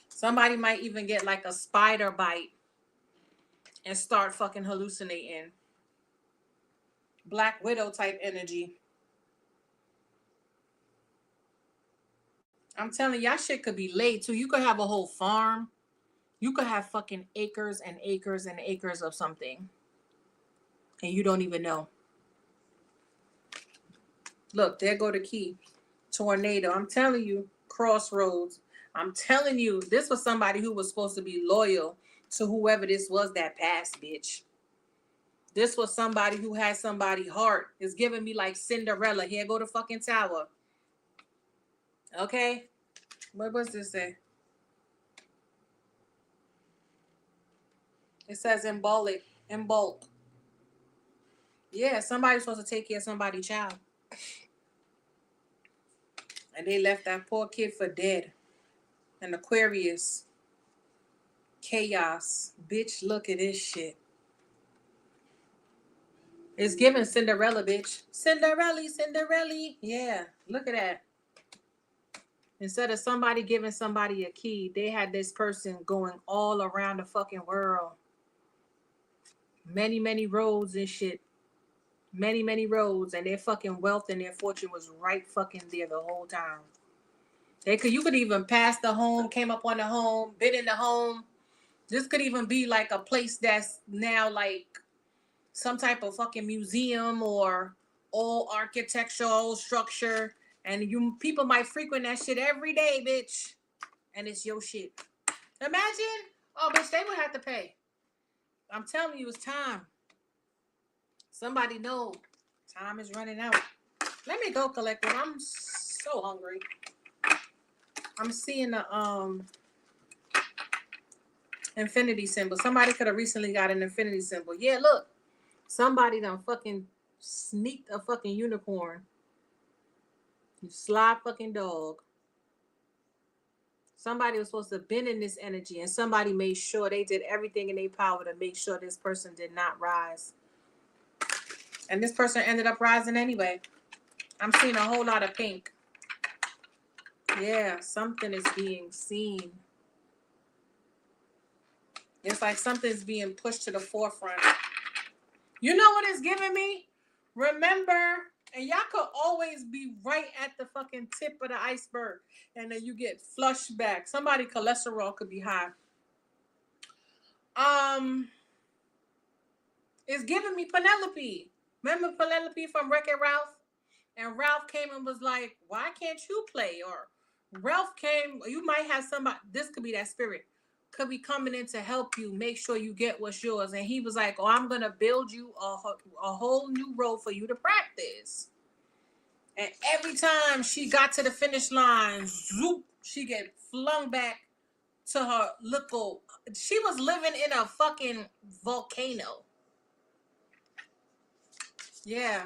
Speaker 1: somebody might even get like a spider bite and start fucking hallucinating. Black Widow type energy. I'm telling y'all, shit could be laid too. You could have a whole farm. You could have fucking acres and acres and acres of something. And you don't even know. Look, there go the key. Tornado. I'm telling you, crossroads. I'm telling you, this was somebody who was supposed to be loyal to whoever this was that passed, bitch. This was somebody who had somebody's heart. It's giving me like Cinderella. Here go the fucking tower. Okay? What's this say? It says in bulk. Yeah, somebody's supposed to take care of somebody's child. And they left that poor kid for dead. And Aquarius. Chaos. Bitch, look at this shit. It's giving Cinderella, bitch. Cinderella. Yeah, look at that. Instead of somebody giving somebody a key, they had this person going all around the fucking world. Many, many roads and shit. Many roads. And their fucking wealth and their fortune was right fucking there the whole time. You could even pass the home, came up on the home, been in the home. This could even be like a place that's now like some type of fucking museum or old architectural structure. And you people might frequent that shit every day, bitch. And it's your shit. Imagine. Oh, bitch, they would have to pay. I'm telling you, it's time. Somebody know time is running out. Let me go collect one. I'm so hungry. I'm seeing the infinity symbol. Somebody could have recently got an infinity symbol. Yeah, look. Somebody done fucking sneaked a fucking unicorn. You sly fucking dog. Somebody was supposed to have been in this energy, and somebody made sure they did everything in their power to make sure this person did not rise. And this person ended up rising anyway. I'm seeing a whole lot of pink. Yeah, something is being seen. It's like something's being pushed to the forefront. You know what it's giving me? Remember, and y'all could always be right at the fucking tip of the iceberg, and then you get flushed back. Somebody cholesterol could be high. It's giving me Penelope. Remember Penelope from Wreck-It Ralph? And Ralph came and was like, why can't you play? Or Ralph came, you might have somebody, this could be that spirit. could be coming in to help you make sure you get what's yours. And he was like, oh, I'm going to build you a whole new road for you to practice. And every time she got to the finish line, zoop, she get flung back to her little. She was living in a fucking volcano. Yeah.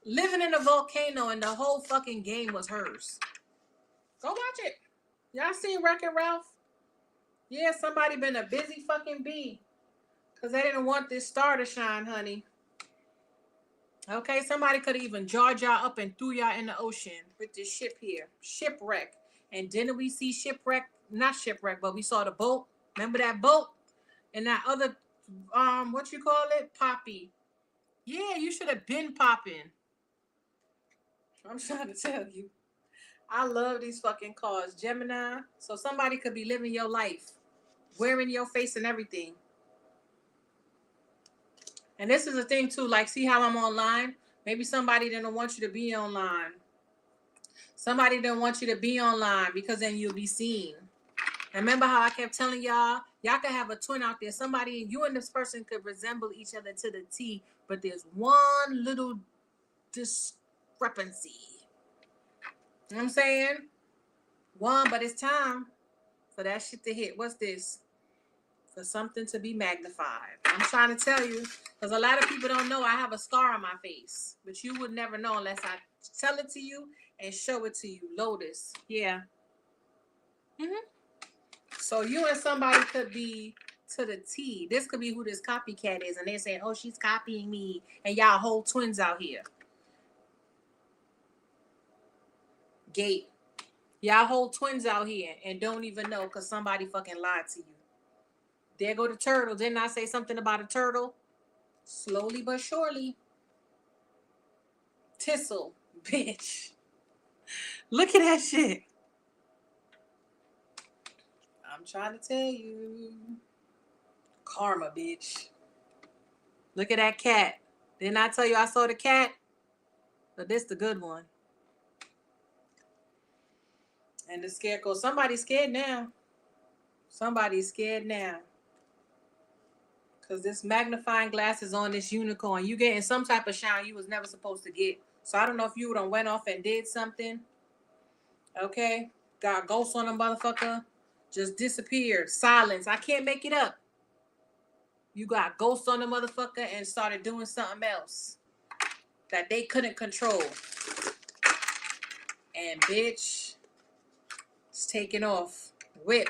Speaker 1: Living in a volcano, and the whole fucking game was hers. Go watch it. Y'all seen Wreck-It Ralph? Yeah, somebody been a busy fucking bee. Because they didn't want this star to shine, honey. Okay, somebody could have even jarred y'all up and threw y'all in the ocean with this ship here. Shipwreck. And didn't we see shipwreck? Not shipwreck, but we saw the boat. Remember that boat? And that other, what you call it? Poppy. Yeah, you should have been popping. I'm trying to tell you. I love these fucking cars. Gemini. So somebody could be living your life. Wearing your face and everything. And this is the thing too, like, see how I'm online? Maybe somebody didn't want you to be online. Somebody didn't want you to be online because then you'll be seen. And remember how I kept telling y'all could have a twin out there. Somebody, you and this person could resemble each other to the T, but there's one little discrepancy. You know what I'm saying? One, but it's time for that shit to hit. What's this? For something to be magnified. I'm trying to tell you, because a lot of people don't know I have a scar on my face, but you would never know unless I tell it to you and show it to you. Lotus. Yeah. So you and somebody could be to the T. This could be who this copycat is, and they're saying, oh, she's copying me, and y'all whole twins out here. Gate. Y'all whole twins out here and don't even know because somebody fucking lied to you. There go the turtle. Didn't I say something about a turtle? Slowly but surely. Tissel, bitch. Look at that shit. I'm trying to tell you. Karma, bitch. Look at that cat. Didn't I tell you I saw the cat? But this the good one. And the scarecrow. Somebody's scared now. Somebody's scared now. Because this magnifying glass is on this unicorn. You getting some type of shine you was never supposed to get. So I don't know if you done went off and did something. Okay? Got ghosts on them motherfucker. Just disappeared. Silence. I can't make it up. You got ghosts on the motherfucker and started doing something else that they couldn't control. And bitch, it's taking off. Whip.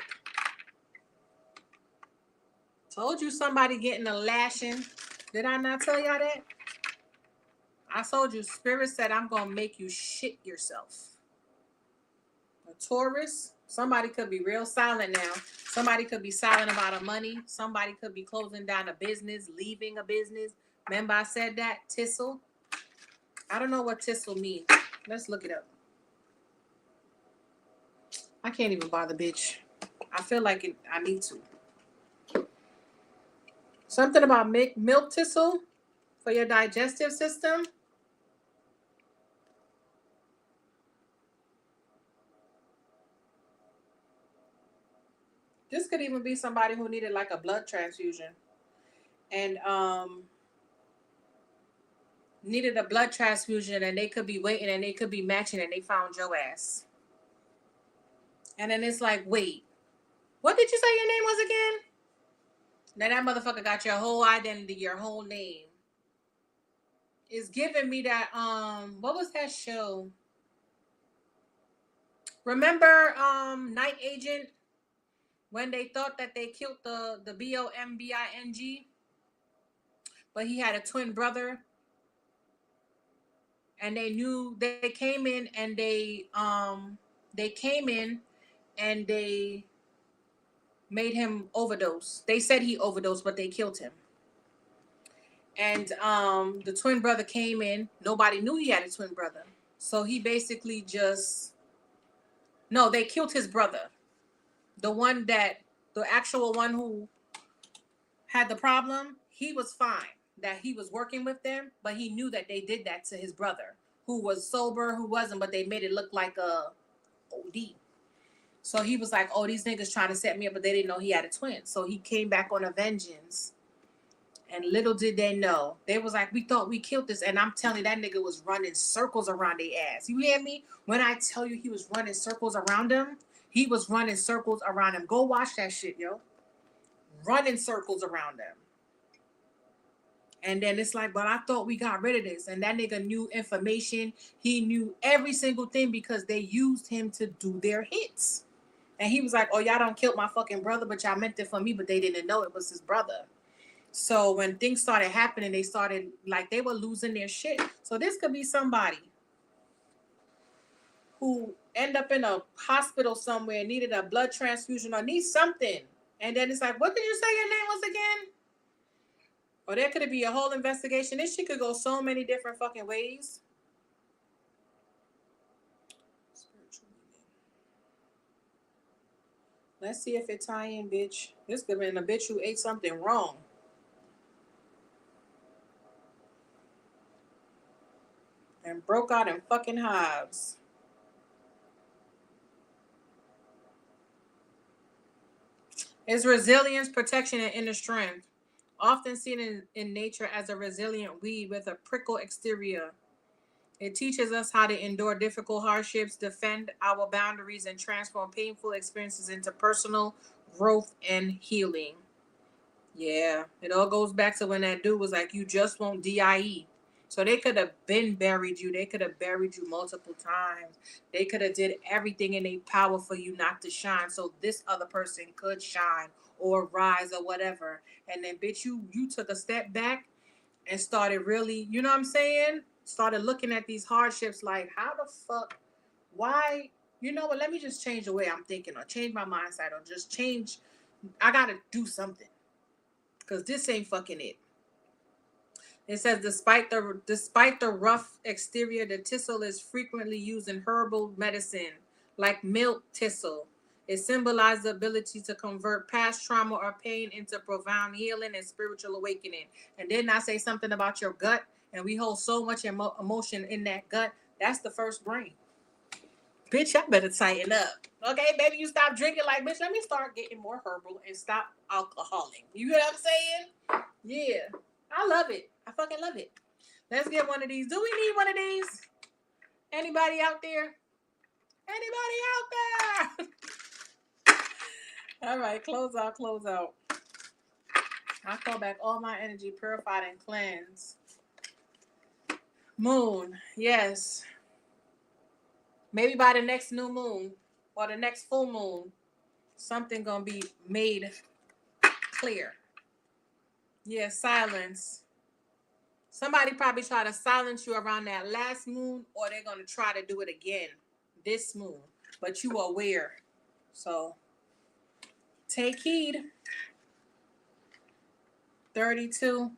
Speaker 1: Told you somebody getting a lashing. Did I not tell y'all that? I told you, Spirit said I'm going to make you shit yourself. A Taurus, somebody could be real silent now. Somebody could be silent about a money. Somebody could be closing down a business, leaving a business. Remember I said that? Tissel. I don't know what tissel means. Let's look it up. I can't even bother, bitch. I feel like I need to. Something about milk thistle for your digestive system. This could even be somebody who needed like a blood transfusion. And needed a blood transfusion, and they could be waiting and they could be matching, and they found your ass. And then it's like, wait, what did you say your name was again? Now that motherfucker got your whole identity, your whole name. It's giving me that, what was that show? Remember Night Agent? When they thought that they killed the Bombing, but he had a twin brother. And they knew they came in and they came in and they made him overdose. They said he overdosed, but they killed him. And the twin brother came in. Nobody knew he had a twin brother. So he basically they killed his brother. The actual one who had the problem, he was fine. That he was working with them, but he knew that they did that to his brother, who was sober, who wasn't, but they made it look like a OD. So he was like, oh, these niggas trying to set me up, but they didn't know he had a twin. So he came back on a vengeance. And little did they know. They was like, we thought we killed this. And I'm telling you, that nigga was running circles around their ass. You hear me? When I tell you he was running circles around him, he was running circles around him. Go watch that shit, yo. Running circles around him. And then it's like, but I thought we got rid of this. And that nigga knew information. He knew every single thing because they used him to do their hits. And he was like, oh, y'all don't kill my fucking brother, but y'all meant it for me, but they didn't know it was his brother. So when things started happening, they started, like, they were losing their shit. So this could be somebody who end up in a hospital somewhere, needed a blood transfusion or needs something. And then it's like, what did you say your name was again? Or there could be a whole investigation. This shit could go so many different fucking ways. Let's see if it tie in, bitch. This could have been a bitch who ate something wrong. And broke out in fucking hives. It's resilience, protection, and inner strength. Often seen in nature as a resilient weed with a prickle exterior. It teaches us how to endure difficult hardships, defend our boundaries, and transform painful experiences into personal growth and healing. Yeah, it all goes back to when that dude was like, you just won't DIE. So they could have been buried you. They could have buried you multiple times. They could have did everything in their power for you not to shine. So this other person could shine or rise or whatever. And then bitch, you took a step back and started really, you know what I'm saying? Started looking at these hardships like, how the fuck, why, you know what, let me just change the way I'm thinking or change my mindset or just change. I got to do something because this ain't fucking it. It says, despite the rough exterior, the thistle is frequently used in herbal medicine, like milk thistle. It symbolizes the ability to convert past trauma or pain into profound healing and spiritual awakening. And didn't I say something about your gut? And we hold so much emotion in that gut. That's the first brain. Bitch, I better tighten up. Okay, baby, you stop drinking. Like, bitch, let me start getting more herbal and stop alcoholing. You know what I'm saying? Yeah. I love it. I fucking love it. Let's get one of these. Do we need one of these? Anybody out there? Anybody out there? All right, close out, close out. I call back all my energy, purified and cleansed. Moon, yes. Maybe by the next new moon or the next full moon, something gonna be made clear. Yeah, silence. Somebody probably try to silence you around that last moon, or they're gonna try to do it again this moon. But you are aware. So take heed. 32.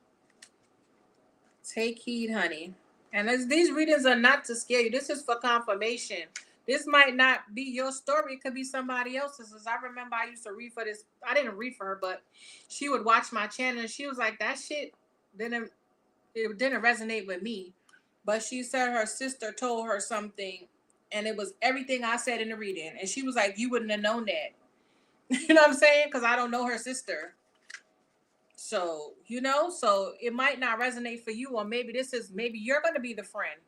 Speaker 1: Take heed, honey. And as these readings are not to scare you, this is for confirmation. This might not be your story. It could be somebody else's. As I remember, I used to read for this. I didn't read for her, but she would watch my channel, and she was like, that shit didn't resonate with me. But she said her sister told her something, and it was everything I said in the reading. And she was like, you wouldn't have known that. You know what I'm saying? Because I don't know her sister. So, so it might not resonate for you, or maybe you're going to be the friend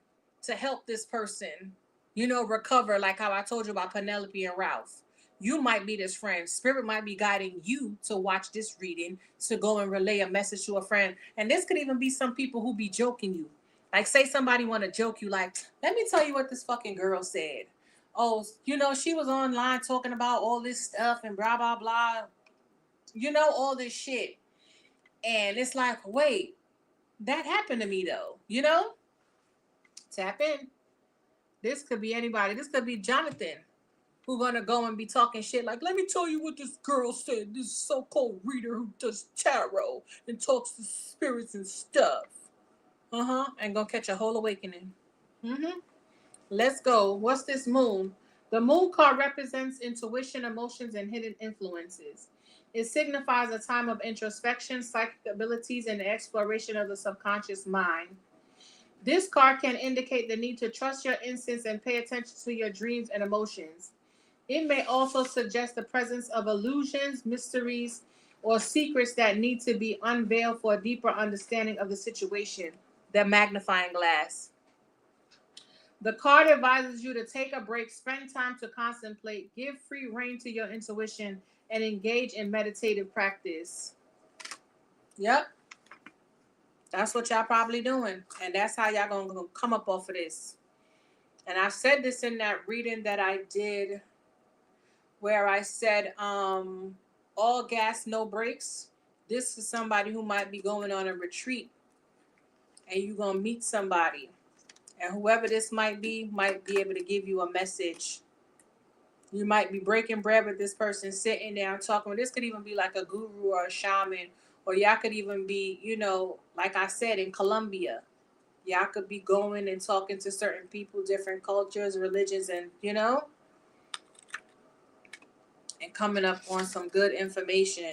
Speaker 1: to help this person, recover, like how I told you about Penelope and Ralph. You might be this friend. Spirit might be guiding you to watch this reading, to go and relay a message to a friend. And this could even be some people who be joking you. Like, say somebody want to joke you, like, let me tell you what this fucking girl said. Oh, she was online talking about all this stuff and blah, blah, blah. All this shit. And it's like, wait, that happened to me though, Tap in. This could be anybody. This could be Jonathan, who gonna go and be talking shit like, let me tell you what this girl said. This so-called reader who does tarot and talks to spirits and stuff. And gonna catch a whole awakening. Let's go. What's this moon? The moon card represents intuition, emotions, and hidden influences. It signifies a time of introspection, psychic abilities, and the exploration of the subconscious mind. This card can indicate the need to trust your instincts and pay attention to your dreams and emotions. It may also suggest the presence of illusions, mysteries, or secrets that need to be unveiled for a deeper understanding of the situation. The magnifying glass. The card advises you to take a break, spend time to contemplate, give free rein to your intuition, and engage in meditative practice. Yep, that's what y'all probably doing. And that's how y'all gonna come up off of this. And I said this in that reading that I did where I said, all gas, no brakes. This is somebody who might be going on a retreat and you're going to meet somebody. And whoever this might be able to give you a message. You might be breaking bread with this person, sitting down, talking. This could even be like a guru or a shaman. Or y'all could even be, like I said, in Colombia. Y'all could be going and talking to certain people, different cultures, religions, and, and coming up on some good information.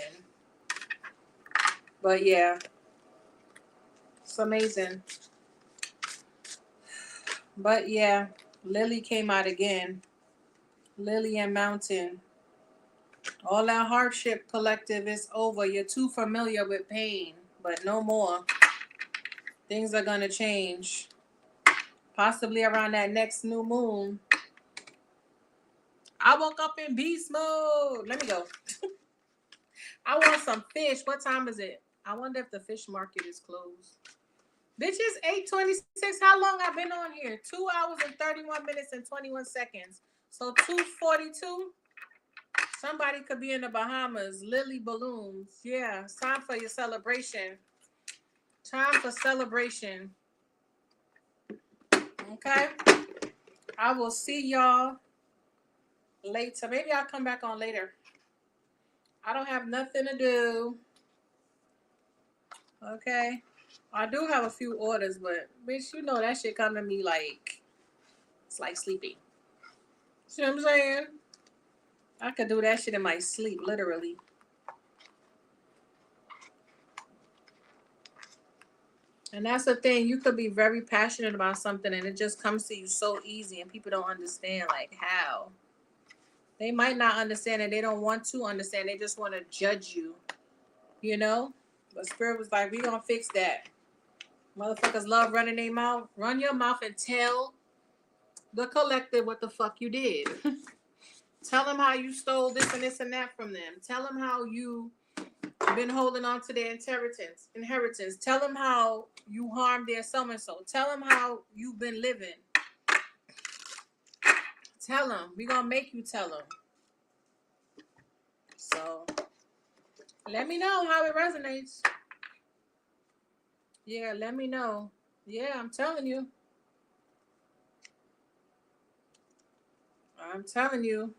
Speaker 1: But yeah, it's amazing. But yeah, Lily came out again. Lily and Mountain. All that hardship collective is over. You're too familiar with pain, but no more. Things are going to change. Possibly around that next new moon. I woke up in beast mode. Let me go. I want some fish. What time is it? I wonder if the fish market is closed. Bitch, it's 8:26. How long I've been on here? 2 hours and 31 minutes and 21 seconds. So 2:42. Somebody could be in the Bahamas. Lily balloons. Yeah, it's time for your celebration. Time for celebration. Okay. I will see y'all later. Maybe I'll come back on later. I don't have nothing to do. Okay. I do have a few orders, but bitch, that shit come to me like it's like sleeping. See what I'm saying? I could do that shit in my sleep, literally. And that's the thing. You could be very passionate about something and it just comes to you so easy and people don't understand like how. They might not understand and they don't want to understand. They just want to judge you. But Spirit was like, we gonna fix that. Motherfuckers love running their mouth. Run your mouth and tell the collective what the fuck you did. Tell them how you stole this and this and that from them. Tell them how you been holding on to their inheritance. Tell them how you harmed their so-and-so. Tell them how you've been living. Tell them. We're going to make you tell them. So, let me know how it resonates. Yeah, let me know. Yeah, I'm telling you. I'm telling you.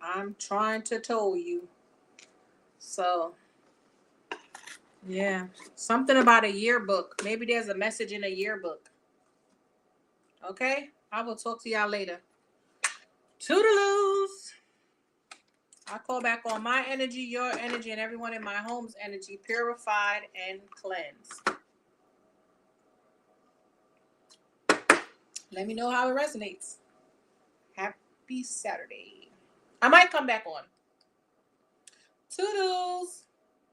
Speaker 1: I'm trying to tell you. So, yeah. Something about a yearbook. Maybe there's a message in a yearbook. Okay? I will talk to y'all later. Toodaloos. I call back on my energy, your energy, and everyone in my home's energy, purified and cleansed. Let me know how it resonates. Happy Saturday. I might come back on. Toodles.